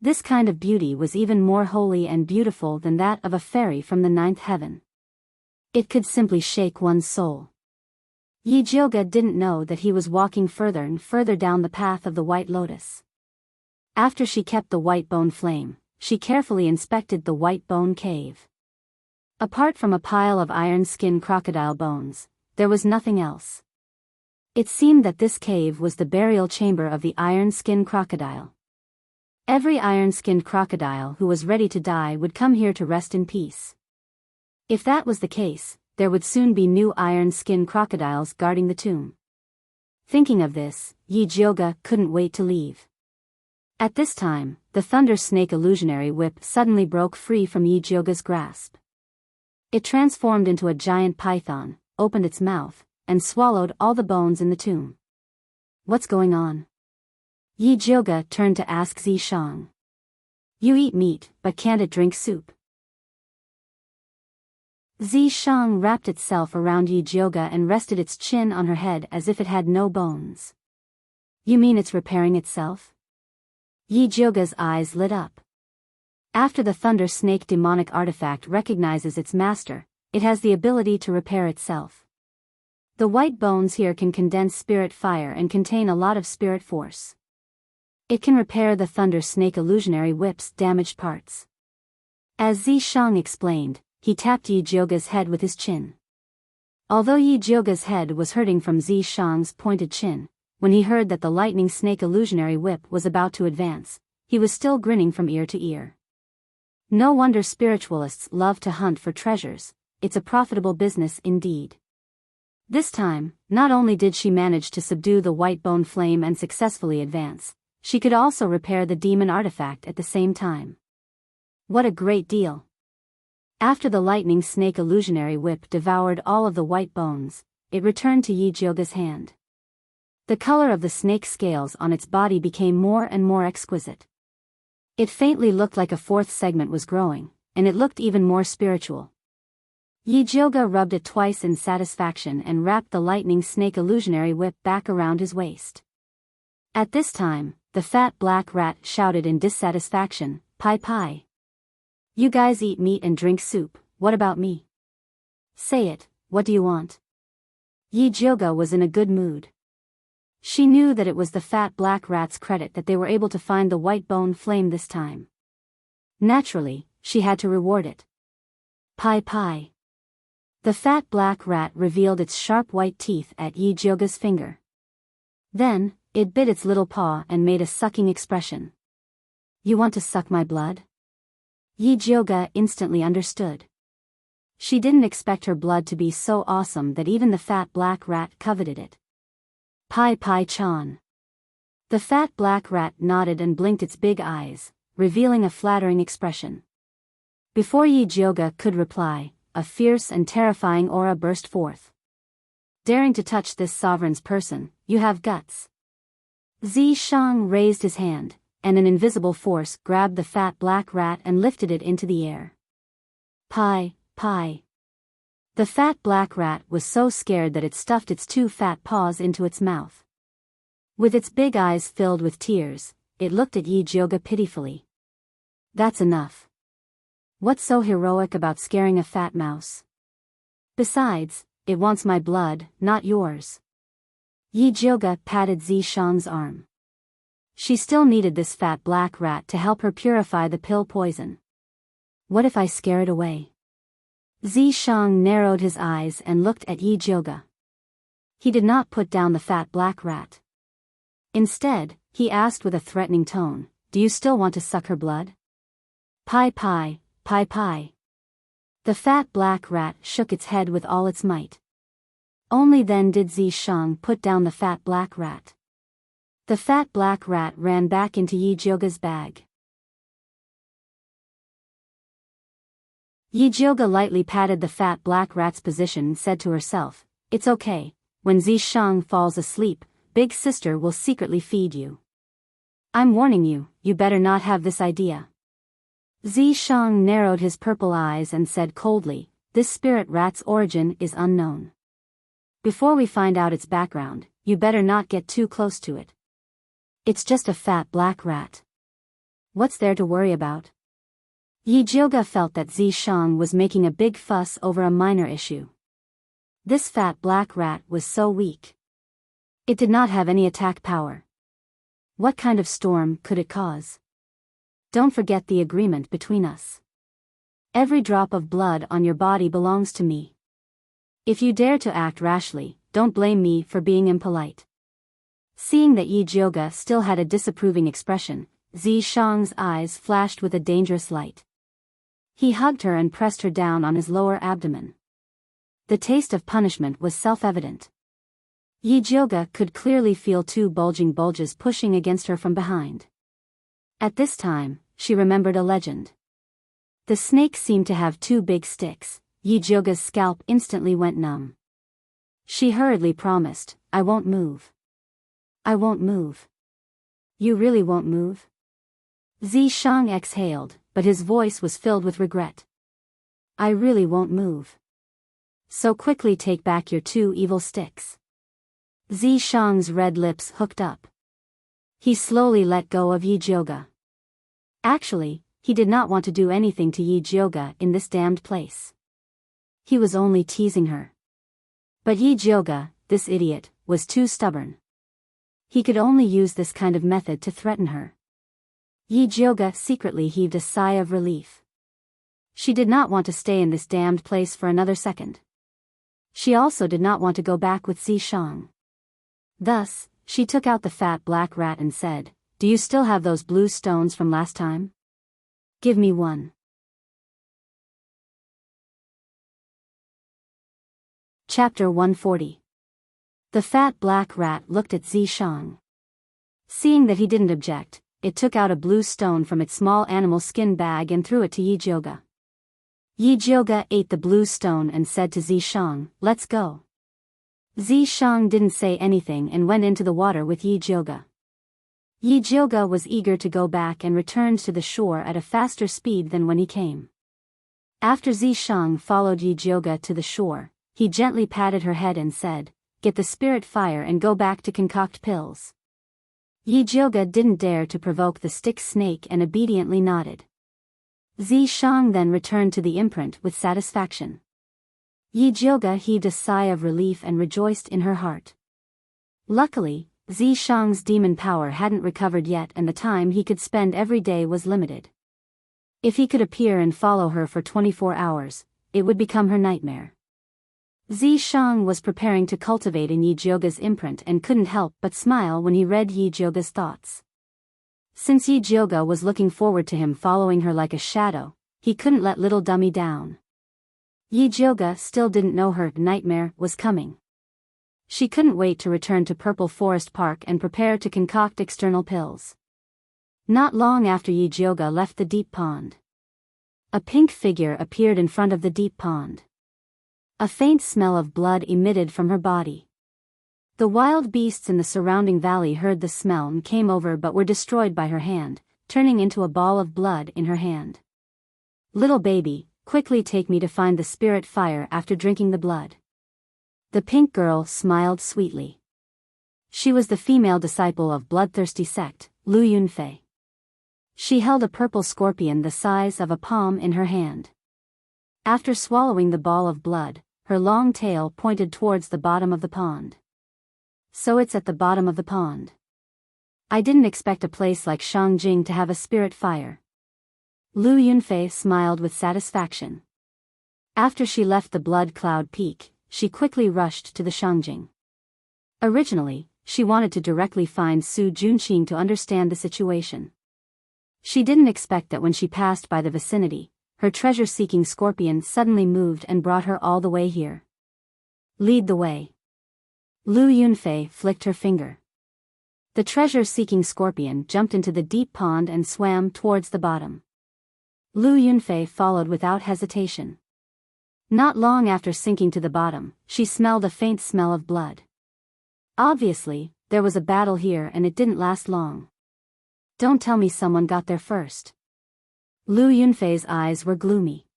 This kind of beauty was even more holy and beautiful than that of a fairy from the ninth heaven. It could simply shake one's soul. Yi Jioga didn't know that he was walking further and further down the path of the white lotus. After she kept the white bone flame, she carefully inspected the white bone cave. Apart from a pile of iron skin crocodile bones, there was nothing else. It seemed that this cave was the burial chamber of the iron skin crocodile. Every iron-skinned crocodile who was ready to die would come here to rest in peace. If that was the case, there would soon be new iron-skinned crocodiles guarding the tomb. Thinking of this, Yi Jioga couldn't wait to leave. At this time, the thunder snake illusionary whip suddenly broke free from Yi Jioga's grasp. It transformed into a giant python, opened its mouth, and swallowed all the bones in the tomb. What's going on? Yi Jioga turned to ask Zishang. You eat meat, but can't it drink soup? Zishang wrapped itself around Yi Jioga and rested its chin on her head as if it had no bones. You mean it's repairing itself? Yi Jioga's eyes lit up. After the thunder snake demonic artifact recognizes its master, it has the ability to repair itself. The white bones here can condense spirit fire and contain a lot of spirit force. It can repair the thunder snake illusionary whip's damaged parts. As Zishang explained, he tapped Yi Jioga's head with his chin. Although Yi Jioga's head was hurting from Zishang's pointed chin, when he heard that the lightning snake illusionary whip was about to advance, he was still grinning from ear to ear. No wonder spiritualists love to hunt for treasures, it's a profitable business indeed. This time, not only did she manage to subdue the white bone flame and successfully advance, she could also repair the demon artifact at the same time. What a great deal! After the lightning snake illusionary whip devoured all of the white bones, it returned to Yi Jioga's hand. The color of the snake scales on its body became more and more exquisite. It faintly looked like a fourth segment was growing, and it looked even more spiritual. Yi Jioga rubbed it twice in satisfaction and wrapped the lightning snake illusionary whip back around his waist. At this time, the fat black rat shouted in dissatisfaction, "Pie pie. You guys eat meat and drink soup, what about me? Say it, what do you want?" Yi Jioga was in a good mood. She knew that it was the fat black rat's credit that they were able to find the white bone flame this time. Naturally, she had to reward it. Pie pie. The fat black rat revealed its sharp white teeth at Yi Jioga's finger. Then, it bit its little paw and made a sucking expression. You want to suck my blood? Yi Jioga instantly understood. She didn't expect her blood to be so awesome that even the fat black rat coveted it. Pai Pai Chan. The fat black rat nodded and blinked its big eyes, revealing a flattering expression. Before Yi Jioga could reply, a fierce and terrifying aura burst forth. Daring to touch this sovereign's person, you have guts. Zishang raised his hand, and an invisible force grabbed the fat black rat and lifted it into the air. Pai, Pai. The fat black rat was so scared that it stuffed its two fat paws into its mouth. With its big eyes filled with tears, it looked at Yi Jioga pitifully. That's enough. What's so heroic about scaring a fat mouse? Besides, it wants my blood, not yours. Yi Jioga patted Zishang's arm. She still needed this fat black rat to help her purify the pill poison. What if I scare it away? Zishang narrowed his eyes and looked at Yi Jioga. He did not put down the fat black rat. Instead, he asked with a threatening tone, do you still want to suck her blood? Pai Pai, Pai Pai. The fat black rat shook its head with all its might. Only then did Zishang put down the fat black rat. The fat black rat ran back into Yi Jioga's bag. Yi Jioga lightly patted the fat black rat's position and said to herself, it's okay, when Zishang falls asleep, Big Sister will secretly feed you. I'm warning you, you better not have this idea. Zishang narrowed his purple eyes and said coldly, This spirit rat's origin is unknown. Before we find out its background, you better not get too close to it. It's just a fat black rat. What's there to worry about? Yi Jioga felt that Zishang was making a big fuss over a minor issue. This fat black rat was so weak. It did not have any attack power. What kind of storm could it cause? Don't forget the agreement between us. Every drop of blood on your body belongs to me. If you dare to act rashly, don't blame me for being impolite. Seeing that Yi Jioga still had a disapproving expression, Zishang's eyes flashed with a dangerous light. He hugged her and pressed her down on his lower abdomen. The taste of punishment was self-evident. Yi Jioga could clearly feel two bulging bulges pushing against her from behind. At this time, she remembered a legend. The snake seemed to have two big sticks. Yi Jioga's scalp instantly went numb. She hurriedly promised, "I won't move. I won't move." "You really won't move?" Zishang exhaled, but his voice was filled with regret. "I really won't move. So quickly take back your two evil sticks." Zishang's red lips hooked up. He slowly let go of Yi Jioga. Actually, he did not want to do anything to Yi Jioga in this damned place. He was only teasing her. But Yi Jioga, this idiot, was too stubborn. He could only use this kind of method to threaten her. Yi Jioga secretly heaved a sigh of relief. She did not want to stay in this damned place for another second. She also did not want to go back with Zishang. Thus, she took out the fat black rat and said, "Do you still have those blue stones from last time? Give me one." Chapter 140. The fat black rat looked at Zishang. Seeing that he didn't object, it took out a blue stone from its small animal skin bag and threw it to Yi Jioga. Yi Jioga ate the blue stone and said to Zishang, "Let's go." Zishang didn't say anything and went into the water with Yi Jioga. Yi Jioga was eager to go back and returned to the shore at a faster speed than when he came. After Zishang followed Yi Jioga to the shore, he gently patted her head and said, "Get the spirit fire and go back to concoct pills." Yi Jioga didn't dare to provoke the stick snake and obediently nodded. Zishang then returned to the imprint with satisfaction. Yi Jioga heaved a sigh of relief and rejoiced in her heart. Luckily, Zishang's demon power hadn't recovered yet and the time he could spend every day was limited. If he could appear and follow her for 24 hours, it would become her nightmare. Zishang was preparing to cultivate in Yi Jioga's imprint and couldn't help but smile when he read Yi Jioga's thoughts. Since Yi Jioga was looking forward to him following her like a shadow, he couldn't let little dummy down. Yi Jioga still didn't know her nightmare was coming. She couldn't wait to return to Purple Forest Park and prepare to concoct external pills. Not long after Yi Jioga left the deep pond, a pink figure appeared in front of the deep pond. A faint smell of blood emitted from her body. The wild beasts in the surrounding valley heard the smell and came over but were destroyed by her hand, turning into a ball of blood in her hand. "Little baby, quickly take me to find the spirit fire after drinking the blood." The pink girl smiled sweetly. She was the female disciple of bloodthirsty sect, Lu Yunfei. She held a purple scorpion the size of a palm in her hand. After swallowing the ball of blood, her long tail pointed towards the bottom of the pond. "So it's at the bottom of the pond. I didn't expect a place like Shangjing to have a spirit fire." Lu Yunfei smiled with satisfaction. After she left the Blood Cloud Peak, she quickly rushed to the Shangjing. Originally, she wanted to directly find Su Junqing to understand the situation. She didn't expect that when she passed by the vicinity, her treasure-seeking scorpion suddenly moved and brought her all the way here. "Lead the way." Lu Yunfei flicked her finger. The treasure-seeking scorpion jumped into the deep pond and swam towards the bottom. Lu Yunfei followed without hesitation. Not long after sinking to the bottom, she smelled a faint smell of blood. Obviously, there was a battle here and it didn't last long. Don't tell me someone got there first. Lu Yunfei's eyes were gloomy.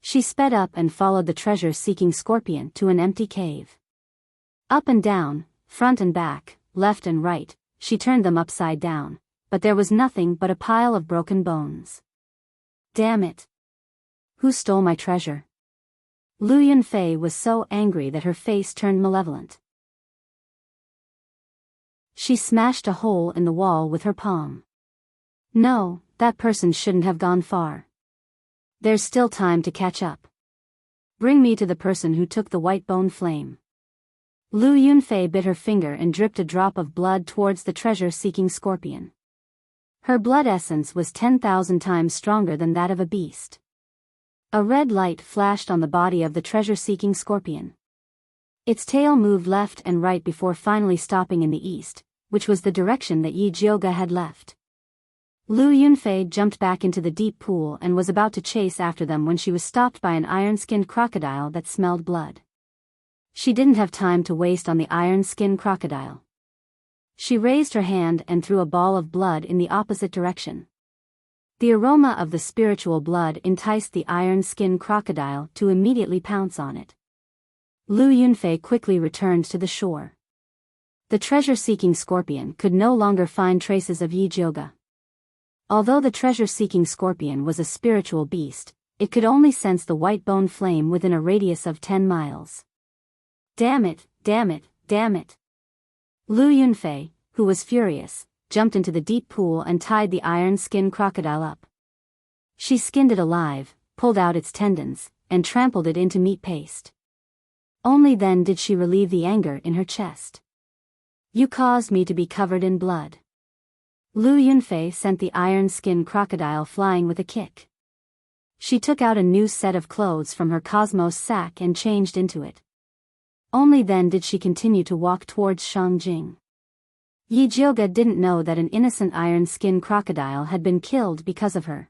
She sped up and followed the treasure-seeking scorpion to an empty cave. Up and down, front and back, left and right, she turned them upside down, but there was nothing but a pile of broken bones. Damn it! Who stole my treasure? Lu Yunfei was so angry that her face turned malevolent. She smashed a hole in the wall with her palm. No, that person shouldn't have gone far. There's still time to catch up. Bring me to the person who took the white bone flame. Lu Yunfei bit her finger and dripped a drop of blood towards the treasure-seeking scorpion. Her blood essence was 10,000 times stronger than that of a beast. A red light flashed on the body of the treasure-seeking scorpion. Its tail moved left and right before finally stopping in the east, which was the direction that Yi Jioga had left. Lu Yunfei jumped back into the deep pool and was about to chase after them when she was stopped by an iron-skinned crocodile that smelled blood. She didn't have time to waste on the iron-skinned crocodile. She raised her hand and threw a ball of blood in the opposite direction. The aroma of the spiritual blood enticed the iron-skinned crocodile to immediately pounce on it. Lu Yunfei quickly returned to the shore. The treasure-seeking scorpion could no longer find traces of Yi Jioga. Although the treasure-seeking scorpion was a spiritual beast, it could only sense the white bone flame within a radius of 10 miles. Damn it, damn it, damn it. Lu Yunfei, who was furious, jumped into the deep pool and tied the iron-skinned crocodile up. She skinned it alive, pulled out its tendons, and trampled it into meat paste. Only then did she relieve the anger in her chest. You caused me to be covered in blood. Lu Yunfei sent the iron-skinned crocodile flying with a kick. She took out a new set of clothes from her cosmos sack and changed into it. Only then did she continue to walk towards Shangjing. Yi Jioga didn't know that an innocent iron-skinned crocodile had been killed because of her.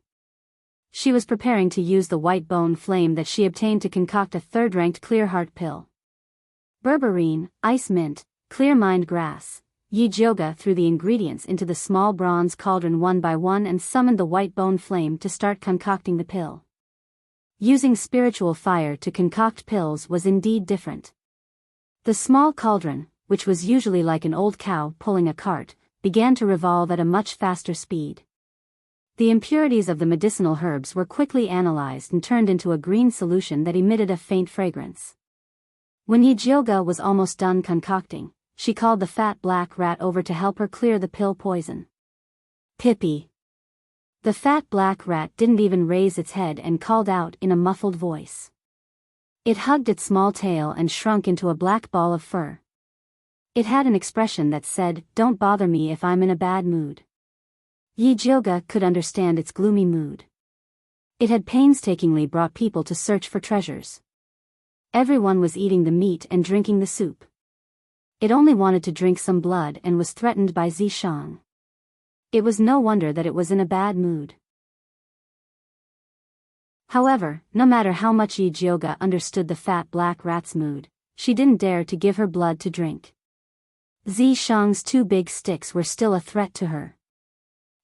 She was preparing to use the white bone flame that she obtained to concoct a third-ranked clear heart pill. Berberine, ice mint, clear mind grass. Yi Jioga threw the ingredients into the small bronze cauldron one by one and summoned the white bone flame to start concocting the pill. Using spiritual fire to concoct pills was indeed different. The small cauldron, which was usually like an old cow pulling a cart, began to revolve at a much faster speed. The impurities of the medicinal herbs were quickly analyzed and turned into a green solution that emitted a faint fragrance. When Yi Jioga was almost done concocting, she called the fat black rat over to help her clear the pill poison. Pippi. The fat black rat didn't even raise its head and called out in a muffled voice. It hugged its small tail and shrunk into a black ball of fur. It had an expression that said, "Don't bother me if I'm in a bad mood." Yi Jioga could understand its gloomy mood. It had painstakingly brought people to search for treasures. Everyone was eating the meat and drinking the soup. It only wanted to drink some blood and was threatened by Zishang. It was no wonder that it was in a bad mood. However, no matter how much Yi Jioga understood the fat black rat's mood, she didn't dare to give her blood to drink. Zishang's 2 big sticks were still a threat to her.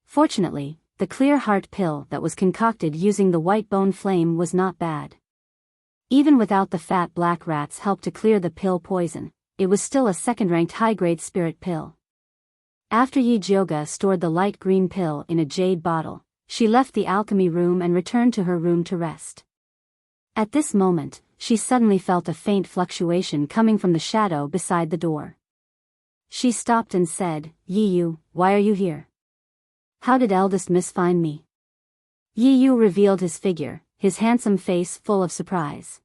Fortunately, the clear heart pill that was concocted using the white bone flame was not bad. Even without the fat black rat's help to clear the pill poison, it was still a second-ranked high-grade spirit pill. After Yi Jioga stored the light green pill in a jade bottle, she left the alchemy room and returned to her room to rest. At this moment, she suddenly felt a faint fluctuation coming from the shadow beside the door. She stopped and said, "Yi Yu, why are you here? How did eldest miss find me?" Yi Yu revealed his figure, his handsome face full of surprise.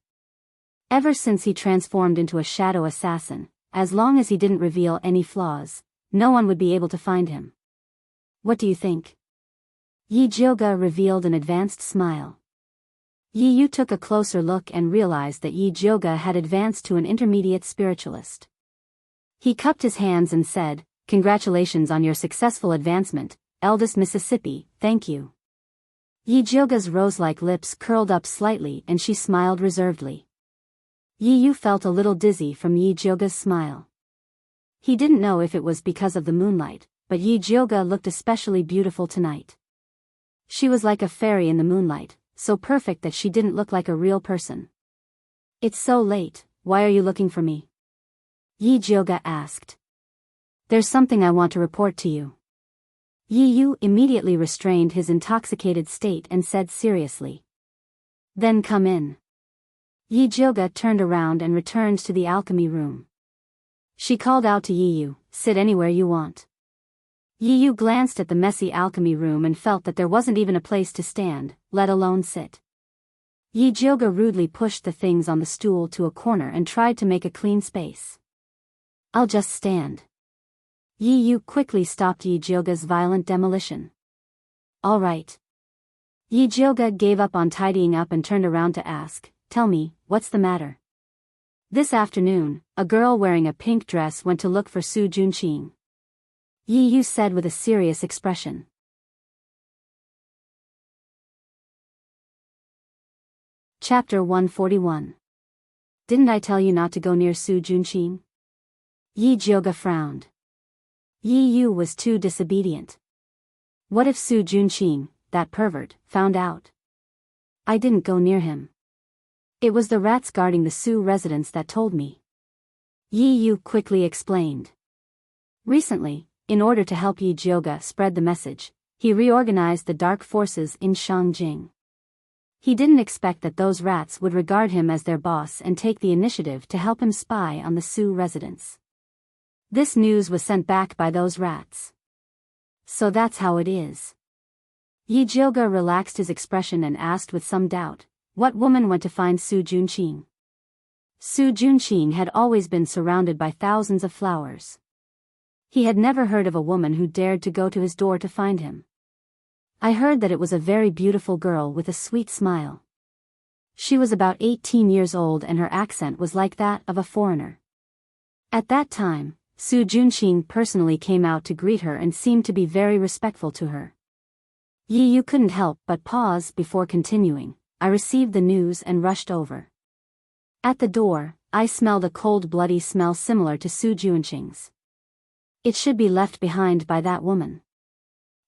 Ever since he transformed into a shadow assassin, as long as he didn't reveal any flaws, no one would be able to find him. What do you think? Yi Jioga revealed an advanced smile. Yi Yu took a closer look and realized that Yi Jioga had advanced to an intermediate spiritualist. He cupped his hands and said, "Congratulations on your successful advancement, eldest Mississippi, thank you." Yi Jioga's rose-like lips curled up slightly and she smiled reservedly. Yi Yu felt a little dizzy from Yi Jioga's smile. He didn't know if it was because of the moonlight, but Yi Jioga looked especially beautiful tonight. She was like a fairy in the moonlight, so perfect that she didn't look like a real person. "It's so late, why are you looking for me?" Yi Jioga asked. "There's something I want to report to you." Yi Yu immediately restrained his intoxicated state and said seriously. "Then come in." Yi Jioga turned around and returned to the alchemy room. She called out to Yi Yu, "Sit anywhere you want." Yi Yu glanced at the messy alchemy room and felt that there wasn't even a place to stand, let alone sit. Yi Jioga rudely pushed the things on the stool to a corner and tried to make a clean space. "I'll just stand." Yi Yu quickly stopped Yi Jioga's violent demolition. "All right." Yi Jioga gave up on tidying up and turned around to ask, "Tell me, what's the matter?" This afternoon, a girl wearing a pink dress went to look for Su Junqing. Yi Yu said with a serious expression. Chapter 141. Didn't I tell you not to go near Su Junqing? Yi Jioga frowned. Yi Yu was too disobedient. What if Su Junqing, that pervert, found out? "I didn't go near him. It was the rats guarding the Su residence that told me." Yi Yu quickly explained. Recently, in order to help Yi Jioga spread the message, he reorganized the dark forces in Shangjing. He didn't expect that those rats would regard him as their boss and take the initiative to help him spy on the Su residence. This news was sent back by those rats. "So that's how it is." Yi Jioga relaxed his expression and asked with some doubt, "What woman went to find Su Junqing?" Su Junqing had always been surrounded by thousands of flowers. He had never heard of a woman who dared to go to his door to find him. "I heard that it was a very beautiful girl with a sweet smile. She was about 18 years old and her accent was like that of a foreigner. At that time, Su Junqing personally came out to greet her and seemed to be very respectful to her." Yi Yu couldn't help but pause before continuing. "I received the news and rushed over. At the door, I smelled a cold bloody smell similar to Su Junqing's. It should be left behind by that woman."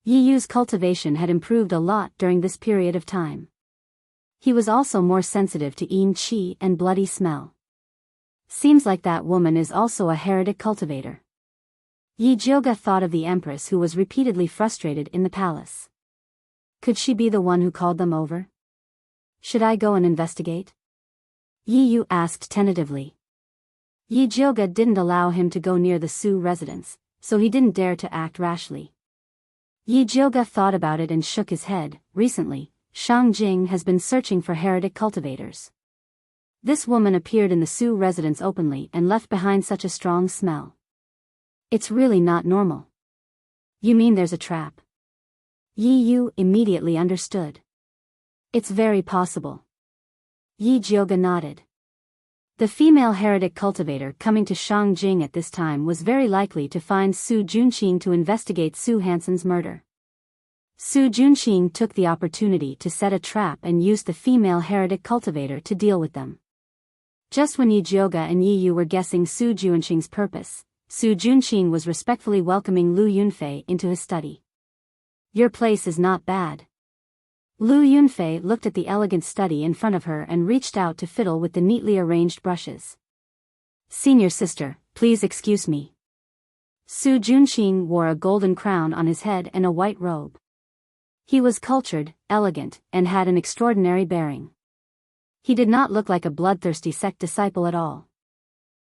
Yi Yu's cultivation had improved a lot during this period of time. He was also more sensitive to yin qi and bloody smell. Seems like that woman is also a heretic cultivator. Yi Jioga thought of the empress who was repeatedly frustrated in the palace. Could she be the one who called them over? "Should I go and investigate?" Yi Yu asked tentatively. Yi Jioga didn't allow him to go near the Su residence, so he didn't dare to act rashly. Yi Jioga thought about it and shook his head. Recently, Shangjing has been searching for heretic cultivators. This woman appeared in the Su residence openly and left behind such a strong smell. It's really not normal. You mean there's a trap? Yi Yu immediately understood. It's very possible. Yi Jioga nodded. The female heretic cultivator coming to Shangjing at this time was very likely to find Su Junqing to investigate Su Hansen's murder. Su Junqing took the opportunity to set a trap and used the female heretic cultivator to deal with them. Just when Yi Jioga and Yi Yu were guessing Su Junqing's purpose, Su Junqing was respectfully welcoming Lu Yunfei into his study. "Your place is not bad." Lu Yunfei looked at the elegant study in front of her and reached out to fiddle with the neatly arranged brushes. "Senior sister, please excuse me." Su Junqing wore a golden crown on his head and a white robe. He was cultured, elegant, and had an extraordinary bearing. He did not look like a bloodthirsty sect disciple at all.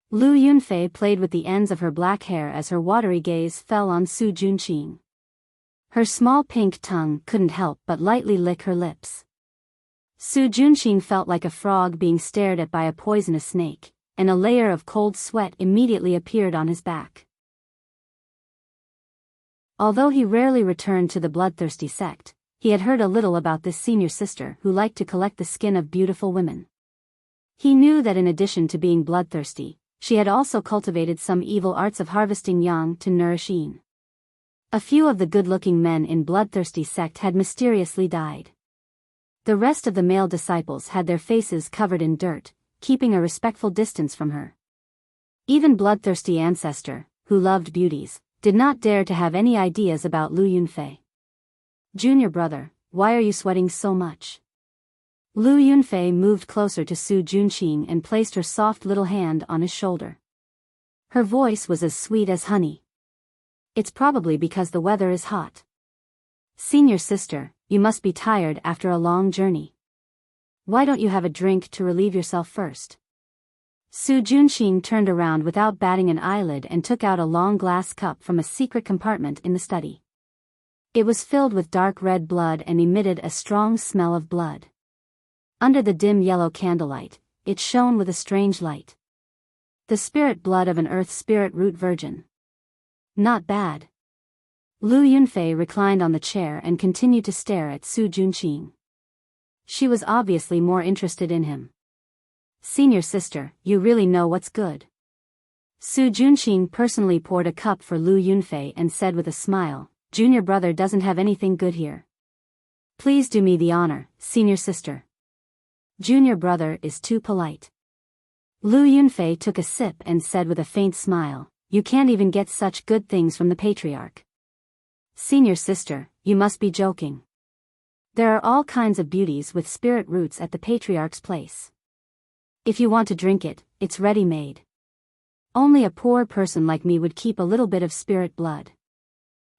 Lu Yunfei played with the ends of her black hair as her watery gaze fell on Su Junqing. Her small pink tongue couldn't help but lightly lick her lips. Su Junqing felt like a frog being stared at by a poisonous snake, and a layer of cold sweat immediately appeared on his back. Although he rarely returned to the bloodthirsty sect, he had heard a little about this senior sister who liked to collect the skin of beautiful women. He knew that in addition to being bloodthirsty, she had also cultivated some evil arts of harvesting yang to nourish yin. A few of the good-looking men in bloodthirsty sect had mysteriously died. The rest of the male disciples had their faces covered in dirt, keeping a respectful distance from her. Even bloodthirsty ancestor, who loved beauties, did not dare to have any ideas about Lu Yunfei. "Junior brother, why are you sweating so much?" Lu Yunfei moved closer to Su Junqing and placed her soft little hand on his shoulder. Her voice was as sweet as honey. It's probably because the weather is hot. Senior sister, you must be tired after a long journey. Why don't you have a drink to relieve yourself first? Su Junqing turned around without batting an eyelid and took out a long glass cup from a secret compartment in the study. It was filled with dark red blood and emitted a strong smell of blood. Under the dim yellow candlelight, it shone with a strange light. The spirit blood of an earth spirit root virgin. Not bad. Lu Yunfei reclined on the chair and continued to stare at Su Junqing. She was obviously more interested in him. Senior sister, you really know what's good. Su Junqing personally poured a cup for Lu Yunfei and said with a smile, Junior brother doesn't have anything good here. Please do me the honor, senior sister. Junior brother is too polite. Lu Yunfei took a sip and said with a faint smile, you can't even get such good things from the patriarch. Senior sister, you must be joking. There are all kinds of beauties with spirit roots at the patriarch's place. If you want to drink it, it's ready-made. Only a poor person like me would keep a little bit of spirit blood.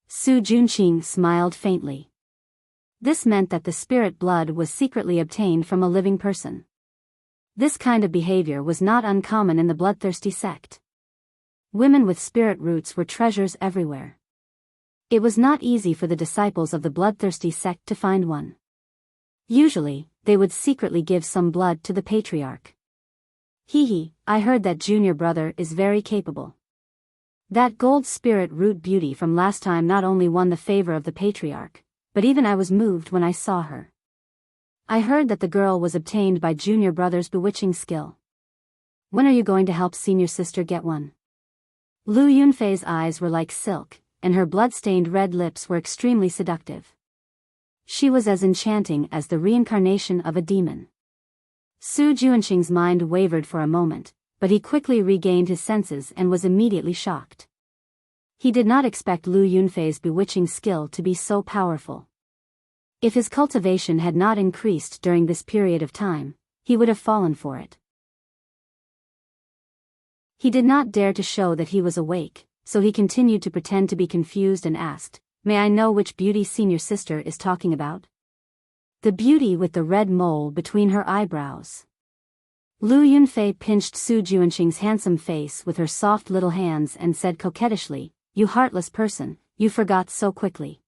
Su Junqing smiled faintly. This meant that the spirit blood was secretly obtained from a living person. This kind of behavior was not uncommon in the bloodthirsty sect. Women with spirit roots were treasures everywhere. It was not easy for the disciples of the bloodthirsty sect to find one. Usually, they would secretly give some blood to the patriarch. Hee, I heard that junior brother is very capable. That gold spirit root beauty from last time not only won the favor of the patriarch, but even I was moved when I saw her. I heard that the girl was obtained by junior brother's bewitching skill. When are you going to help senior sister get one? Lu Yunfei's eyes were like silk, and her blood-stained red lips were extremely seductive. She was as enchanting as the reincarnation of a demon. Su Junqing's mind wavered for a moment, but he quickly regained his senses and was immediately shocked. He did not expect Lu Yunfei's bewitching skill to be so powerful. If his cultivation had not increased during this period of time, he would have fallen for it. He did not dare to show that he was awake, so he continued to pretend to be confused and asked, May I know which beauty senior sister is talking about? The beauty with the red mole between her eyebrows. Lu Yunfei pinched Su Junqing's handsome face with her soft little hands and said coquettishly, You heartless person, you forgot so quickly.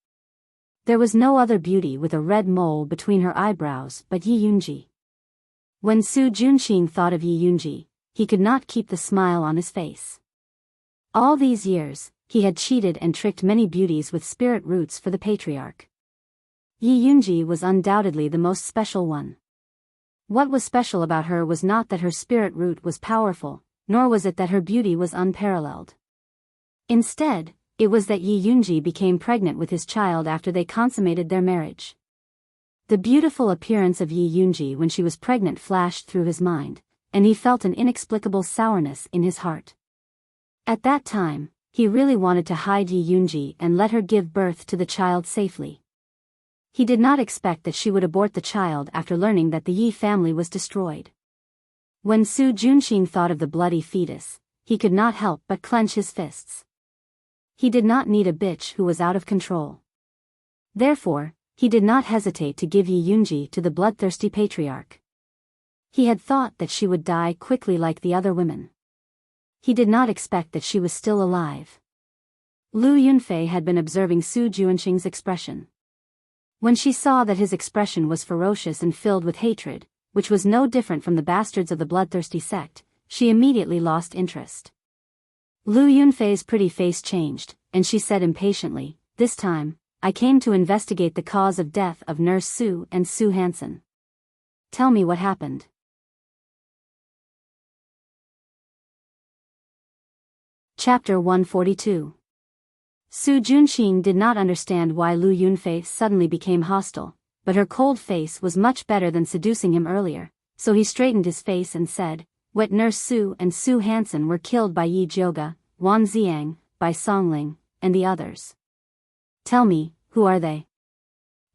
There was no other beauty with a red mole between her eyebrows but Yi Yunji. When Su Junqing thought of Yi Yunji, he could not keep the smile on his face. All these years, he had cheated and tricked many beauties with spirit roots for the patriarch. Yi Yunji was undoubtedly the most special one. What was special about her was not that her spirit root was powerful, nor was it that her beauty was unparalleled. Instead, it was that Yi Yunji became pregnant with his child after they consummated their marriage. The beautiful appearance of Yi Yunji when she was pregnant flashed through his mind, and he felt an inexplicable sourness in his heart. At that time, he really wanted to hide Yi Yunji and let her give birth to the child safely. He did not expect that she would abort the child after learning that the Yi family was destroyed. When Su Junqing thought of the bloody fetus, he could not help but clench his fists. He did not need a bitch who was out of control. Therefore, he did not hesitate to give Yi Yunji to the bloodthirsty patriarch. He had thought that she would die quickly like the other women. He did not expect that she was still alive. Lu Yunfei had been observing Su Junqing's expression. When she saw that his expression was ferocious and filled with hatred, which was no different from the bastards of the bloodthirsty sect, she immediately lost interest. Lu Yunfei's pretty face changed, and she said impatiently, This time, I came to investigate the cause of death of Nurse Su and Su Hansen. Tell me what happened. Chapter 142. Su Junqing did not understand why Lu Yunfei suddenly became hostile, but her cold face was much better than seducing him earlier, so he straightened his face and said, Wet Nurse Su and Su Hansen were killed by Yi Jioga, Wan Xiang, by Songling, and the others. Tell me, who are they?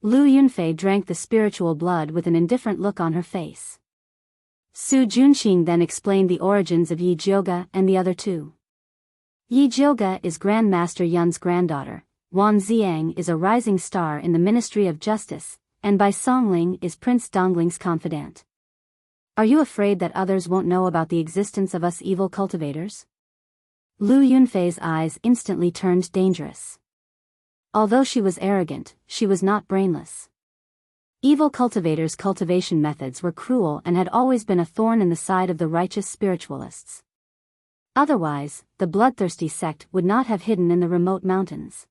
Lu Yunfei drank the spiritual blood with an indifferent look on her face. Su Junqing then explained the origins of Yi Jiuge and the other two. Yi Jiuge is Grand Master Yun's granddaughter, Wan Xiang is a rising star in the Ministry of Justice, and Bai Songling is Prince Dongling's confidant. Are you afraid that others won't know about the existence of us evil cultivators? Lu Yunfei's eyes instantly turned dangerous. Although she was arrogant, she was not brainless. Evil cultivators' cultivation methods were cruel and had always been a thorn in the side of the righteous spiritualists. Otherwise, the bloodthirsty sect would not have hidden in the remote mountains.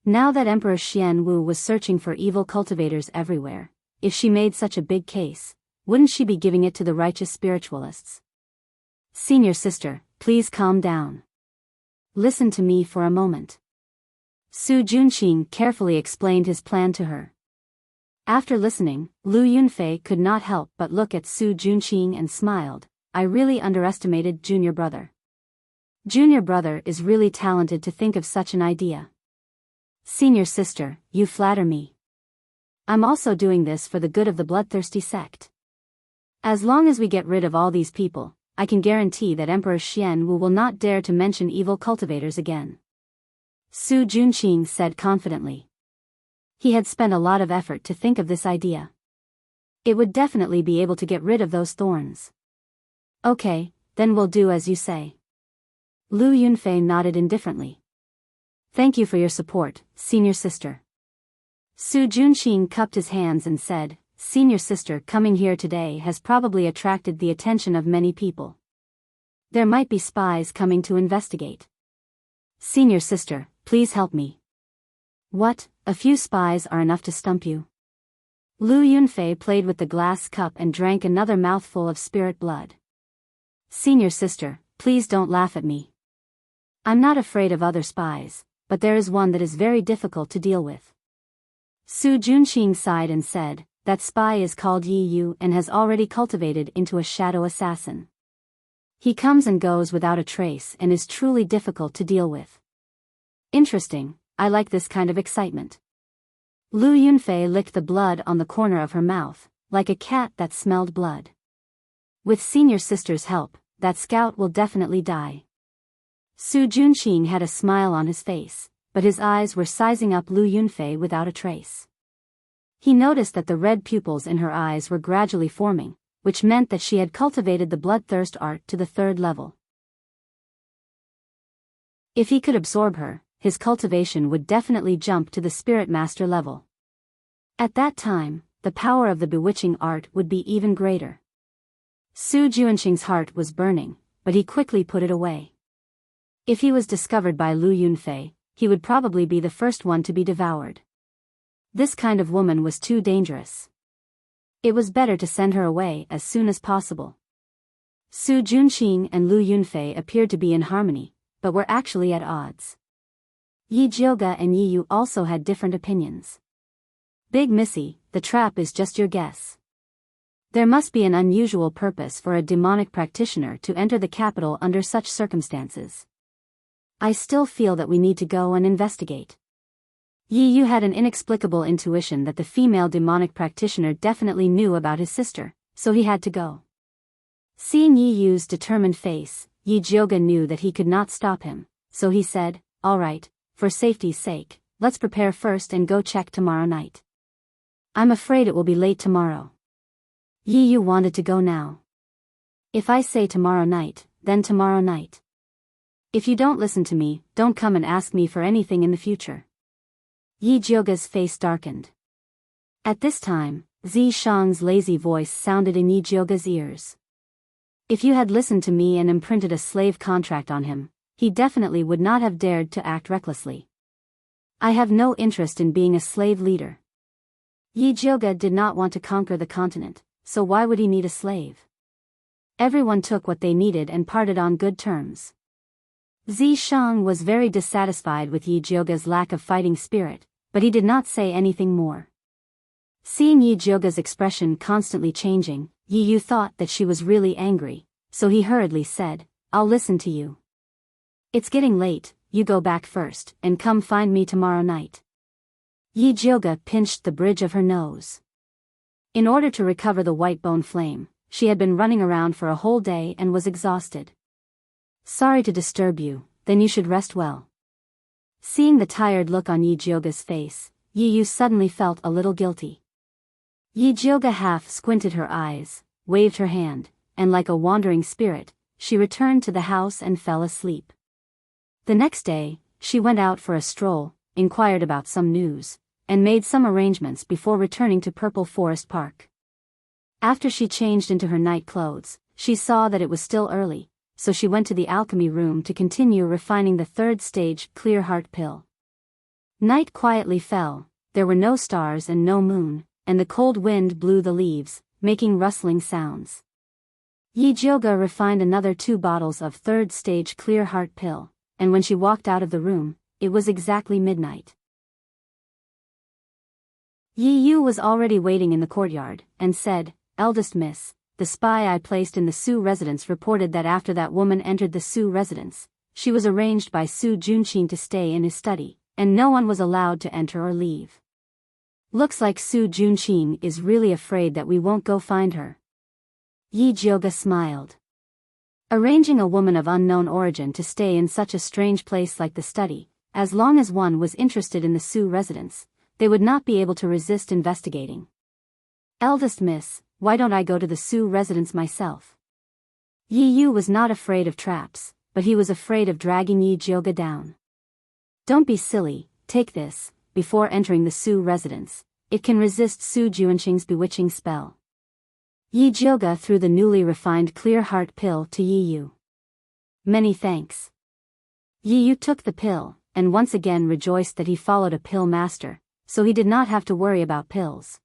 Now that Emperor Xian Wu was searching for evil cultivators everywhere, if she made such a big case, wouldn't she be giving it to the righteous spiritualists? Senior sister, please calm down. Listen to me for a moment. Su Junqing carefully explained his plan to her. After listening, Lu Yunfei could not help but look at Su Junqing and smiled. I really underestimated Junior Brother. Junior Brother is really talented to think of such an idea. Senior sister, you flatter me. I'm also doing this for the good of the bloodthirsty sect. As long as we get rid of all these people, I can guarantee that Emperor Xian Wu will not dare to mention evil cultivators again. Su Junqing said confidently. He had spent a lot of effort to think of this idea. It would definitely be able to get rid of those thorns. Okay, then we'll do as you say. Lu Yunfei nodded indifferently. Thank you for your support, senior sister. Su Junqing cupped his hands and said, Senior sister coming here today has probably attracted the attention of many people. There might be spies coming to investigate. Senior sister, please help me. What, a few spies are enough to stump you? Lu Yunfei played with the glass cup and drank another mouthful of spirit blood. Senior sister, please don't laugh at me. I'm not afraid of other spies, but there is one that is very difficult to deal with. Su Junqing sighed and said, that spy is called Yi Yu and has already cultivated into a shadow assassin. He comes and goes without a trace and is truly difficult to deal with. Interesting, I like this kind of excitement. Lu Yunfei licked the blood on the corner of her mouth, like a cat that smelled blood. With senior sister's help, that scout will definitely die. Su Junqing had a smile on his face, but his eyes were sizing up Lu Yunfei without a trace. He noticed that the red pupils in her eyes were gradually forming, which meant that she had cultivated the bloodthirst art to the 3rd level. If he could absorb her, his cultivation would definitely jump to the spirit master level. At that time, the power of the bewitching art would be even greater. Su Junqing's heart was burning, but he quickly put it away. If he was discovered by Lu Yunfei, he would probably be the first one to be devoured. This kind of woman was too dangerous. It was better to send her away as soon as possible. Su Junqing and Lu Yunfei appeared to be in harmony, but were actually at odds. Yi Jiuge and Yi Yu also had different opinions. Big Missy, the trap is just your guess. There must be an unusual purpose for a demonic practitioner to enter the capital under such circumstances. I still feel that we need to go and investigate. Yi Yu had an inexplicable intuition that the female demonic practitioner definitely knew about his sister, so he had to go. Seeing Yi Yu's determined face, Yi Jiuge knew that he could not stop him, so he said, all right, for safety's sake, let's prepare first and go check tomorrow night. I'm afraid it will be late tomorrow. Yi Yu wanted to go now. If I say tomorrow night, then tomorrow night. If you don't listen to me, don't come and ask me for anything in the future. Yi Jiuge's face darkened. At this time, Zi Shang's lazy voice sounded in Yi Jiuge's ears. If you had listened to me and imprinted a slave contract on him, he definitely would not have dared to act recklessly. I have no interest in being a slave leader. Yi Jiuge did not want to conquer the continent, so why would he need a slave? Everyone took what they needed and parted on good terms. Zi Shang was very dissatisfied with Yi Jiuge's lack of fighting spirit, but he did not say anything more. Seeing Yi Jiuge's expression constantly changing, Yi Yu thought that she was really angry, so he hurriedly said, I'll listen to you. It's getting late, you go back first, and come find me tomorrow night. Yi Jioga pinched the bridge of her nose. In order to recover the white bone flame, she had been running around for a whole day and was exhausted. Sorry to disturb you, then you should rest well. Seeing the tired look on Yi Jioga's face, Yi Yu suddenly felt a little guilty. Yi Jioga half squinted her eyes, waved her hand, and like a wandering spirit, she returned to the house and fell asleep. The next day, she went out for a stroll, inquired about some news, and made some arrangements before returning to Purple Forest Park. After she changed into her night clothes, she saw that it was still early, so she went to the alchemy room to continue refining the third stage clear heart pill. Night quietly fell, there were no stars and no moon, and the cold wind blew the leaves, making rustling sounds. Yi Jioga refined another 2 bottles of third stage clear heart pill, and when she walked out of the room, it was exactly midnight. Yi Yu was already waiting in the courtyard, and said, "Eldest miss, the spy I placed in the Su residence reported that after that woman entered the Su residence, she was arranged by Su Junqing to stay in his study, and no one was allowed to enter or leave. Looks like Su Junqing is really afraid that we won't go find her." Yi Jioga smiled. Arranging a woman of unknown origin to stay in such a strange place like the study, as long as one was interested in the Su residence, they would not be able to resist investigating. "Eldest miss, why don't I go to the Su residence myself?" Yi Yu was not afraid of traps, but he was afraid of dragging Yi Jioga down. "Don't be silly, take this, before entering the Su residence, it can resist Su Junqing's bewitching spell." Yi Jioga threw the newly refined clear heart pill to Yi Yu. "Many thanks." Yi Yu took the pill, and once again rejoiced that he followed a pill master, so he did not have to worry about pills.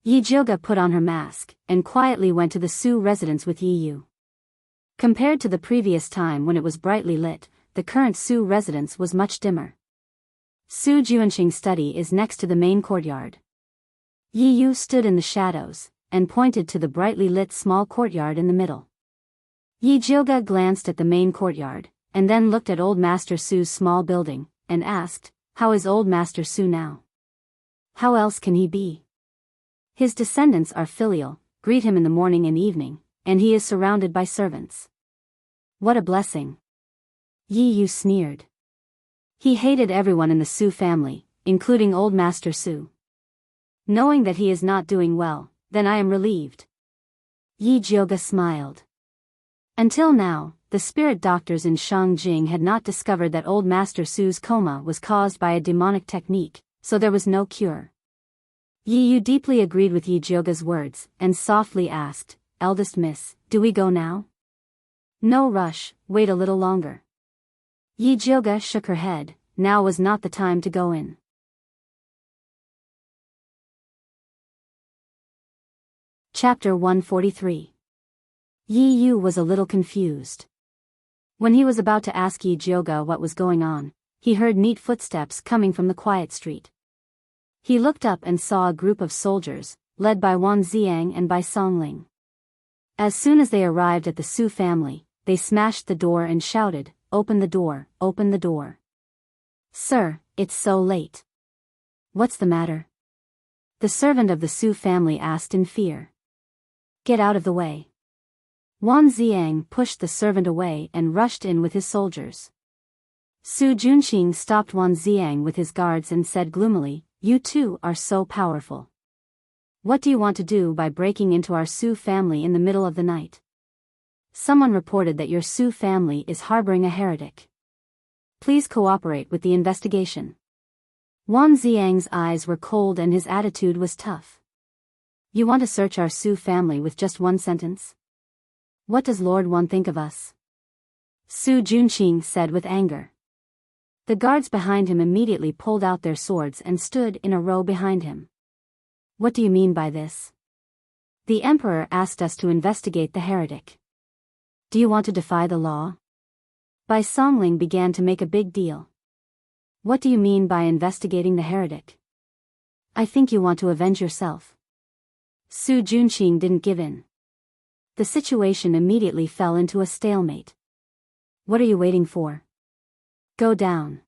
Yi Jioga put on her mask, and quietly went to the Su residence with Yi Yu. Compared to the previous time when it was brightly lit, the current Su residence was much dimmer. Su Junqing's study is next to the main courtyard. Yi Yu stood in the shadows, and pointed to the brightly lit small courtyard in the middle. Yi Jioga glanced at the main courtyard, and then looked at Old Master Su's small building, and asked, "How is Old Master Su now? How else can he be? His descendants are filial, greet him in the morning and evening, and he is surrounded by servants. What a blessing." Yi Yu sneered. He hated everyone in the Su family, including Old Master Su. "Knowing that he is not doing well, then I am relieved." Yi Jioga smiled. Until now, the spirit doctors in Shangjing had not discovered that Old Master Su's coma was caused by a demonic technique, so there was no cure. Yi Yu deeply agreed with Yi Jioga's words, and softly asked, "Eldest miss, do we go now?" "No rush, wait a little longer." Yi Jioga shook her head, now was not the time to go in. Chapter 143. Yi Yu was a little confused. When he was about to ask Yi Jioga what was going on, he heard neat footsteps coming from the quiet street. He looked up and saw a group of soldiers, led by Wan Ziang and by Songling. As soon as they arrived at the Su family, they smashed the door and shouted, "Open the door, open the door." "Sir, it's so late." "What's the matter?" the servant of the Su family asked in fear. "Get out of the way." Wan Ziang pushed the servant away and rushed in with his soldiers. Su Junqing stopped Wan Ziang with his guards and said gloomily, "You two are so powerful. What do you want to do by breaking into our Su family in the middle of the night? Someone reported that your Su family is harboring a heretic. Please cooperate with the investigation." Wan Ziang's eyes were cold and his attitude was tough. "You want to search our Su family with just one sentence? What does Lord Wan think of us?" Su Junqing said with anger. The guards behind him immediately pulled out their swords and stood in a row behind him. "What do you mean by this?" "The Emperor asked us to investigate the heretic." "Do you want to defy the law?" Bai Songling began to make a big deal. "What do you mean by investigating the heretic?" "I think you want to avenge yourself." Su Junqing didn't give in. The situation immediately fell into a stalemate. "What are you waiting for? Go down."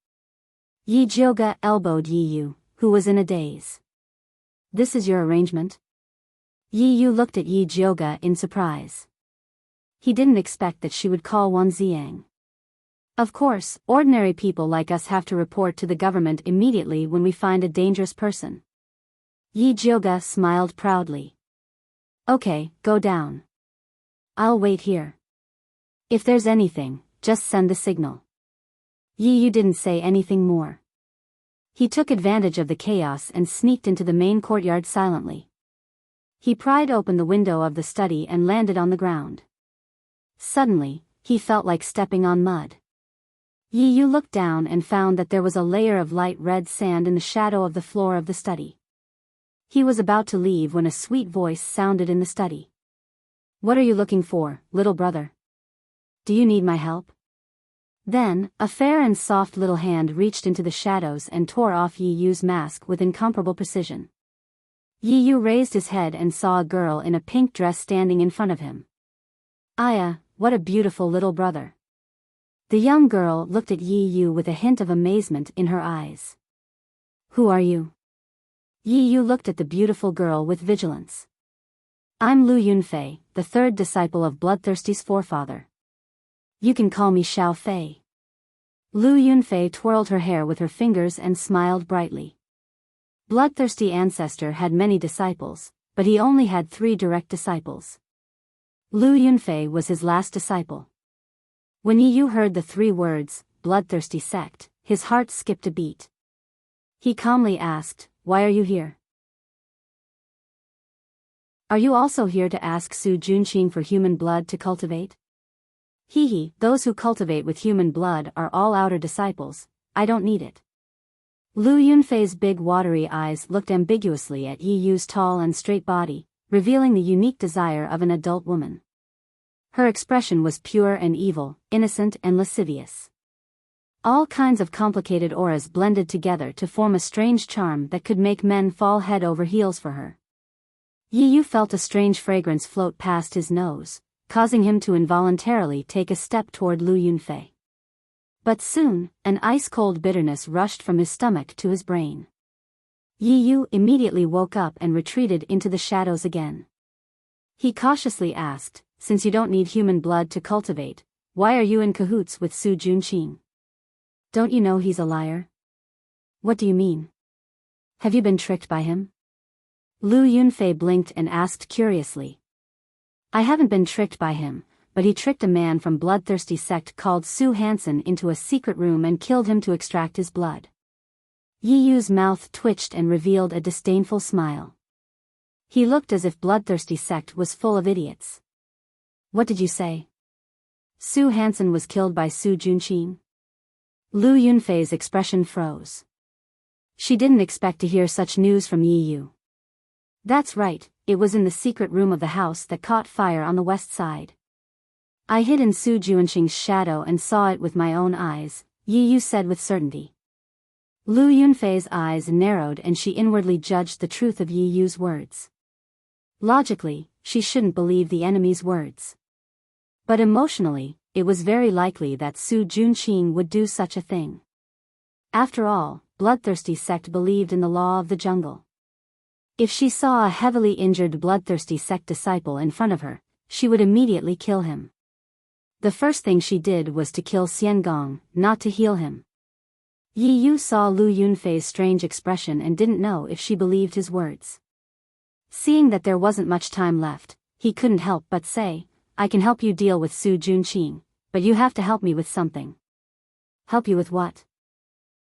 Yi Jioga elbowed Yi Yu, who was in a daze. This is your arrangement? Yi Yu looked at Yi Jioga in surprise. He didn't expect that she would call Wan Ziang. Of course, ordinary people like us have to report to the government immediately when we find a dangerous person. Yi Jioga smiled proudly. Okay, go down. I'll wait here. If there's anything, just send the signal. Yi Yu didn't say anything more. He took advantage of the chaos and sneaked into the main courtyard silently. He pried open the window of the study and landed on the ground. Suddenly, he felt like stepping on mud. Yi Yu looked down and found that there was a layer of light red sand in the shadow of the floor of the study. He was about to leave when a sweet voice sounded in the study. What are you looking for, little brother? Do you need my help? Then, a fair and soft little hand reached into the shadows and tore off Yi Yu's mask with incomparable precision. Yi Yu raised his head and saw a girl in a pink dress standing in front of him. Aya, what a beautiful little brother. The young girl looked at Yi Yu with a hint of amazement in her eyes. Who are you? Yi Yu looked at the beautiful girl with vigilance. I'm Lu Yunfei, the third disciple of Bloodthirsty's forefather. You can call me Xiao Fei. Lu Yunfei twirled her hair with her fingers and smiled brightly. Bloodthirsty ancestor had many disciples, but he only had 3 direct disciples. Lu Yunfei was his last disciple. When Yi Yu heard the 3 words, Bloodthirsty sect, his heart skipped a beat. He calmly asked, why are you here? Are you also here to ask Su Junqing for human blood to cultivate? Hee, those who cultivate with human blood are all outer disciples, I don't need it. Lu Yunfei's big watery eyes looked ambiguously at Yi Yu's tall and straight body, revealing the unique desire of an adult woman. Her expression was pure and evil, innocent and lascivious. All kinds of complicated auras blended together to form a strange charm that could make men fall head over heels for her. Yi Yu felt a strange fragrance float past his nose, causing him to involuntarily take a step toward Lu Yunfei. But soon, an ice-cold bitterness rushed from his stomach to his brain. Yi Yu immediately woke up and retreated into the shadows again. He cautiously asked, since you don't need human blood to cultivate, why are you in cahoots with Su Junqing? Don't you know he's a liar? What do you mean? Have you been tricked by him? Lu Yunfei blinked and asked curiously. I haven't been tricked by him, but he tricked a man from Bloodthirsty sect called Su Hansen into a secret room and killed him to extract his blood. Yi Yu's mouth twitched and revealed a disdainful smile. He looked as if Bloodthirsty sect was full of idiots. What did you say? Su Hansen was killed by Su Junqing? Lu Yunfei's expression froze. She didn't expect to hear such news from Yi Yu. That's right, it was in the secret room of the house that caught fire on the west side. I hid in Su Junqing's shadow and saw it with my own eyes, Yi Yu said with certainty. Lu Yunfei's eyes narrowed and she inwardly judged the truth of Yi Yu's words. Logically, she shouldn't believe the enemy's words. But emotionally, it was very likely that Su Junqing would do such a thing. After all, Bloodthirsty sect believed in the law of the jungle. If she saw a heavily injured Bloodthirsty sect disciple in front of her, she would immediately kill him. The first thing she did was to kill Xian Gong, not to heal him. Yi Yu saw Lu Yunfei's strange expression and didn't know if she believed his words. Seeing that there wasn't much time left, he couldn't help but say, I can help you deal with Su Junqing, but you have to help me with something. Help you with what?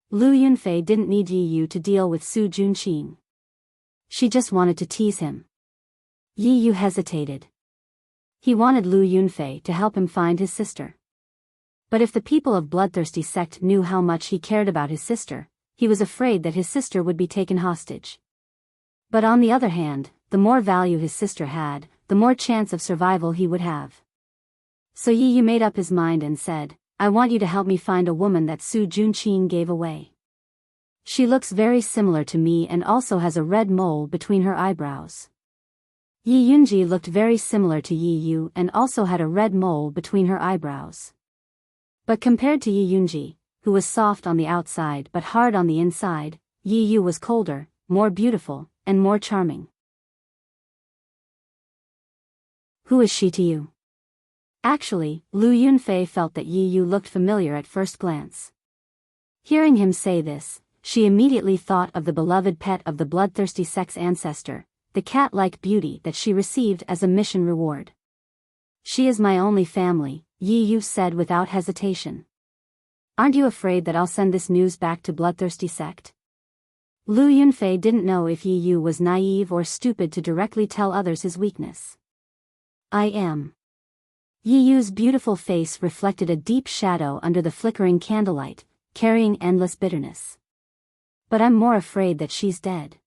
Lu Yunfei didn't need Yi Yu to deal with Su Junqing. She just wanted to tease him. Yi Yu hesitated. He wanted Lu Yunfei to help him find his sister. But if the people of Bloodthirsty sect knew how much he cared about his sister, he was afraid that his sister would be taken hostage. But on the other hand, the more value his sister had, the more chance of survival he would have. So Yi Yu made up his mind and said, I want you to help me find a woman that Su Junqing gave away. She looks very similar to me and also has a red mole between her eyebrows. Yi Yunji looked very similar to Yi Yu and also had a red mole between her eyebrows. But compared to Yi Yunji, who was soft on the outside but hard on the inside, Yi Yu was colder, more beautiful, and more charming. Who is she to you? Actually, Lu Yunfei felt that Yi Yu looked familiar at first glance. Hearing him say this, she immediately thought of the beloved pet of the bloodthirsty sex ancestor, the cat-like beauty that she received as a mission reward. She is my only family, Yi Yu said without hesitation. Aren't you afraid that I'll send this news back to bloodthirsty sect? Lu Yunfei didn't know if Yi Yu was naive or stupid to directly tell others his weakness. I am. Yi Yu's beautiful face reflected a deep shadow under the flickering candlelight, carrying endless bitterness. But I'm more afraid that she's dead.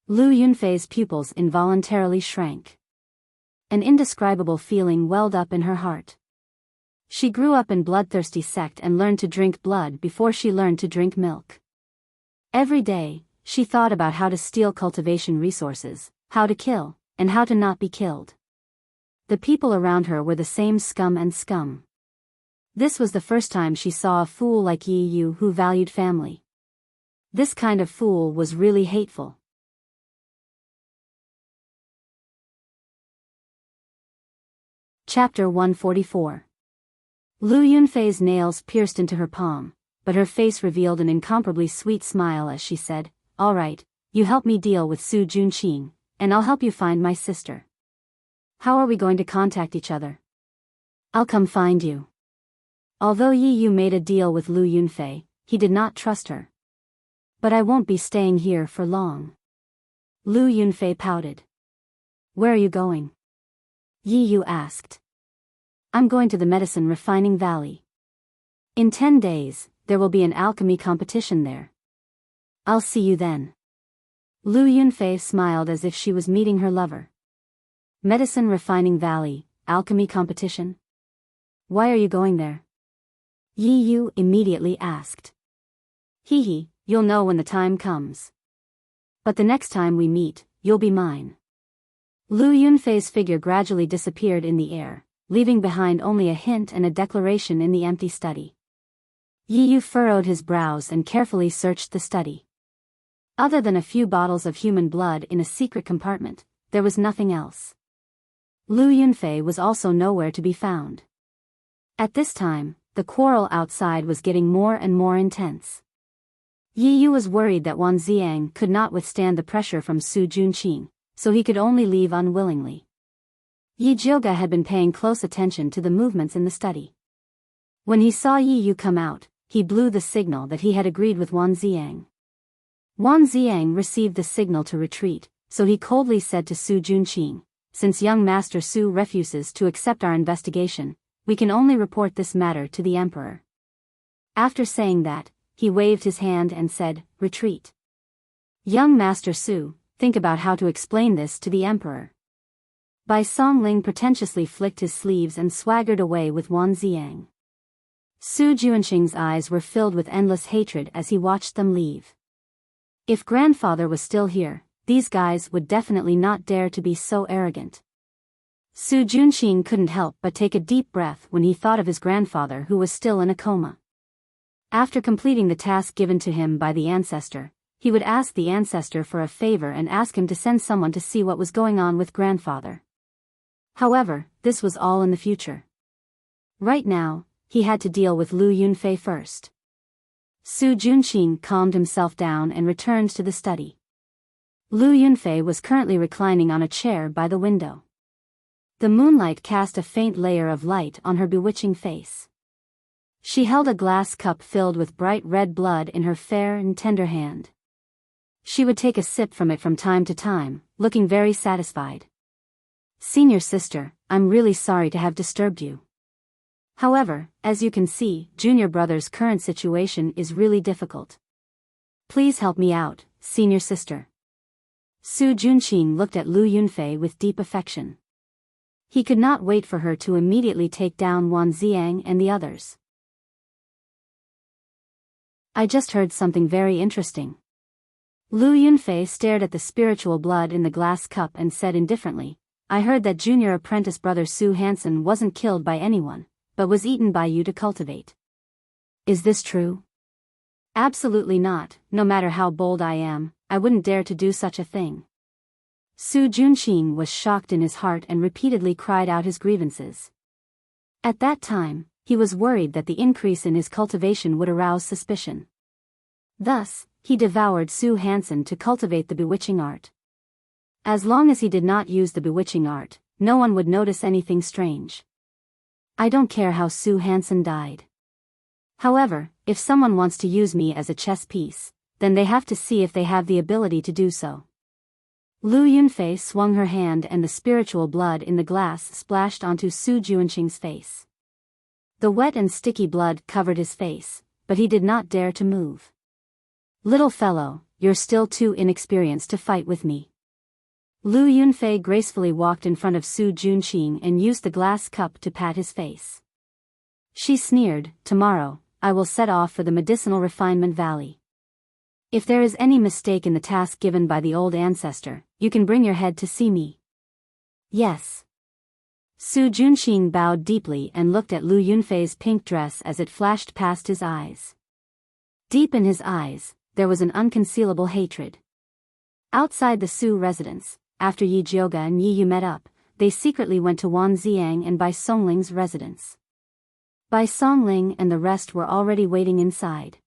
Lu Yunfei's pupils involuntarily shrank. An indescribable feeling welled up in her heart. She grew up in bloodthirsty sect and learned to drink blood before she learned to drink milk. Every day, she thought about how to steal cultivation resources, how to kill, and how to not be killed. The people around her were the same scum and scum. This was the first time she saw a fool like Yi Yu who valued family. This kind of fool was really hateful. Chapter 144. Lu Yunfei's nails pierced into her palm, but her face revealed an incomparably sweet smile as she said, "All right, you help me deal with Su Junqing, and I'll help you find my sister. How are we going to contact each other?" "I'll come find you." Although Yi Yu made a deal with Lu Yunfei, he did not trust her. "But I won't be staying here for long." Lu Yunfei pouted. "Where are you going?" Yi Yu asked. "I'm going to the medicine refining valley. In 10 days, there will be an alchemy competition there. I'll see you then." Lu Yunfei smiled as if she was meeting her lover. Medicine refining valley, alchemy competition? Why are you going there? Yi Yu immediately asked. "Hee, you'll know when the time comes. But the next time we meet, you'll be mine." Lu Yunfei's figure gradually disappeared in the air, leaving behind only a hint and a declaration in the empty study. Yi Yu furrowed his brows and carefully searched the study. Other than a few bottles of human blood in a secret compartment, there was nothing else. Lu Yunfei was also nowhere to be found. At this time, the quarrel outside was getting more and more intense. Yi Yu was worried that Wan Ziang could not withstand the pressure from Su Junqing, so he could only leave unwillingly. Yi Jiuge had been paying close attention to the movements in the study. When he saw Yi Yu come out, he blew the signal that he had agreed with Wan Ziang. Wan Ziang received the signal to retreat, so he coldly said to Su Junqing, "Since young Master Su refuses to accept our investigation, we can only report this matter to the Emperor." After saying that, he waved his hand and said, "Retreat. Young Master Su, think about how to explain this to the Emperor." Bai Songling pretentiously flicked his sleeves and swaggered away with Wan Ziang. Su Junqing's eyes were filled with endless hatred as he watched them leave. If grandfather was still here, these guys would definitely not dare to be so arrogant. Su Junqing couldn't help but take a deep breath when he thought of his grandfather who was still in a coma. After completing the task given to him by the ancestor, he would ask the ancestor for a favor and ask him to send someone to see what was going on with grandfather. However, this was all in the future. Right now, he had to deal with Lu Yunfei first. Su Junqing calmed himself down and returned to the study. Lu Yunfei was currently reclining on a chair by the window. The moonlight cast a faint layer of light on her bewitching face. She held a glass cup filled with bright red blood in her fair and tender hand. She would take a sip from it from time to time, looking very satisfied. "Senior sister, I'm really sorry to have disturbed you. However, as you can see, junior brother's current situation is really difficult. Please help me out, senior sister." Su Junqing looked at Lu Yunfei with deep affection. He could not wait for her to immediately take down Wan Ziang and the others. "I just heard something very interesting." Lu Yunfei stared at the spiritual blood in the glass cup and said indifferently, "I heard that junior apprentice brother Su Hansen wasn't killed by anyone, but was eaten by you to cultivate. Is this true?" Absolutely not, no matter how bold I am, I wouldn't dare to do such a thing. Su Junqing was shocked in his heart and repeatedly cried out his grievances. At that time, he was worried that the increase in his cultivation would arouse suspicion. Thus, he devoured Su Hansen to cultivate the bewitching art. As long as he did not use the bewitching art, no one would notice anything strange. I don't care how Su Hansen died. However, if someone wants to use me as a chess piece, then they have to see if they have the ability to do so. Lu Yunfei swung her hand and the spiritual blood in the glass splashed onto Su Junqing's face. The wet and sticky blood covered his face, but he did not dare to move. Little fellow, you're still too inexperienced to fight with me. Lu Yunfei gracefully walked in front of Su Junqing and used the glass cup to pat his face. She sneered, tomorrow, I will set off for the Medicinal Refinement Valley. If there is any mistake in the task given by the old ancestor, you can bring your head to see me. Yes. Su Junqing bowed deeply and looked at Lu Yunfei's pink dress as it flashed past his eyes. Deep in his eyes, there was an unconcealable hatred. Outside the Su residence, after Yi Jiuge and Yi Yu met up, they secretly went to Wan Xiang and Bai Songling's residence. Bai Songling and the rest were already waiting inside.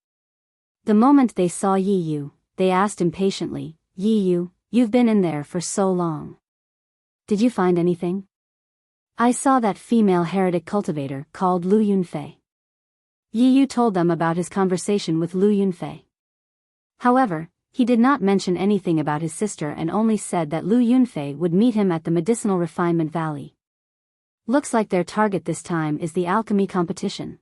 The moment they saw Yi Yu, they asked impatiently, Yi Yu, you've been in there for so long. Did you find anything? I saw that female heretic cultivator called Lu Yunfei. Yi Yu told them about his conversation with Lu Yunfei. However, he did not mention anything about his sister and only said that Lu Yunfei would meet him at the Medicinal Refinement Valley. Looks like their target this time is the alchemy competition.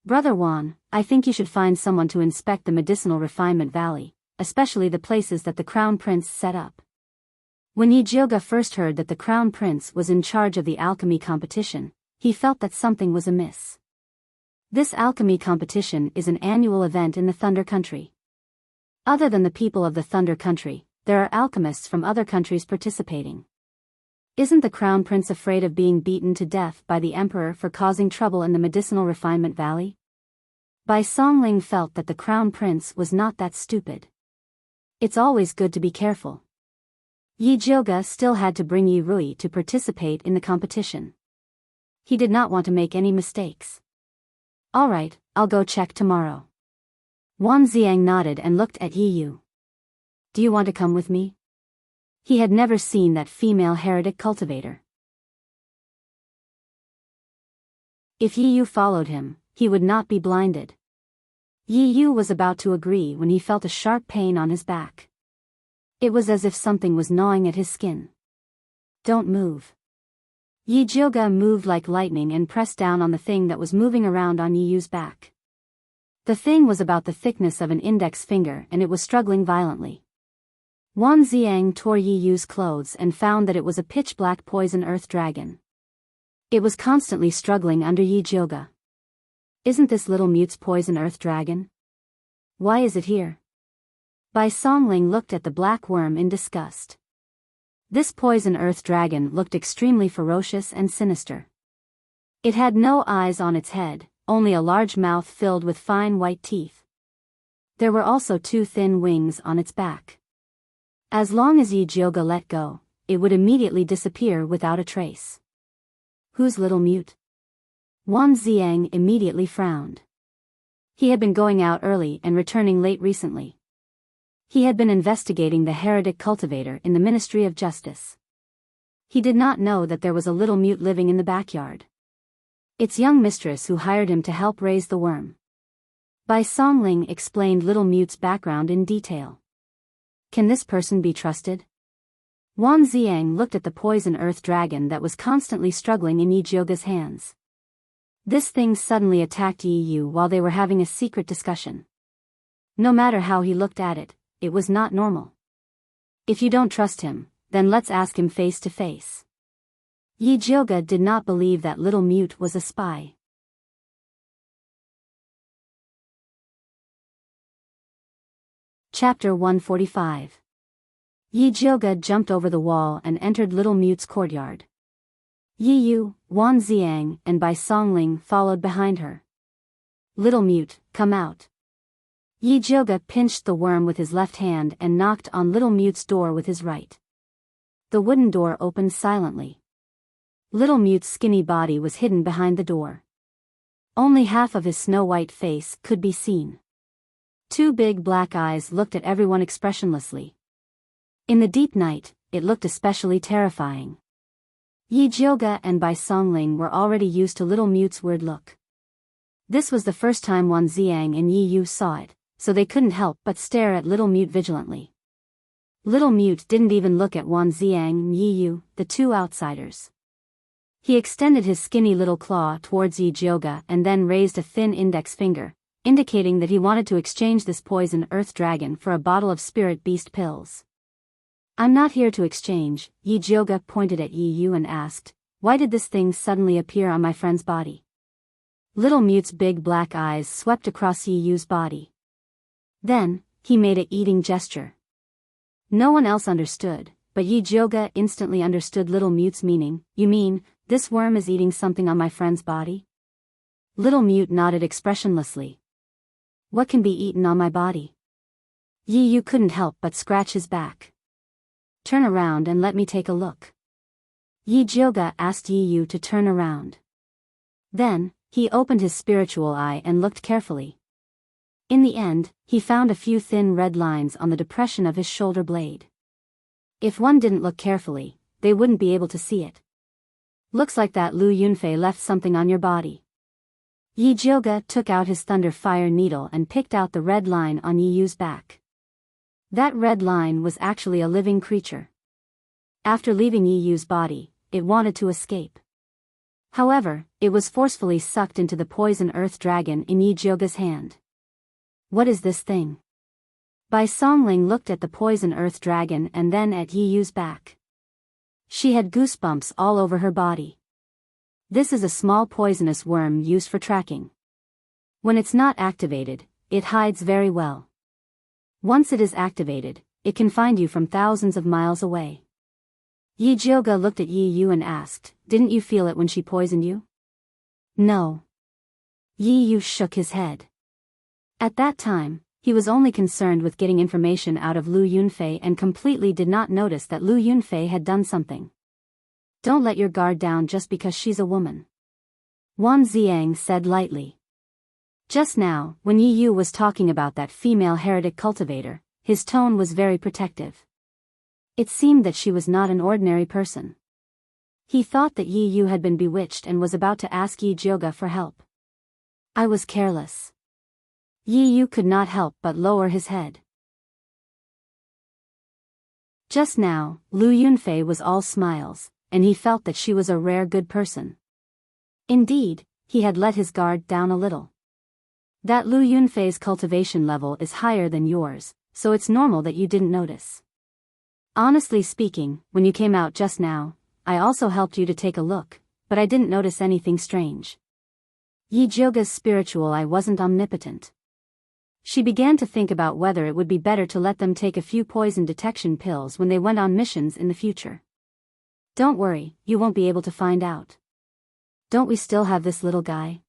Brother Wan, I think you should find someone to inspect the Medicinal Refinement Valley, especially the places that the Crown Prince set up. When Yi Jiuge first heard that the Crown Prince was in charge of the alchemy competition, he felt that something was amiss. This alchemy competition is an annual event in the Thunder Country. Other than the people of the Thunder Country, there are alchemists from other countries participating. Isn't the Crown Prince afraid of being beaten to death by the Emperor for causing trouble in the Medicinal Refinement Valley? Bai Songling felt that the Crown Prince was not that stupid. It's always good to be careful. Yi Jiuge still had to bring Yi Rui to participate in the competition. He did not want to make any mistakes. Alright, I'll go check tomorrow. Wan Xiang nodded and looked at Yi Yu. Do you want to come with me? He had never seen that female heretic cultivator. If Yi Yu followed him, he would not be blinded. Yi Yu was about to agree when he felt a sharp pain on his back. It was as if something was gnawing at his skin. Don't move. Yi Jiuge moved like lightning and pressed down on the thing that was moving around on Yi Yu's back. The thing was about the thickness of an index finger and it was struggling violently. Wan Xiang tore Yi Yu's clothes and found that it was a pitch-black poison earth dragon. It was constantly struggling under Yi Jiuge. Isn't this little mute's poison earth dragon? Why is it here? Bai Songling looked at the black worm in disgust. This poison earth dragon looked extremely ferocious and sinister. It had no eyes on its head, only a large mouth filled with fine white teeth. There were also 2 thin wings on its back. As long as Yi Jiuge let go, it would immediately disappear without a trace. Whose little mute? Wan Xiang immediately frowned. He had been going out early and returning late recently. He had been investigating the heretic cultivator in the Ministry of Justice. He did not know that there was a little mute living in the backyard. Its young mistress who hired him to help raise the worm. Bai Songling explained little mute's background in detail. Can this person be trusted? Wan Xiang looked at the poison earth dragon that was constantly struggling in Yi Jiuge's hands. This thing suddenly attacked Yi Yu while they were having a secret discussion. No matter how he looked at it, it was not normal. If you don't trust him, then let's ask him face to face. Yi Jiuge did not believe that little mute was a spy. Chapter 145. Yi Jiuge jumped over the wall and entered Little Mute's courtyard. Yi Yu, Wan Xiang, and Bai Songling followed behind her. Little Mute, come out. Yi Jioga pinched the worm with his left hand and knocked on Little Mute's door with his right. The wooden door opened silently. Little Mute's skinny body was hidden behind the door. Only half of his snow-white face could be seen. Two big black eyes looked at everyone expressionlessly. In the deep night, it looked especially terrifying. Yi Jioga and Bai Songling were already used to Little Mute's weird look. This was the first time Wan Ziang and Yi Yu saw it, so they couldn't help but stare at Little Mute vigilantly. Little Mute didn't even look at Wan Ziang and Yi Yu, the two outsiders. He extended his skinny little claw towards Yi Jioga and then raised a thin index finger, indicating that he wanted to exchange this poison earth dragon for a bottle of spirit beast pills. "I'm not here to exchange," Yi Jioga pointed at Yi Yu and asked, "Why did this thing suddenly appear on my friend's body?" Little Mute's big black eyes swept across Yi Yu's body. Then, he made a eating gesture. No one else understood, but Yi Jioga instantly understood Little Mute's meaning. "You mean, this worm is eating something on my friend's body?" Little Mute nodded expressionlessly. "What can be eaten on my body?" Yi Yu couldn't help but scratch his back. "Turn around and let me take a look." Yi Jioga asked Yi Yu to turn around. Then, he opened his spiritual eye and looked carefully. In the end, he found a few thin red lines on the depression of his shoulder blade. If one didn't look carefully, they wouldn't be able to see it. "Looks like that Lu Yunfei left something on your body." Yi Jioga took out his thunder fire needle and picked out the red line on Yi Yu's back. That red line was actually a living creature. After leaving Yi Yu's body, it wanted to escape. However, it was forcefully sucked into the poison earth dragon in Yi Jioga's hand. "What is this thing?" Bai Songling looked at the poison earth dragon and then at Yi Yu's back. She had goosebumps all over her body. This is a small poisonous worm used for tracking. When it's not activated, it hides very well. Once it is activated, it can find you from thousands of miles away. Yi Jioga looked at Yi Yu and asked, "Didn't you feel it when she poisoned you?" "No." Yi Yu shook his head. At that time, he was only concerned with getting information out of Lu Yunfei and completely did not notice that Lu Yunfei had done something. "Don't let your guard down just because she's a woman," Wan Ziang said lightly. Just now, when Yi Yu was talking about that female heretic cultivator, his tone was very protective. It seemed that she was not an ordinary person. He thought that Yi Yu had been bewitched and was about to ask Yi Jioga for help. "I was careless." Yi Yu could not help but lower his head. Just now, Lu Yunfei was all smiles, and he felt that she was a rare good person. Indeed, he had let his guard down a little. That Lu Yunfei's cultivation level is higher than yours, so it's normal that you didn't notice. Honestly speaking, when you came out just now, I also helped you to take a look, but I didn't notice anything strange. Yi Jioga's spiritual eye wasn't omnipotent. She began to think about whether it would be better to let them take a few poison detection pills when they went on missions in the future. "Don't worry, you won't be able to find out. Don't we still have this little guy?"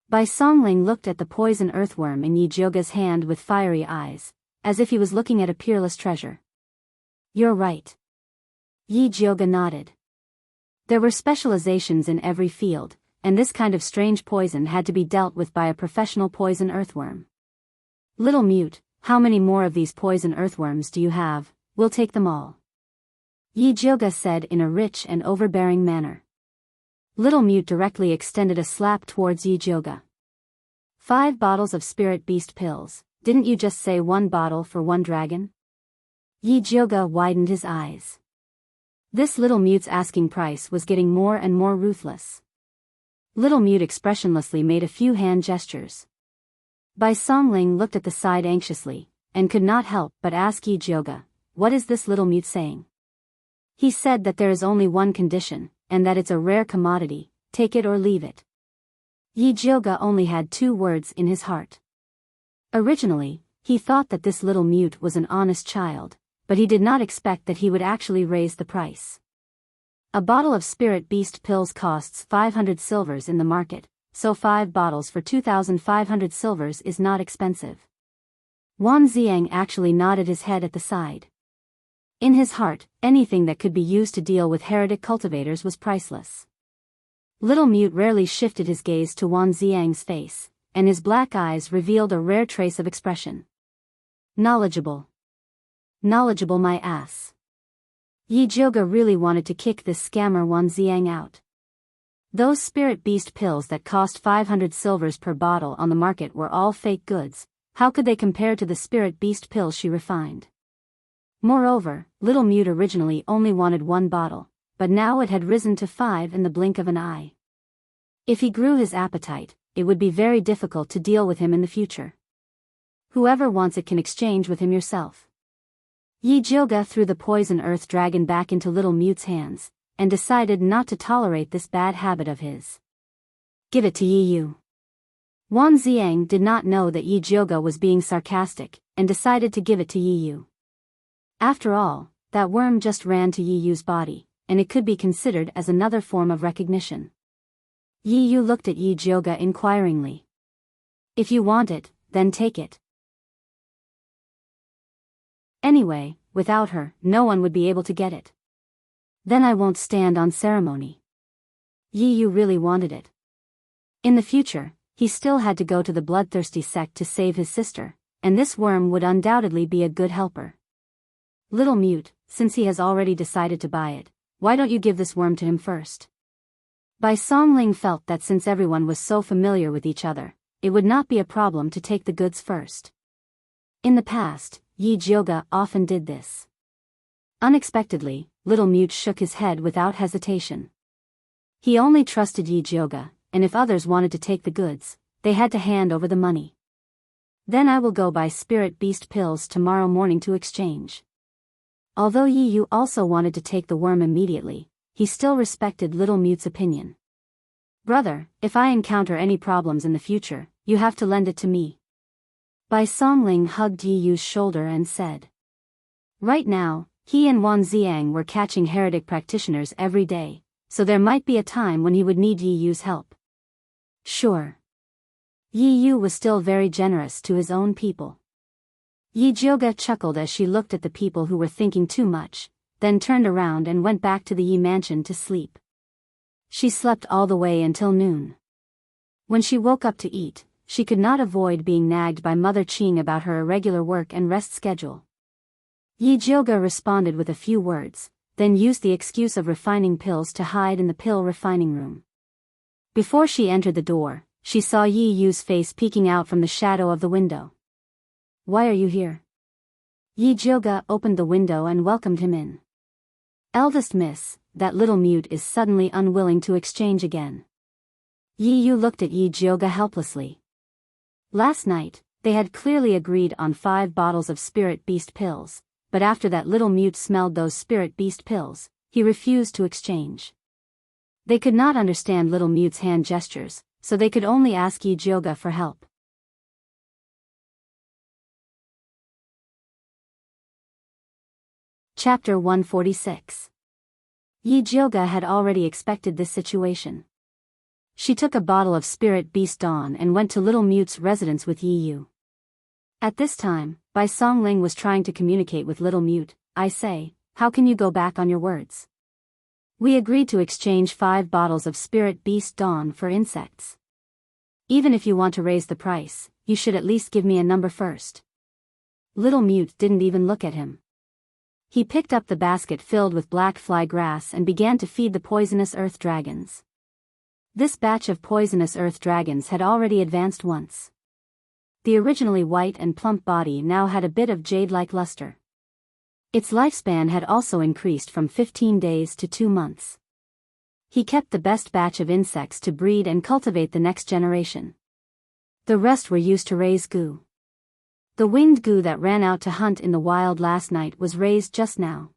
Bai Songling looked at the poison earthworm in Yi Jioga's hand with fiery eyes, as if he was looking at a peerless treasure. "You're right." Yi Jioga nodded. There were specializations in every field, and this kind of strange poison had to be dealt with by a professional poison earthworm. "Little Mute, how many more of these poison earthworms do you have? We'll take them all," Yi Jioga said in a rich and overbearing manner. Little Mute directly extended a slap towards Yi Jioga. 5 bottles of spirit beast pills, didn't you just say 1 bottle for 1 dragon?" Yi Jioga widened his eyes. This Little Mute's asking price was getting more and more ruthless. Little Mute expressionlessly made a few hand gestures. Bai Songling looked at the side anxiously, and could not help but ask Yi Jioga, "What is this Little Mute saying?" "He said that there is only one condition, and that it's a rare commodity, take it or leave it." Yi Jioga only had 2 words in his heart. Originally, he thought that this Little Mute was an honest child, but he did not expect that he would actually raise the price. A bottle of spirit beast pills costs 500 silvers in the market, so 5 bottles for 2,500 silvers is not expensive. Wan Ziang actually nodded his head at the side. In his heart, anything that could be used to deal with heretic cultivators was priceless. Little Mute rarely shifted his gaze to Wan Ziang's face, and his black eyes revealed a rare trace of expression. Knowledgeable. Knowledgeable my ass. Yi Jioga really wanted to kick this scammer Wan Ziang out. Those spirit beast pills that cost 500 silvers per bottle on the market were all fake goods. How could they compare to the spirit beast pills she refined? Moreover, Little Mute originally only wanted 1 bottle, but now it had risen to 5 in the blink of an eye. If he grew his appetite, it would be very difficult to deal with him in the future. Whoever wants it can exchange with him yourself. Yi Jioga threw the poison earth dragon back into Little Mute's hands, and decided not to tolerate this bad habit of his. Give it to Yi Yu. Wan Ziang did not know that Yi Jioga was being sarcastic, and decided to give it to Yi Yu. After all, that worm just ran to Yi Yu's body, and it could be considered as another form of recognition. Yi Yu looked at Yi Jioga inquiringly. If you want it, then take it. Anyway, without her, no one would be able to get it. Then I won't stand on ceremony. Yi Yu really wanted it. In the future, he still had to go to the bloodthirsty sect to save his sister, and this worm would undoubtedly be a good helper. Little Mute, since he has already decided to buy it, why don't you give this worm to him first? Bai Songling felt that since everyone was so familiar with each other, it would not be a problem to take the goods first. In the past, Yi Jioga often did this. Unexpectedly, Little Mute shook his head without hesitation. He only trusted Yi Jioga, and if others wanted to take the goods, they had to hand over the money. Then I will go buy spirit beast pills tomorrow morning to exchange. Although Yi Yu also wanted to take the worm immediately, he still respected Little Mute's opinion. Brother, if I encounter any problems in the future, you have to lend it to me. Bai Songling hugged Yi Yu's shoulder and said. Right now, he and Wan Ziang were catching heretic practitioners every day, so there might be a time when he would need Yi Yu's help. Sure. Yi Yu was still very generous to his own people. Yi Jioga chuckled as she looked at the people who were thinking too much, then turned around and went back to the Yi mansion to sleep. She slept all the way until noon. When she woke up to eat, she could not avoid being nagged by Mother Qing about her irregular work and rest schedule. Yi Jioga responded with a few words, then used the excuse of refining pills to hide in the pill refining room. Before she entered the door, she saw Yi Yu's face peeking out from the shadow of the window. Why are you here? Yi Jioga opened the window and welcomed him in. Eldest miss, that Little Mute is suddenly unwilling to exchange again. Yi Yu looked at Yi Jioga helplessly. Last night, they had clearly agreed on 5 bottles of spirit beast pills, but after that Little Mute smelled those spirit beast pills, he refused to exchange. They could not understand Little Mute's hand gestures, so they could only ask Yi Jioga for help. Chapter 146. Yi Jioga had already expected this situation. She took a bottle of spirit beast dawn and went to Little Mute's residence with Yi Yu. At this time, Bai Songling was trying to communicate with Little Mute. I say, how can you go back on your words? We agreed to exchange 5 bottles of spirit beast dawn for insects. Even if you want to raise the price, you should at least give me a number first. Little Mute didn't even look at him. He picked up the basket filled with black fly grass and began to feed the poisonous earth dragons. This batch of poisonous earth dragons had already advanced once. The originally white and plump body now had a bit of jade-like luster. Its lifespan had also increased from 15 days to 2 months. He kept the best batch of insects to breed and cultivate the next generation. The rest were used to raise goo. The winged goo that ran out to hunt in the wild last night was raised just now.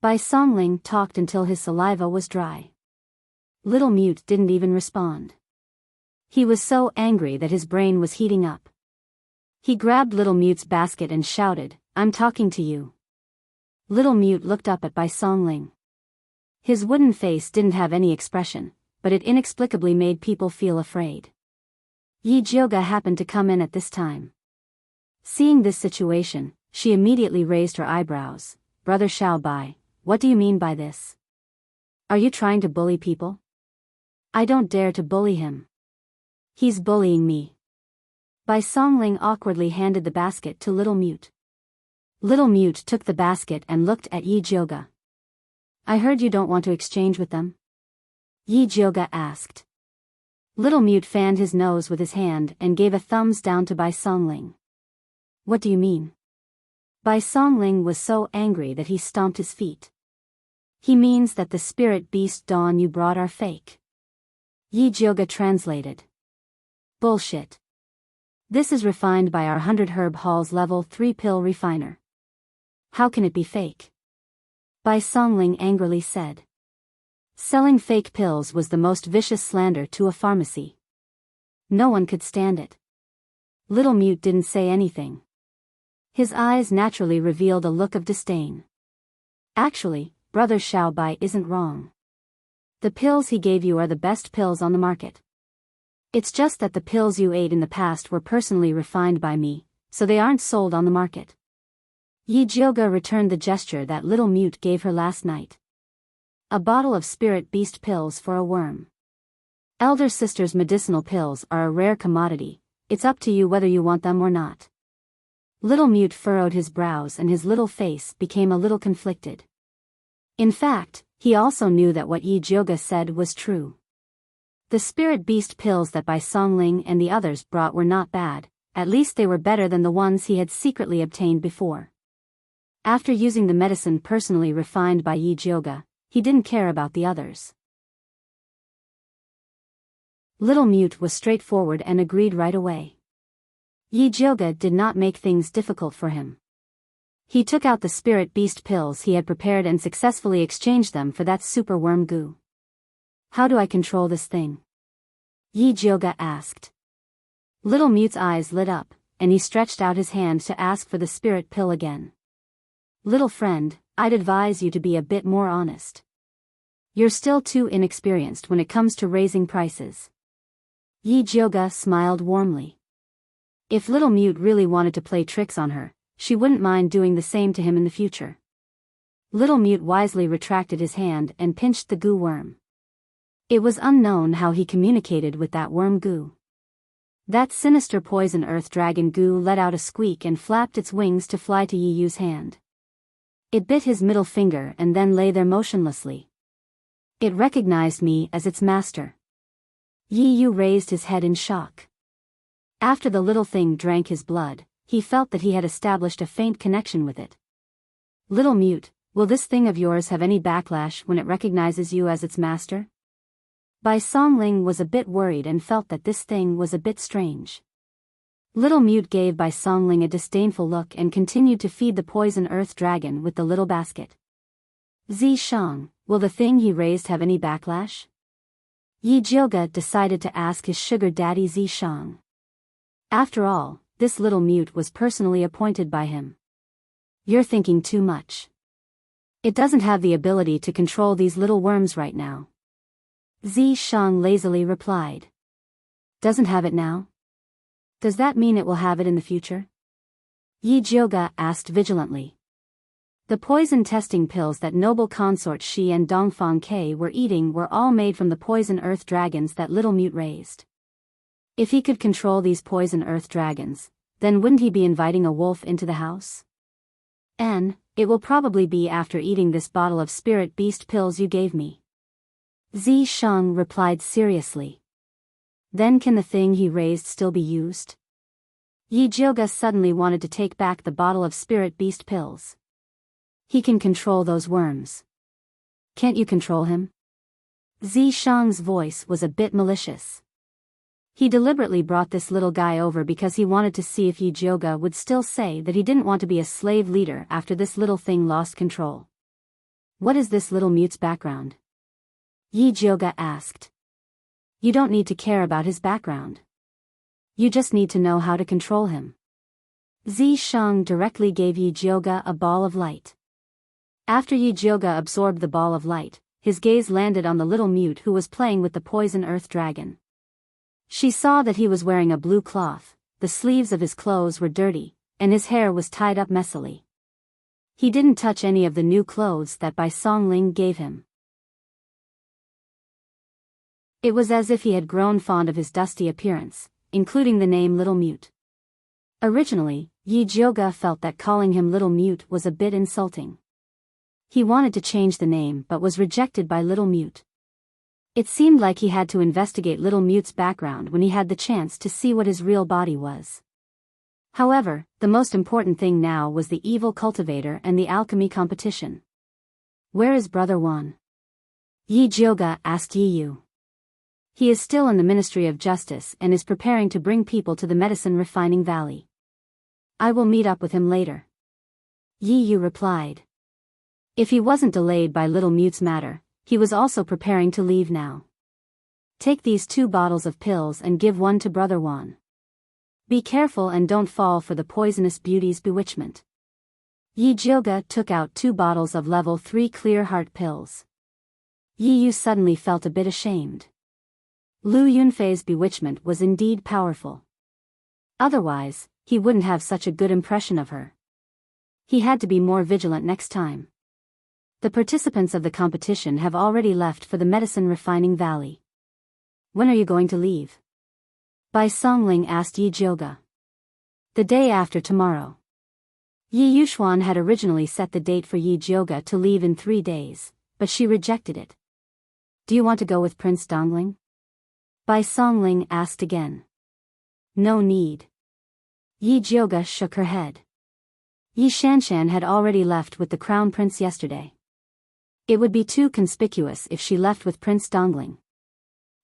Bai Songling talked until his saliva was dry. Little Mute didn't even respond. He was so angry that his brain was heating up. He grabbed Little Mute's basket and shouted, I'm talking to you. Little Mute looked up at Bai Songling. His wooden face didn't have any expression, but it inexplicably made people feel afraid. Yi Jioga happened to come in at this time. Seeing this situation, she immediately raised her eyebrows. Brother Xiaobai, what do you mean by this? Are you trying to bully people? I don't dare to bully him. He's bullying me. Bai Songling awkwardly handed the basket to Little Mute. Little Mute took the basket and looked at Yi Jioga. I heard you don't want to exchange with them? Yi Jioga asked. Little Mute fanned his nose with his hand and gave a thumbs down to Bai Songling. What do you mean? Bai Songling was so angry that he stomped his feet. He means that the spirit beast dawn you brought are fake. Yi Jioga translated. Bullshit. This is refined by our 100 Herb Hall's level 3 pill refiner. How can it be fake? Bai Songling angrily said. Selling fake pills was the most vicious slander to a pharmacy. No one could stand it. Little Mute didn't say anything. His eyes naturally revealed a look of disdain. Actually, Brother Xiaobai isn't wrong. The pills he gave you are the best pills on the market. It's just that the pills you ate in the past were personally refined by me, so they aren't sold on the market. Yi Jioga returned the gesture that Little Mute gave her last night. A bottle of spirit beast pills for a worm. Elder sister's medicinal pills are a rare commodity, it's up to you whether you want them or not. Little Mute furrowed his brows and his little face became a little conflicted. In fact, he also knew that what Yi Jioga said was true. The spirit beast pills that Bai Songling and the others brought were not bad, at least they were better than the ones he had secretly obtained before. After using the medicine personally refined by Yi Jioga, he didn't care about the others. Little Mute was straightforward and agreed right away. Yi Jioga did not make things difficult for him. He took out the spirit beast pills he had prepared and successfully exchanged them for that super worm goo. How do I control this thing? Yi Jioga asked. Little Mute's eyes lit up, and he stretched out his hand to ask for the spirit pill again. Little friend, I'd advise you to be a bit more honest. You're still too inexperienced when it comes to raising prices. Yi Jioga smiled warmly. If Little Mute really wanted to play tricks on her, she wouldn't mind doing the same to him in the future. Little Mute wisely retracted his hand and pinched the goo worm. It was unknown how he communicated with that worm goo. That sinister poison earth dragon goo let out a squeak and flapped its wings to fly to Yi Yu's hand. It bit his middle finger and then lay there motionlessly. It recognized me as its master. Yi Yu raised his head in shock. After the little thing drank his blood, he felt that he had established a faint connection with it. Little Mute, will this thing of yours have any backlash when it recognizes you as its master? Bai Songling was a bit worried and felt that this thing was a bit strange. Little Mute gave Bai Songling a disdainful look and continued to feed the poison earth dragon with the little basket. Zi Shang, will the thing he raised have any backlash? Yi Jioga decided to ask his sugar daddy Zi Shang. After all, this Little Mute was personally appointed by him. You're thinking too much. It doesn't have the ability to control these little worms right now. Zi Shang lazily replied. Doesn't have it now? Does that mean it will have it in the future? Yi Jioga asked vigilantly. The poison testing pills that noble consort Shi and Dongfang Ke were eating were all made from the poison earth dragons that Little Mute raised. If he could control these poison earth dragons, then wouldn't he be inviting a wolf into the house? And it will probably be after eating this bottle of spirit beast pills you gave me. Zi Shang replied seriously. Then can the thing he raised still be used? Yi Jioga suddenly wanted to take back the bottle of spirit beast pills. He can control those worms. Can't you control him? Zi Shang's voice was a bit malicious. He deliberately brought this little guy over because he wanted to see if Yi Jioga would still say that he didn't want to be a slave leader after this little thing lost control. What is this Little Mute's background? Yi Jioga asked. You don't need to care about his background. You just need to know how to control him. Zi Shang directly gave Yi Jioga a ball of light. After Yi Jioga absorbed the ball of light, his gaze landed on the Little Mute who was playing with the poison earth dragon. She saw that he was wearing a blue cloth, the sleeves of his clothes were dirty, and his hair was tied up messily. He didn't touch any of the new clothes that Bai Songling gave him. It was as if he had grown fond of his dusty appearance, including the name Little Mute. Originally, Yi Jioga felt that calling him Little Mute was a bit insulting. He wanted to change the name but was rejected by Little Mute. It seemed like he had to investigate Little Mute's background when he had the chance to see what his real body was. However, the most important thing now was the evil cultivator and the alchemy competition. Where is Brother Wan? Yi Jioga asked Yi Yu. He is still in the Ministry of Justice and is preparing to bring people to the medicine refining valley. I will meet up with him later. Yi Yu replied. If he wasn't delayed by Little Mute's matter, he was also preparing to leave now. Take these 2 bottles of pills and give one to Brother Wan. Be careful and don't fall for the poisonous beauty's bewitchment. Yi Jioga took out 2 bottles of level 3 clear heart pills. Yi Yu suddenly felt a bit ashamed. Lu Yunfei's bewitchment was indeed powerful. Otherwise, he wouldn't have such a good impression of her. He had to be more vigilant next time. The participants of the competition have already left for the medicine refining valley. When are you going to leave? Bai Songling asked Yi Jioga. The day after tomorrow. Yi Yuxuan had originally set the date for Yi Jioga to leave in 3 days, but she rejected it. Do you want to go with Prince Dongling? Bai Songling asked again. No need. Yi Jioga shook her head. Yi Shanshan had already left with the crown prince yesterday. It would be too conspicuous if she left with Prince Dongling.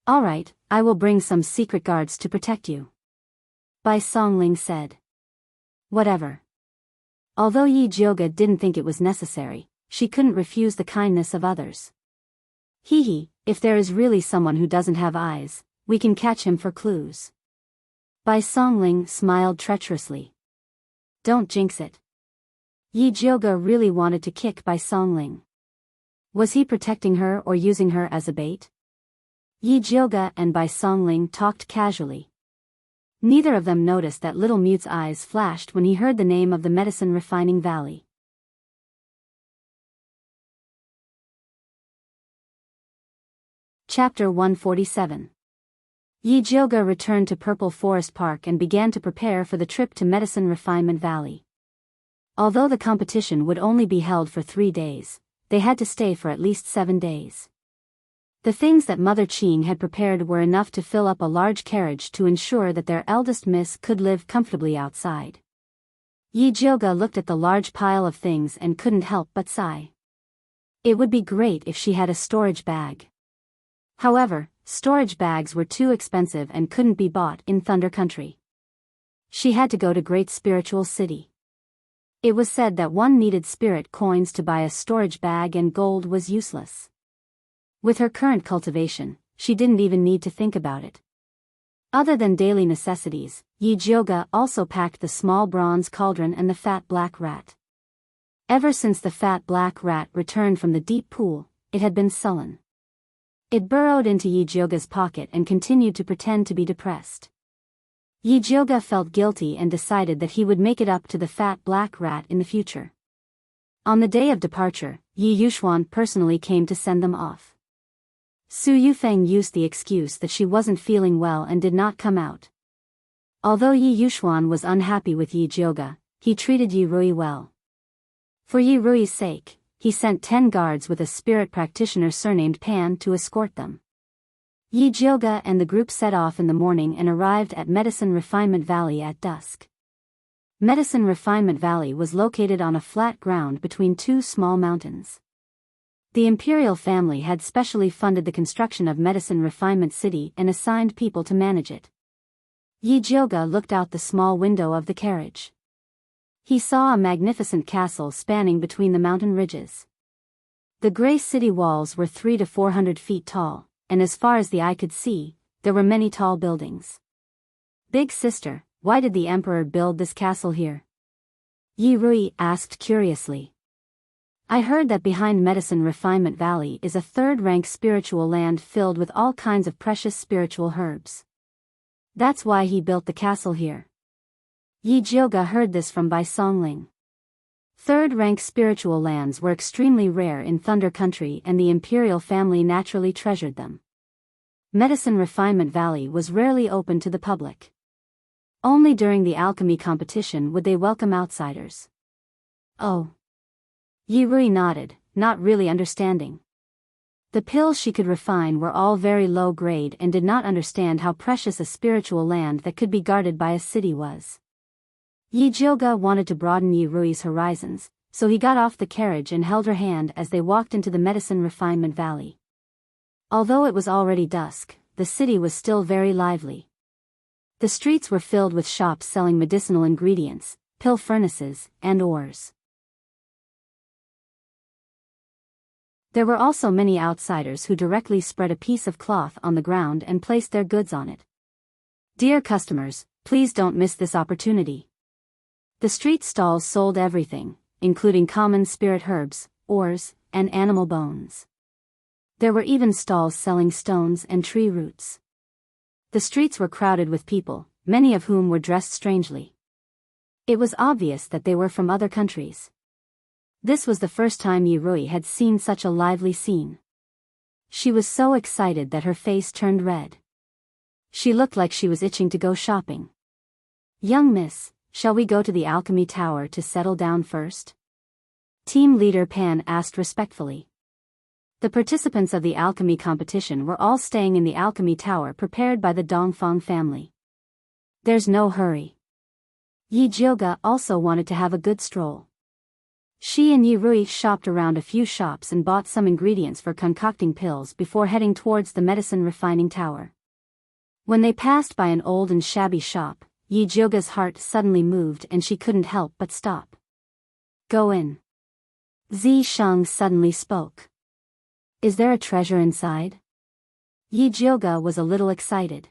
All right, I will bring some secret guards to protect you. Bai Songling said. Whatever. Although Yi Jioga didn't think it was necessary, she couldn't refuse the kindness of others. Hee, if there is really someone who doesn't have eyes, we can catch him for clues. Bai Songling smiled treacherously. Don't jinx it. Yi Jioga really wanted to kick Bai Songling. Was he protecting her or using her as a bait? Yi Jioga and Bai Songling talked casually. Neither of them noticed that Little Mute's eyes flashed when he heard the name of the medicine refining valley. Chapter 147. Yi Jioga returned to Purple Forest Park and began to prepare for the trip to Medicine Refinement Valley. Although the competition would only be held for 3 days, they had to stay for at least 7 days. The things that Mother Qing had prepared were enough to fill up a large carriage to ensure that their eldest miss could live comfortably outside. Yi Jioga looked at the large pile of things and couldn't help but sigh. It would be great if she had a storage bag. However, storage bags were too expensive and couldn't be bought in Thunder Country. She had to go to Great Spiritual City. It was said that one needed spirit coins to buy a storage bag and gold was useless. With her current cultivation, she didn't even need to think about it. Other than daily necessities, Yi Jioga also packed the small bronze cauldron and the fat black rat. Ever since the fat black rat returned from the deep pool, it had been sullen. It burrowed into Yi Jioga's pocket and continued to pretend to be depressed. Yi Jioga felt guilty and decided that he would make it up to the fat black rat in the future. On the day of departure, Yi Yuxuan personally came to send them off. Su Yufeng used the excuse that she wasn't feeling well and did not come out. Although Yi Yuxuan was unhappy with Yi Jioga, he treated Yi Rui well. For Yi Rui's sake, he sent 10 guards with a spirit practitioner surnamed Pan to escort them. Yi Jioga and the group set off in the morning and arrived at Medicine Refinement Valley at dusk. Medicine Refinement Valley was located on a flat ground between 2 small mountains. The imperial family had specially funded the construction of Medicine Refinement City and assigned people to manage it. Yi Jioga looked out the small window of the carriage. He saw a magnificent castle spanning between the mountain ridges. The gray city walls were 300 to 400 feet tall, and as far as the eye could see, there were many tall buildings. Big sister, why did the emperor build this castle here? Yi Rui asked curiously. I heard that behind Medicine Refinement Valley is a third-rank spiritual land filled with all kinds of precious spiritual herbs. That's why he built the castle here. Yi Jioga heard this from Bai Songling. Third-rank spiritual lands were extremely rare in Thunder Country and the imperial family naturally treasured them. Medicine Refinement Valley was rarely open to the public. Only during the alchemy competition would they welcome outsiders. Oh. Yi Rui nodded, not really understanding. The pills she could refine were all very low grade and did not understand how precious a spiritual land that could be guarded by a city was. Yi Jioga wanted to broaden Yi Rui's horizons, so he got off the carriage and held her hand as they walked into the Medicine Refinement Valley. Although it was already dusk, the city was still very lively. The streets were filled with shops selling medicinal ingredients, pill furnaces, and ores. There were also many outsiders who directly spread a piece of cloth on the ground and placed their goods on it. Dear customers, please don't miss this opportunity. The street stalls sold everything, including common spirit herbs, ores, and animal bones. There were even stalls selling stones and tree roots. The streets were crowded with people, many of whom were dressed strangely. It was obvious that they were from other countries. This was the first time Yi Rui had seen such a lively scene. She was so excited that her face turned red. She looked like she was itching to go shopping. Young miss, shall we go to the alchemy tower to settle down first? Team leader Pan asked respectfully. The participants of the alchemy competition were all staying in the alchemy tower prepared by the Dongfang family. There's no hurry. Yi Jioga also wanted to have a good stroll. She and Yi Rui shopped around a few shops and bought some ingredients for concocting pills before heading towards the medicine refining tower. When they passed by an old and shabby shop, Yi Jioga's heart suddenly moved and she couldn't help but stop. Go in. Zi Sheng suddenly spoke. Is there a treasure inside? Yi Jioga was a little excited.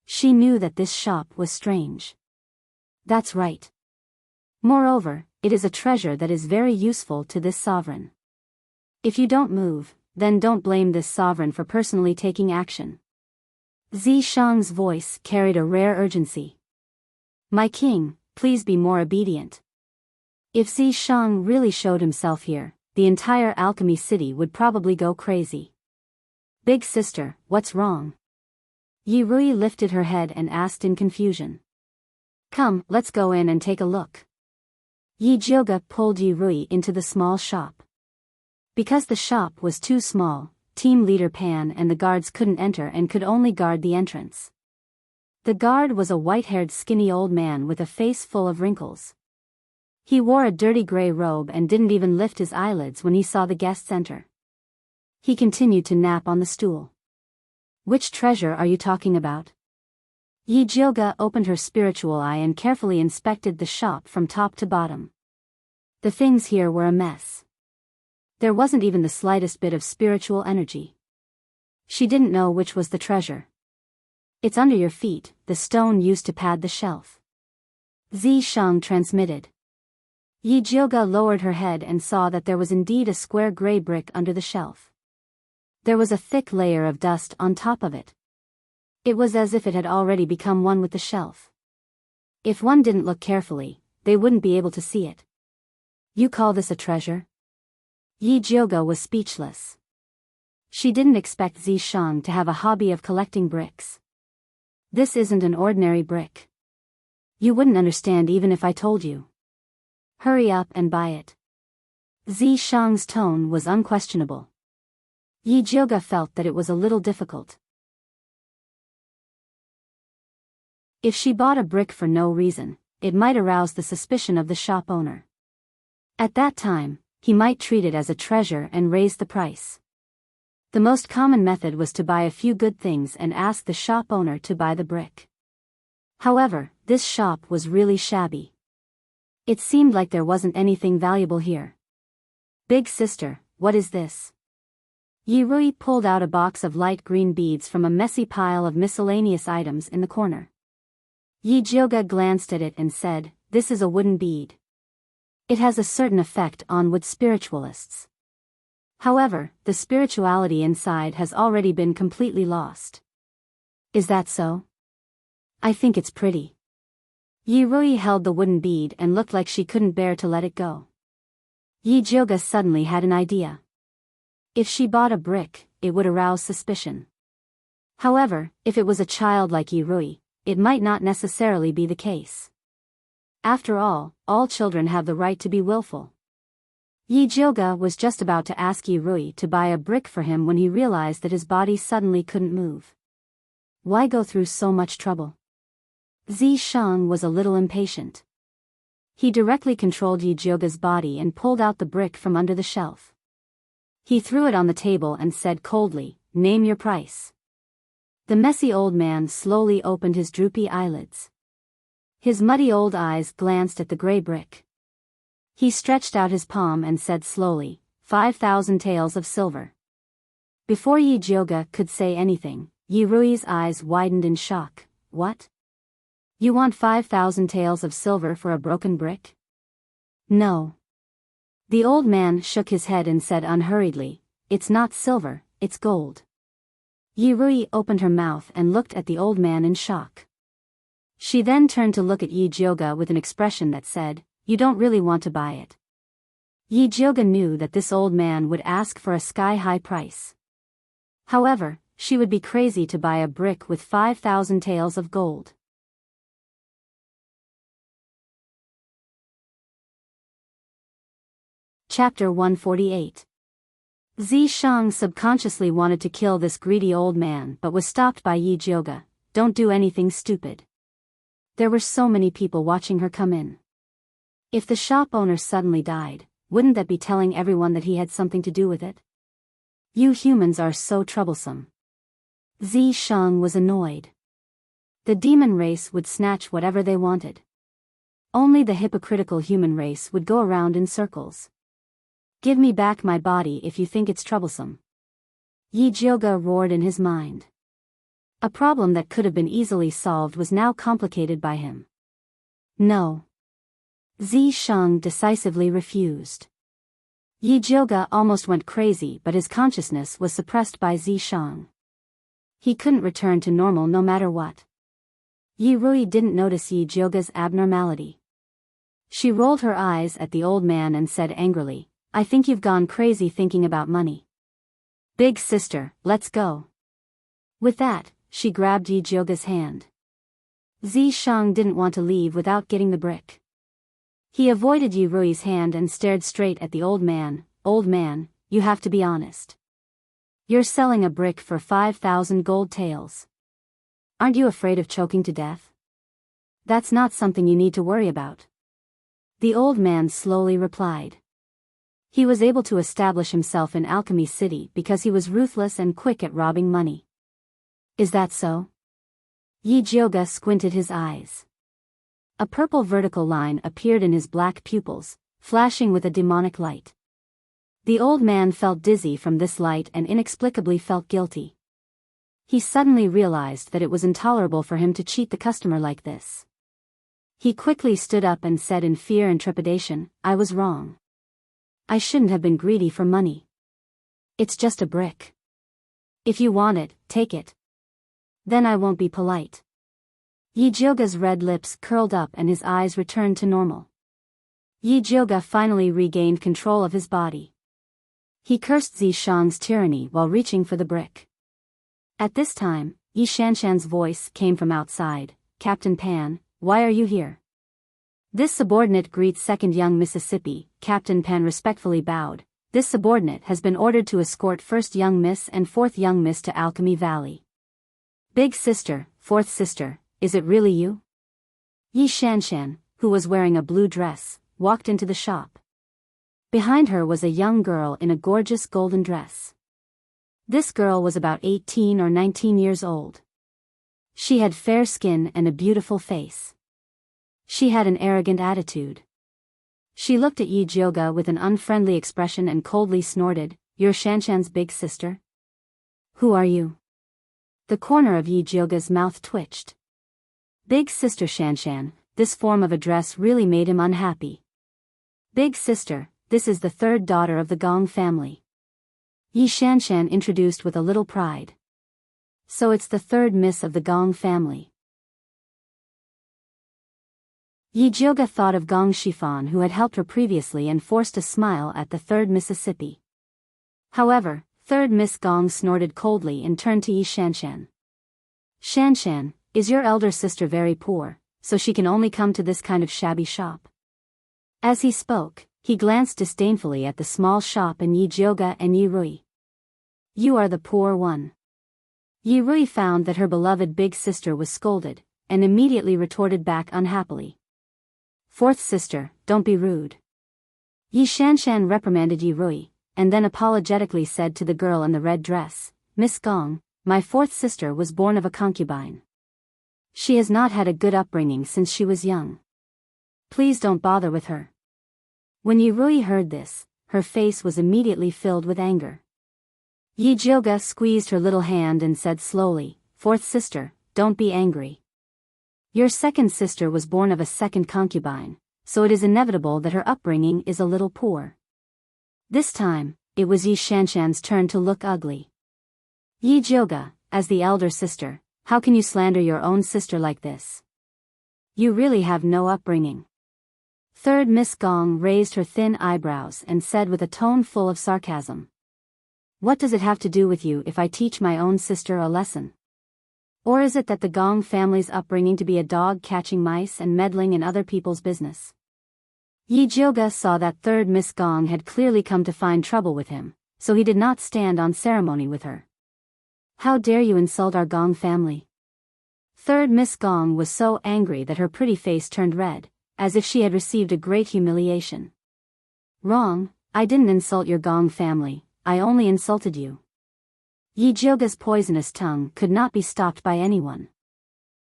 She knew that this shop was strange. That's right. Moreover, it is a treasure that is very useful to this sovereign. If you don't move, then don't blame this sovereign for personally taking action. Zi Sheng's voice carried a rare urgency. My king, please be more obedient. If Zi Sheng really showed himself here, the entire alchemy city would probably go crazy. Big sister, what's wrong? Yi Rui lifted her head and asked in confusion. Come, let's go in and take a look. Yi Jioga pulled Yi Rui into the small shop. Because the shop was too small, team leader Pan and the guards couldn't enter and could only guard the entrance. The guard was a white-haired skinny old man with a face full of wrinkles. He wore a dirty gray robe and didn't even lift his eyelids when he saw the guests enter. He continued to nap on the stool. Which treasure are you talking about? Yi Jioga opened her spiritual eye and carefully inspected the shop from top to bottom. The things here were a mess. There wasn't even the slightest bit of spiritual energy. She didn't know which was the treasure. It's under your feet, the stone used to pad the shelf. Zi Sheng transmitted. Yi Jioga lowered her head and saw that there was indeed a square gray brick under the shelf. There was a thick layer of dust on top of it. It was as if it had already become one with the shelf. If one didn't look carefully, they wouldn't be able to see it. You call this a treasure? Yi Jioga was speechless. She didn't expect Zi Sheng to have a hobby of collecting bricks. This isn't an ordinary brick. You wouldn't understand even if I told you. Hurry up and buy it. Zi Sheng's tone was unquestionable. Yi Jioga felt that it was a little difficult. If she bought a brick for no reason, it might arouse the suspicion of the shop owner. At that time, he might treat it as a treasure and raise the price. The most common method was to buy a few good things and ask the shop owner to buy the brick. However, this shop was really shabby. It seemed like there wasn't anything valuable here. Big sister, what is this? Yi Rui pulled out a box of light green beads from a messy pile of miscellaneous items in the corner. Yi Jioga glanced at it and said, This is a wooden bead. It has a certain effect on wood spiritualists. However, the spirituality inside has already been completely lost. Is that so? I think it's pretty. Yi Rui held the wooden bead and looked like she couldn't bear to let it go. Yi Jioga suddenly had an idea. If she bought a brick, it would arouse suspicion. However, if it was a child like Yi Rui, it might not necessarily be the case. After all children have the right to be willful. Yi Jioga was just about to ask Yi Rui to buy a brick for him when he realized that his body suddenly couldn't move. Why go through so much trouble? Zi Shang was a little impatient. He directly controlled Yi Jioga's body and pulled out the brick from under the shelf. He threw it on the table and said coldly, "Name your price." The messy old man slowly opened his droopy eyelids. His muddy old eyes glanced at the gray brick. He stretched out his palm and said slowly, 5,000 taels of silver. Before Yi Jioga could say anything, Yi Rui's eyes widened in shock. What? You want 5,000 taels of silver for a broken brick? No. The old man shook his head and said unhurriedly, "It's not silver, it's gold." Yi Rui opened her mouth and looked at the old man in shock. She then turned to look at Yi Jioga with an expression that said, "You don't really want to buy it." Yi Jioga knew that this old man would ask for a sky-high price. However, she would be crazy to buy a brick with 5,000 taels of gold. Chapter 148. Zi Shang subconsciously wanted to kill this greedy old man but was stopped by Yi Jioga. Don't do anything stupid. There were so many people watching her come in. If the shop owner suddenly died, wouldn't that be telling everyone that he had something to do with it? You humans are so troublesome. Zi Shang was annoyed. The demon race would snatch whatever they wanted. Only the hypocritical human race would go around in circles. Give me back my body if you think it's troublesome. Yi Jioga roared in his mind. A problem that could have been easily solved was now complicated by him. No. Zi Shang decisively refused. Yi Jioga almost went crazy, but his consciousness was suppressed by Zi Shang. He couldn't return to normal no matter what. Yi Rui didn't notice Yi Jioga's abnormality. She rolled her eyes at the old man and said angrily, "I think you've gone crazy thinking about money. Big sister, let's go." With that, she grabbed Yi Jioga's hand. Zi Shang didn't want to leave without getting the brick. He avoided Yi Rui's hand and stared straight at the old man. "Old man, you have to be honest. You're selling a brick for 5,000 gold taels. Aren't you afraid of choking to death? That's not something you need to worry about." The old man slowly replied. He was able to establish himself in Alchemy City because he was ruthless and quick at robbing money. Is that so? Yi Jioga squinted his eyes. A purple vertical line appeared in his black pupils, flashing with a demonic light. The old man felt dizzy from this light and inexplicably felt guilty. He suddenly realized that it was intolerable for him to cheat the customer like this. He quickly stood up and said in fear and trepidation, "I was wrong. I shouldn't have been greedy for money. It's just a brick. If you want it, take it. Then I won't be polite." Yi Jioga's red lips curled up and his eyes returned to normal. Yi Jioga finally regained control of his body. He cursed Zi Shang's tyranny while reaching for the brick. At this time, Yi Shanshan's voice came from outside. "Captain Pan, why are you here?" This subordinate greets second young Mississippi. Captain Pan respectfully bowed. This subordinate has been ordered to escort first young miss and fourth young miss to Alchemy Valley. Big sister, fourth sister, is it really you? Yi Shanshan, who was wearing a blue dress, walked into the shop. Behind her was a young girl in a gorgeous golden dress. This girl was about 18 or 19 years old. She had fair skin and a beautiful face. She had an arrogant attitude. She looked at Yi Jioga with an unfriendly expression and coldly snorted, "You're Shanshan's big sister? Who are you?" The corner of Yi Jioga's mouth twitched. Big sister Shanshan, this form of address really made him unhappy. "Big sister, this is the third daughter of the Gong family." Yi Shanshan introduced with a little pride. "So it's the third miss of the Gong family." Yi Jioga thought of Gong Shifan, who had helped her previously, and forced a smile at the third Mississippi. However, third Miss Gong snorted coldly and turned to Yi Shanshan. Shanshan, is your elder sister very poor, so she can only come to this kind of shabby shop? As he spoke, he glanced disdainfully at the small shop and Yi Jioga and Yi Rui. You are the poor one. Yi Rui found that her beloved big sister was scolded, and immediately retorted back unhappily. Fourth sister, don't be rude. Yi Shanshan reprimanded Yi Rui, and then apologetically said to the girl in the red dress, Miss Gong, my fourth sister was born of a concubine. She has not had a good upbringing since she was young. Please don't bother with her. When Yi Rui heard this, her face was immediately filled with anger. Yi Jioga squeezed her little hand and said slowly, Fourth sister, don't be angry. Your second sister was born of a second concubine, so it is inevitable that her upbringing is a little poor. This time, it was Yi Shanshan's turn to look ugly. Yi Jioga, as the elder sister, how can you slander your own sister like this? You really have no upbringing. Third Miss Gong raised her thin eyebrows and said with a tone full of sarcasm. What does it have to do with you if I teach my own sister a lesson? Or is it that the Gong family's upbringing to be a dog catching mice and meddling in other people's business? Yi Jioga saw that third Miss Gong had clearly come to find trouble with him, so he did not stand on ceremony with her. How dare you insult our Gong family? Third Miss Gong was so angry that her pretty face turned red, as if she had received a great humiliation. Wrong, I didn't insult your Gong family, I only insulted you. Yi Jioga's poisonous tongue could not be stopped by anyone.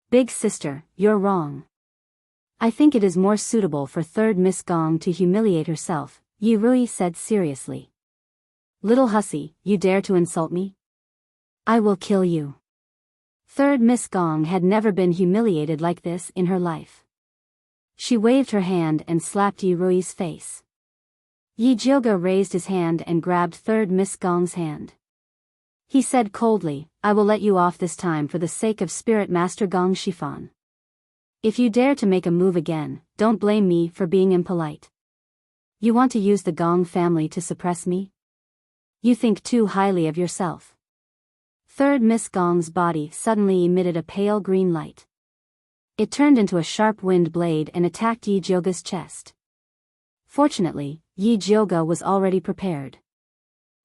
Big sister, you're wrong. I think it is more suitable for third Miss Gong to humiliate herself, Yi Rui said seriously. Little hussy, you dare to insult me? I will kill you. Third Miss Gong had never been humiliated like this in her life. She waved her hand and slapped Yi Rui's face. Yi Jioga raised his hand and grabbed third Miss Gong's hand. He said coldly, I will let you off this time for the sake of Spirit Master Gong Shifan. If you dare to make a move again, don't blame me for being impolite. You want to use the Gong family to suppress me? You think too highly of yourself. Third Miss Gong's body suddenly emitted a pale green light. It turned into a sharp wind blade and attacked Yi Jioga's chest. Fortunately, Yi Jioga was already prepared.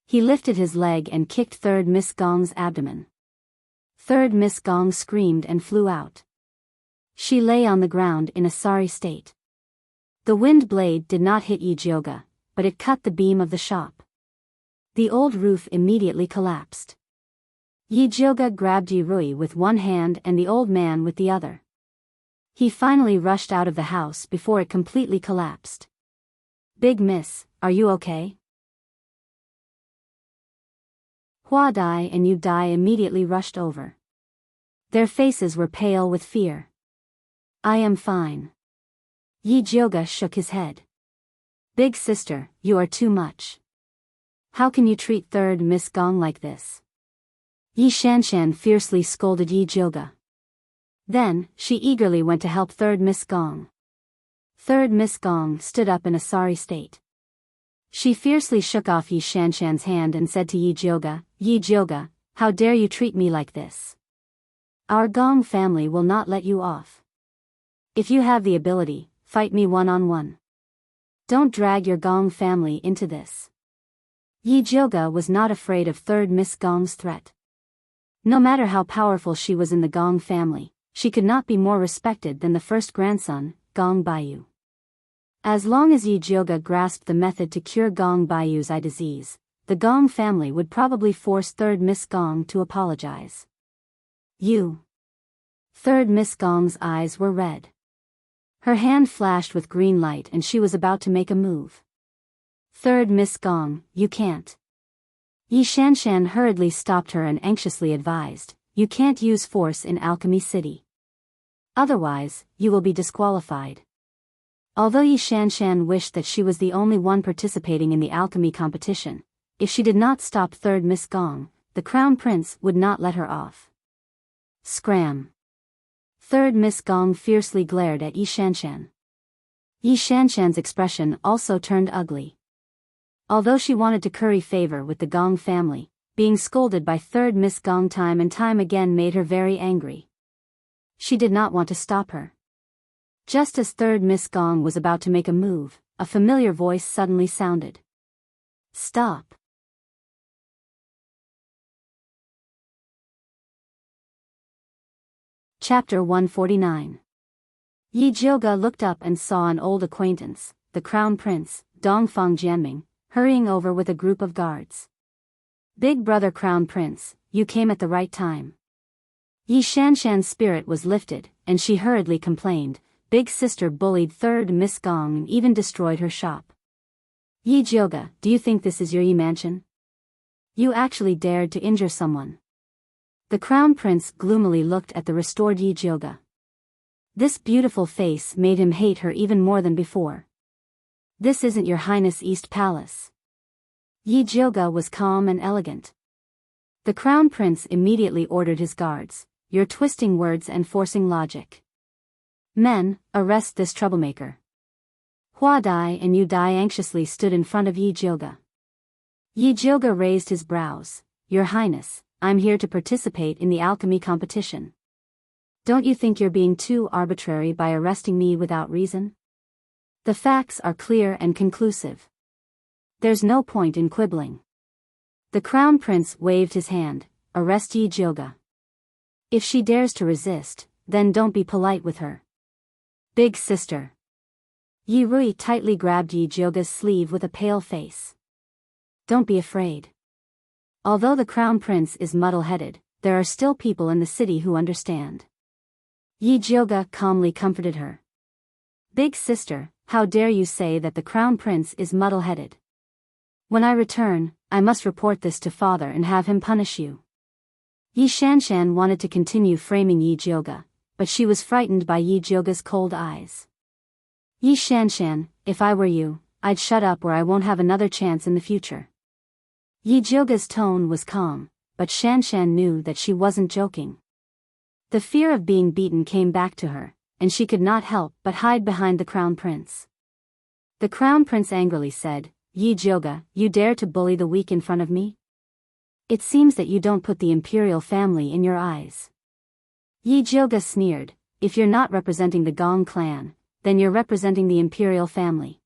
He lifted his leg and kicked third Miss Gong's abdomen. Third Miss Gong screamed and flew out. She lay on the ground in a sorry state. The wind blade did not hit Yi Jioga, but it cut the beam of the shop. The old roof immediately collapsed. Yi Jioga grabbed Yi Rui with one hand and the old man with the other. He finally rushed out of the house before it completely collapsed. Big Miss, are you okay? Hua Dai and Yu Dai immediately rushed over. Their faces were pale with fear. I am fine. Yi Jioga shook his head. Big sister, you are too much. How can you treat third Miss Gong like this? Yi Shanshan fiercely scolded Yi Jioga. Then, she eagerly went to help third Miss Gong. Third Miss Gong stood up in a sorry state. She fiercely shook off Yi Shanshan's hand and said to Yi Jioga, how dare you treat me like this? Our Gong family will not let you off. If you have the ability, fight me one-on-one. Don't drag your Gong family into this. Yi Jioga was not afraid of third Miss Gong's threat. No matter how powerful she was in the Gong family, she could not be more respected than the first grandson, Gong Baiyu. As long as Yi Jioga grasped the method to cure Gong Baiyu's eye disease, the Gong family would probably force third Miss Gong to apologize. You. Third Miss Gong's eyes were red. Her hand flashed with green light and she was about to make a move. Third Miss Gong, you can't. Yi Shanshan hurriedly stopped her and anxiously advised, you can't use force in Alchemy City. Otherwise, you will be disqualified. Although Yi Shanshan wished that she was the only one participating in the alchemy competition, if she did not stop third Miss Gong, the Crown Prince would not let her off. Scram. Third Miss Gong fiercely glared at Yi Shanshan. Yi Shanshan's expression also turned ugly. Although she wanted to curry favor with the Gong family, being scolded by third Miss Gong time and time again made her very angry. She did not want to stop her. Just as third Miss Gong was about to make a move, a familiar voice suddenly sounded. Stop. Chapter 149. Yi Jioga looked up and saw an old acquaintance, the Crown Prince, Dongfang Jianming, hurrying over with a group of guards. Big brother Crown Prince, you came at the right time. Yi Shanshan's spirit was lifted, and she hurriedly complained, Big sister bullied third Miss Gong and even destroyed her shop. Yi Jioga, do you think this is your Yi mansion? You actually dared to injure someone. The Crown Prince gloomily looked at the restored Yi Jioga. This beautiful face made him hate her even more than before. This isn't your Highness East Palace. Yi Jioga was calm and elegant. The Crown Prince immediately ordered his guards, you're twisting words and forcing logic. Men, arrest this troublemaker. Hua Dai and Yu Dai anxiously stood in front of Yi Jioga. Yi Jioga raised his brows, Your Highness, I'm here to participate in the alchemy competition. Don't you think you're being too arbitrary by arresting me without reason? The facts are clear and conclusive. There's no point in quibbling. The Crown Prince waved his hand, arrest Yi Jioga. If she dares to resist, then don't be polite with her. Big sister. Yi Rui tightly grabbed Yi Jioga's sleeve with a pale face. Don't be afraid. Although the Crown Prince is muddle-headed, there are still people in the city who understand. Yi Jioga calmly comforted her. Big sister, how dare you say that the Crown Prince is muddle-headed? When I return, I must report this to father and have him punish you. Yi Shanshan wanted to continue framing Yi Jioga, but she was frightened by Yi Jioga's cold eyes. Yi Shanshan, if I were you, I'd shut up or I won't have another chance in the future. Yi Jioga's tone was calm, but Shanshan knew that she wasn't joking. The fear of being beaten came back to her, and she could not help but hide behind the Crown Prince. The Crown Prince angrily said, Yi Jioga, you dare to bully the weak in front of me? It seems that you don't put the imperial family in your eyes. Yi Jioga sneered, if you're not representing the Gong clan, then you're representing the imperial family.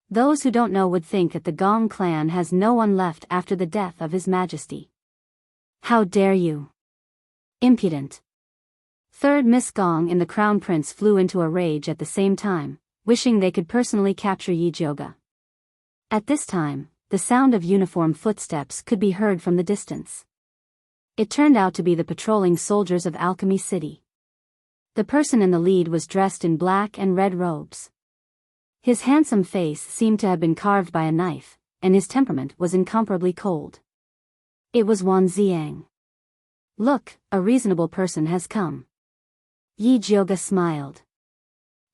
Those who don't know would think that the Gong clan has no one left after the death of His Majesty. How dare you? Impudent. Third Miss Gong and the Crown Prince flew into a rage at the same time, wishing they could personally capture Yi Jioga. At this time, the sound of uniform footsteps could be heard from the distance. It turned out to be the patrolling soldiers of Alchemy City. The person in the lead was dressed in black and red robes. His handsome face seemed to have been carved by a knife, and his temperament was incomparably cold. It was Wan Ziang. Look, a reasonable person has come. Yi Jioga smiled.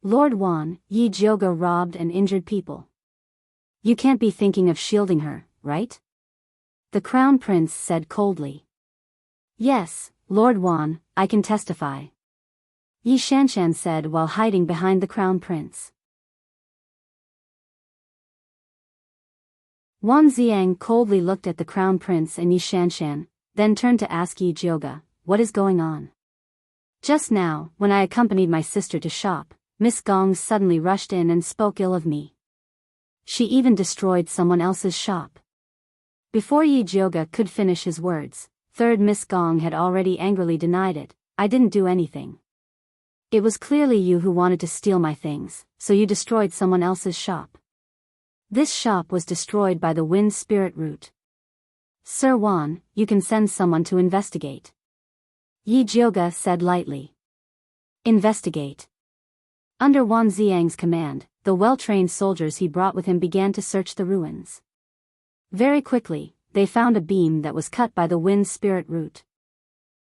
Lord Wan, Yi Jioga robbed and injured people. You can't be thinking of shielding her, right? The Crown Prince said coldly. Yes, Lord Wan, I can testify. Yi Shanshan said while hiding behind the Crown Prince. Wan Ziang coldly looked at the Crown Prince and Yi Shanshan, then turned to ask Yi Jioga, what is going on? Just now, when I accompanied my sister to shop, Miss Gong suddenly rushed in and spoke ill of me. She even destroyed someone else's shop. Before Yi Jioga could finish his words, third Miss Gong had already angrily denied it, I didn't do anything. It was clearly you who wanted to steal my things, so you destroyed someone else's shop. This shop was destroyed by the wind spirit root. Sir Wan, you can send someone to investigate. Yi Jioga said lightly. Investigate. Under Wan Ziang's command, the well-trained soldiers he brought with him began to search the ruins. Very quickly, they found a beam that was cut by the wind spirit root.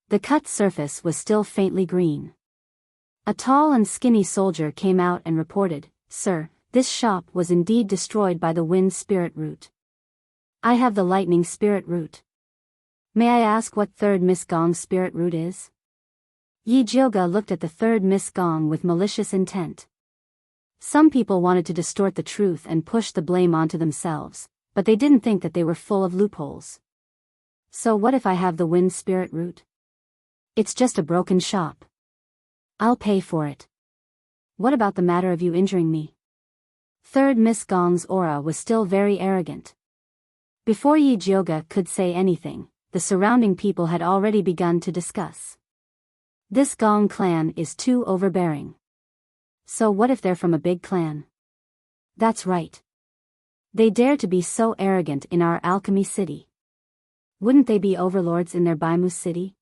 The cut surface was still faintly green. A tall and skinny soldier came out and reported, Sir, this shop was indeed destroyed by the wind spirit root. I have the lightning spirit root. May I ask what third Miss Gong's spirit root is? Yi Jioga looked at the third Miss Gong with malicious intent. Some people wanted to distort the truth and push the blame onto themselves, but they didn't think that they were full of loopholes. So what if I have the wind spirit root? It's just a broken shop. I'll pay for it. What about the matter of you injuring me? Third Miss Gong's aura was still very arrogant. Before Yi Jioga could say anything, the surrounding people had already begun to discuss. This Gong clan is too overbearing. So what if they're from a big clan? That's right. They dare to be so arrogant in our alchemy city. Wouldn't they be overlords in their Baimu city?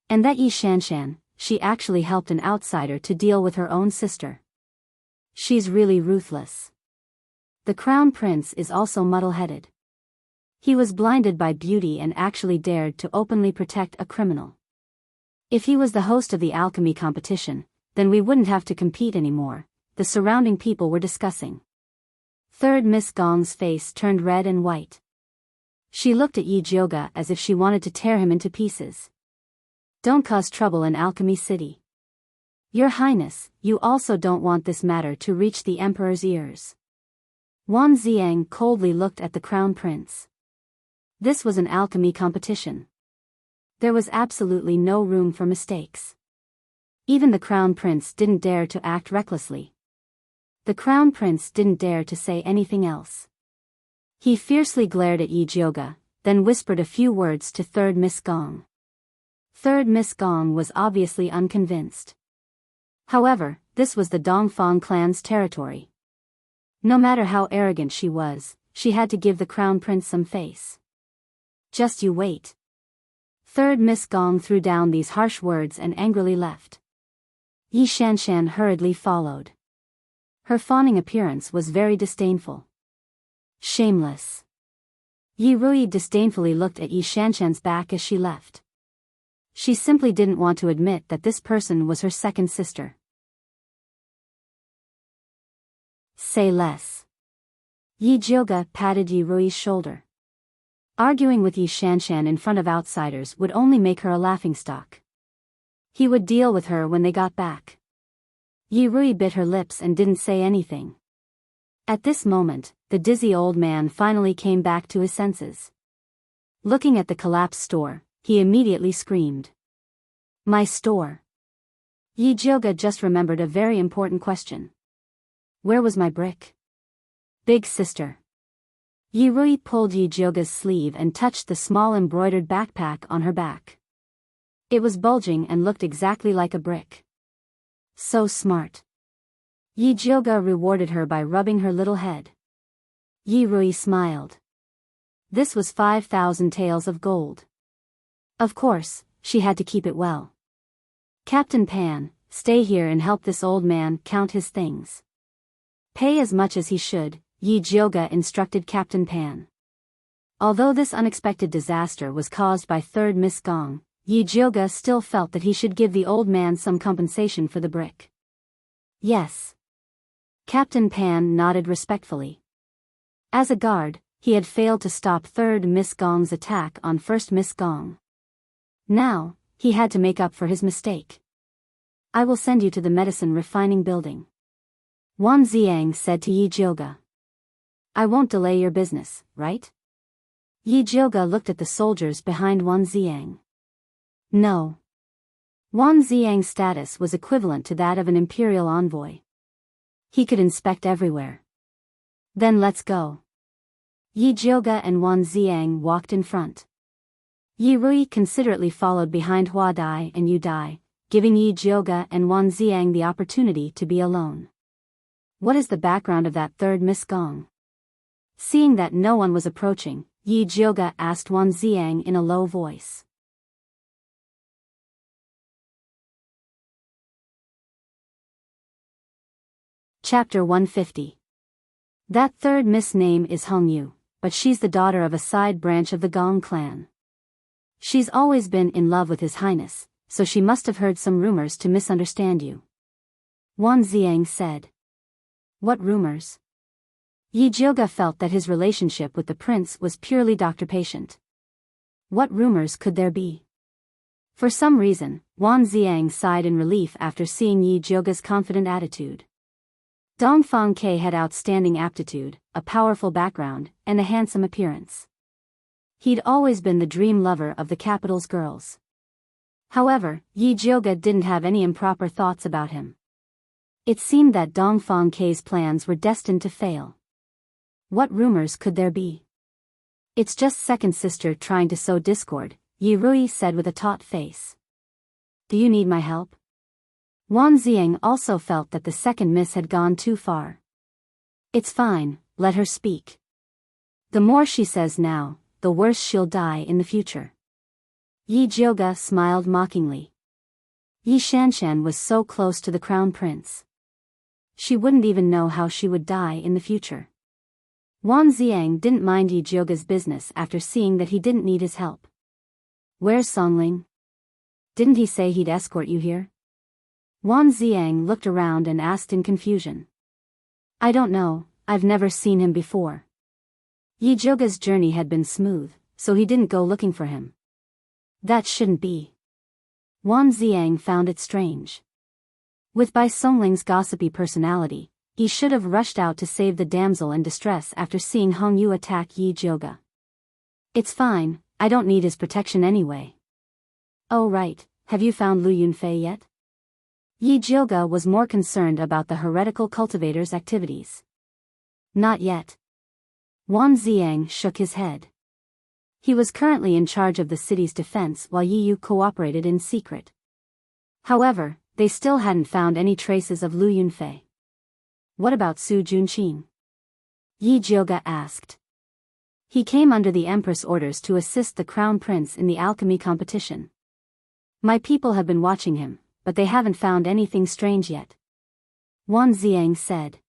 And that Yi Shanshan, she actually helped an outsider to deal with her own sister. She's really ruthless. The crown prince is also muddle-headed. He was blinded by beauty and actually dared to openly protect a criminal. If he was the host of the alchemy competition, then we wouldn't have to compete anymore, the surrounding people were discussing. Third Miss Gong's face turned red and white. She looked at Yi Jioga as if she wanted to tear him into pieces. Don't cause trouble in Alchemy City. Your Highness, you also don't want this matter to reach the Emperor's ears. Wan Ziang coldly looked at the Crown Prince. This was an alchemy competition. There was absolutely no room for mistakes. Even the Crown Prince didn't dare to act recklessly. The Crown Prince didn't dare to say anything else. He fiercely glared at Yi Jioga, then whispered a few words to Third Miss Gong. Third Miss Gong was obviously unconvinced. However, this was the Dongfang clan's territory. No matter how arrogant she was, she had to give the Crown Prince some face. Just you wait. Third Miss Gong threw down these harsh words and angrily left. Yi Shanshan hurriedly followed. Her fawning appearance was very disdainful. Shameless. Yi Rui disdainfully looked at Yi Shanshan's back as she left. She simply didn't want to admit that this person was her second sister. Say less. Yi Jioga patted Yi Rui's shoulder. Arguing with Yi Shanshan in front of outsiders would only make her a laughingstock. He would deal with her when they got back. Yi Rui bit her lips and didn't say anything. At this moment, the dizzy old man finally came back to his senses. Looking at the collapsed store, he immediately screamed. My store. Yi Jioga just remembered a very important question. Where was my brick? Big sister. Yi Rui pulled Yi Jioga's sleeve and touched the small embroidered backpack on her back. It was bulging and looked exactly like a brick. So smart. Yi Jioga rewarded her by rubbing her little head. Yi Rui smiled. This was 5,000 taels of gold. Of course, she had to keep it well. Captain Pan, stay here and help this old man count his things. Pay as much as he should, Yi Jioga instructed Captain Pan. Although this unexpected disaster was caused by Third Miss Gong, Yi Jioga still felt that he should give the old man some compensation for the brick. Yes. Captain Pan nodded respectfully. As a guard, he had failed to stop Third Miss Gong's attack on First Miss Gong. Now, he had to make up for his mistake. I will send you to the medicine refining building. Wan Ziang said to Yi Jioga. I won't delay your business, right? Yi Jioga looked at the soldiers behind Wan Ziang. No. Wan Ziang's status was equivalent to that of an imperial envoy. He could inspect everywhere. Then let's go. Yi Jioga and Wan Ziang walked in front. Yi Rui considerately followed behind Hua Dai and Yu Dai, giving Yi Jioga and Wan Ziang the opportunity to be alone. What is the background of that Third Miss Gong? Seeing that no one was approaching, Yi Jioga asked Wan Ziang in a low voice. Chapter 150. That third Miss name is Hong Yu, but she's the daughter of a side branch of the Gong clan. She's always been in love with His Highness, so she must have heard some rumors to misunderstand you. Wan Ziang said. What rumors? Yi Jioga felt that his relationship with the prince was purely doctor-patient. What rumors could there be? For some reason, Wan Ziang sighed in relief after seeing Yi Jioga's confident attitude. Dongfang Ke had outstanding aptitude, a powerful background, and a handsome appearance. He'd always been the dream lover of the capital's girls. However, Yi Jioga didn't have any improper thoughts about him. It seemed that Dongfang Ke's plans were destined to fail. What rumors could there be? It's just second sister trying to sow discord, Yi Rui said with a taut face. Do you need my help? Wan Ziang also felt that the second miss had gone too far. It's fine, let her speak. The more she says now, the worse she'll die in the future. Yi Jioga smiled mockingly. Yi Shanshan was so close to the crown prince. She wouldn't even know how she would die in the future. Wan Ziang didn't mind Yi Jioga's business after seeing that he didn't need his help. Where's Songling? Didn't he say he'd escort you here? Wan Ziang looked around and asked in confusion. I don't know, I've never seen him before. Yi Jioga's journey had been smooth, so he didn't go looking for him. That shouldn't be. Wan Ziang found it strange. With Bai Songling's gossipy personality, he should have rushed out to save the damsel in distress after seeing Hong Yu attack Yi Jioga. It's fine, I don't need his protection anyway. Oh right, have you found Lu Yunfei yet? Yi Jioga was more concerned about the heretical cultivator's activities. Not yet. Wan Ziang shook his head. He was currently in charge of the city's defense while Yi Yu cooperated in secret. However, they still hadn't found any traces of Lu Yunfei. What about Su Junqing? Yi Jioga asked. He came under the Empress' orders to assist the Crown Prince in the alchemy competition. My people have been watching him, but they haven't found anything strange yet. Wan Ziang said.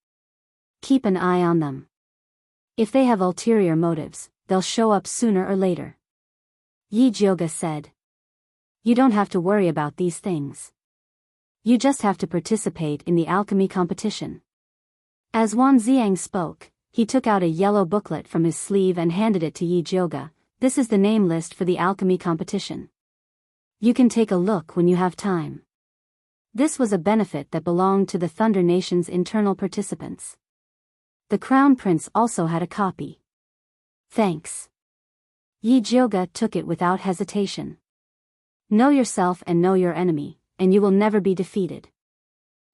Keep an eye on them. If they have ulterior motives, they'll show up sooner or later. Yi Jioga said. You don't have to worry about these things. You just have to participate in the alchemy competition. As Wan Ziang spoke, he took out a yellow booklet from his sleeve and handed it to Yi Jioga. This is the name list for the alchemy competition. You can take a look when you have time. This was a benefit that belonged to the Thunder Nation's internal participants. The Crown Prince also had a copy. Thanks. Yi Jioga took it without hesitation. Know yourself and know your enemy, and you will never be defeated.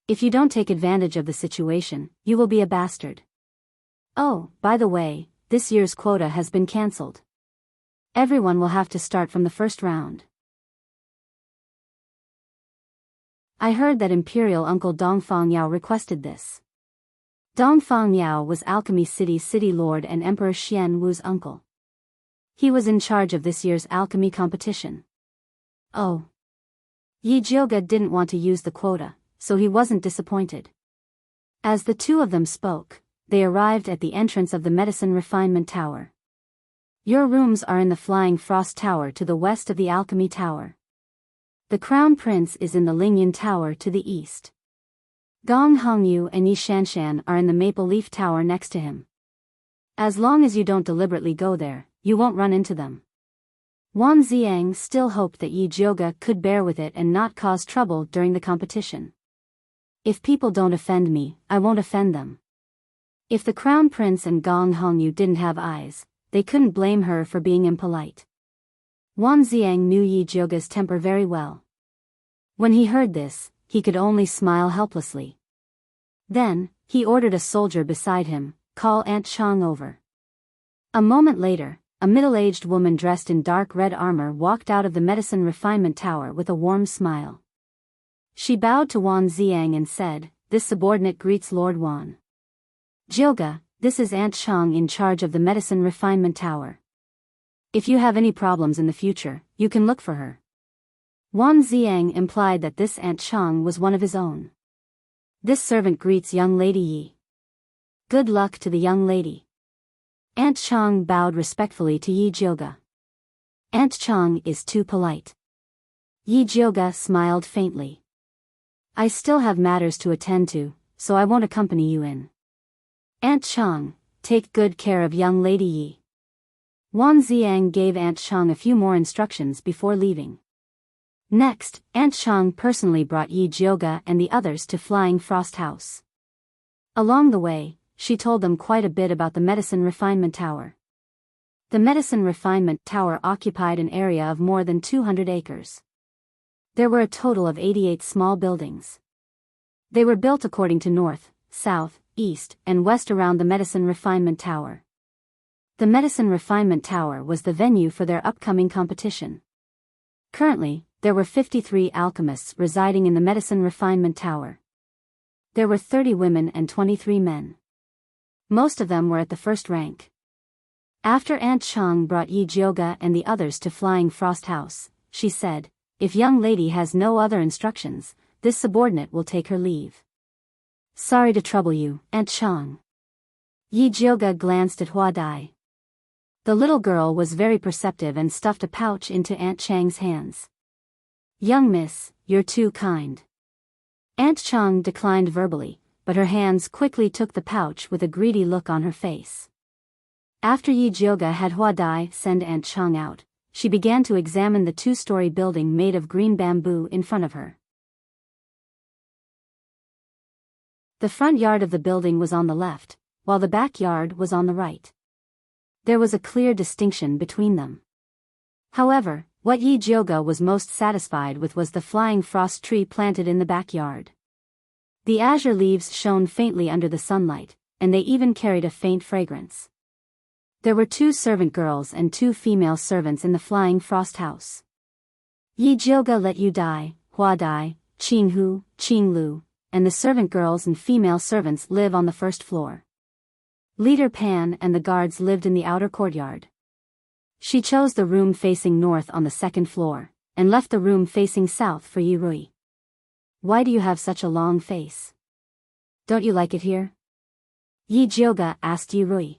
If you don't take advantage of the situation, you will be a bastard. Oh, by the way, this year's quota has been cancelled. Everyone will have to start from the first round. I heard that Imperial Uncle Dongfang Yao requested this. Dongfang Yao was Alchemy City's city lord and Emperor Xian Wu's uncle. He was in charge of this year's alchemy competition. Oh. Yi Jioga didn't want to use the quota, so he wasn't disappointed. As the two of them spoke, they arrived at the entrance of the Medicine Refinement Tower. Your rooms are in the Flying Frost Tower to the west of the Alchemy Tower. The Crown Prince is in the Lingyan Tower to the east. Gong Hongyu and Yi Shanshan are in the Maple Leaf Tower next to him. As long as you don't deliberately go there, you won't run into them. Wan Ziang still hoped that Yi Jioga could bear with it and not cause trouble during the competition. If people don't offend me, I won't offend them. If the Crown Prince and Gong Hongyu didn't have eyes, they couldn't blame her for being impolite. Wan Ziang knew Yi Jioga's temper very well. When he heard this, he could only smile helplessly. Then, he ordered a soldier beside him, call Aunt Chang over. A moment later, a middle-aged woman dressed in dark red armor walked out of the Medicine Refinement Tower with a warm smile. She bowed to Wan Ziang and said, "This subordinate greets Lord Wan. Jioga, this is Aunt Chang in charge of the Medicine Refinement Tower. If you have any problems in the future, you can look for her." Wan Ziang implied that this Aunt Chang was one of his own. This servant greets young lady Yi. Good luck to the young lady. Aunt Chang bowed respectfully to Yi Jioga. Aunt Chang is too polite. Yi Jioga smiled faintly. I still have matters to attend to, so I won't accompany you in. Aunt Chang, take good care of young lady Yi. Wan Ziang gave Aunt Chang a few more instructions before leaving. Next, Aunt Chang personally brought Yi Jioga and the others to Flying Frost House. Along the way, she told them quite a bit about the Medicine Refinement Tower. The Medicine Refinement Tower occupied an area of more than 200 acres. There were a total of 88 small buildings. They were built according to north, south, east, and west around the Medicine Refinement Tower. The Medicine Refinement Tower was the venue for their upcoming competition. Currently, there were 53 alchemists residing in the Medicine Refinement Tower. There were 30 women and 23 men. Most of them were at the first rank. After Aunt Chang brought Yi Jioga and the others to Flying Frost House, she said, "If young lady has no other instructions, this subordinate will take her leave." "Sorry to trouble you, Aunt Chang." Yi Jioga glanced at Hua Dai. The little girl was very perceptive and stuffed a pouch into Aunt Chang's hands. "Young miss, you're too kind." Aunt Chang declined verbally, but her hands quickly took the pouch with a greedy look on her face. After Yi Jioga had Hua Dai send Aunt Chang out, she began to examine the two-story building made of green bamboo in front of her. The front yard of the building was on the left, while the backyard was on the right. There was a clear distinction between them. However, what Yi Jioga was most satisfied with was the flying frost tree planted in the backyard. The azure leaves shone faintly under the sunlight, and they even carried a faint fragrance. There were 2 servant girls and 2 female servants in the Flying Frost House. Yi Jioga let Yu Dai, Hua Dai, Qing Hu, Qing Lu, and the servant girls and female servants live on the first floor. Leader Pan and the guards lived in the outer courtyard. She chose the room facing north on the second floor, and left the room facing south for Yi Rui. "Why do you have such a long face? Don't you like it here?" Yi Jioga asked Yi Rui.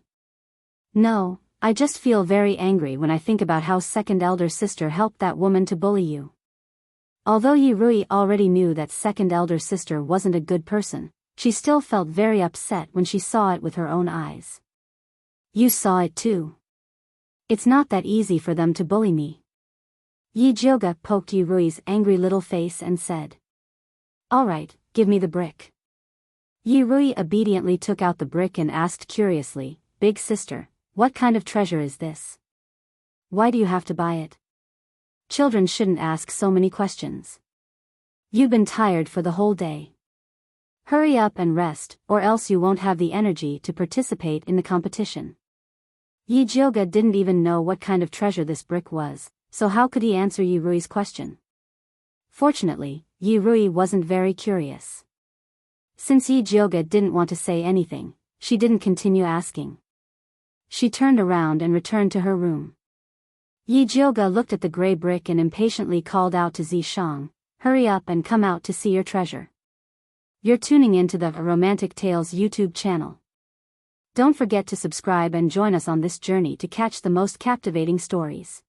"No, I just feel very angry when I think about how second elder sister helped that woman to bully you." Although Yi Rui already knew that second elder sister wasn't a good person, she still felt very upset when she saw it with her own eyes. "You saw it too. It's not that easy for them to bully me." Yi Jioga poked Yi Rui's angry little face and said, "All right, give me the brick." Yi Rui obediently took out the brick and asked curiously, "Big sister, what kind of treasure is this? Why do you have to buy it? Children shouldn't ask so many questions. You've been tired for the whole day. Hurry up and rest, or else you won't have the energy to participate in the competition." Yi Jioga didn't even know what kind of treasure this brick was, so how could he answer Yi Rui's question? Fortunately, Yi Rui wasn't very curious. Since Yi Jioga didn't want to say anything, she didn't continue asking. She turned around and returned to her room. Yi Jioga looked at the gray brick and impatiently called out to Zishang, "Hurry up and come out to see your treasure." You're tuning into the Romantic Tales YouTube channel. Don't forget to subscribe and join us on this journey to catch the most captivating stories.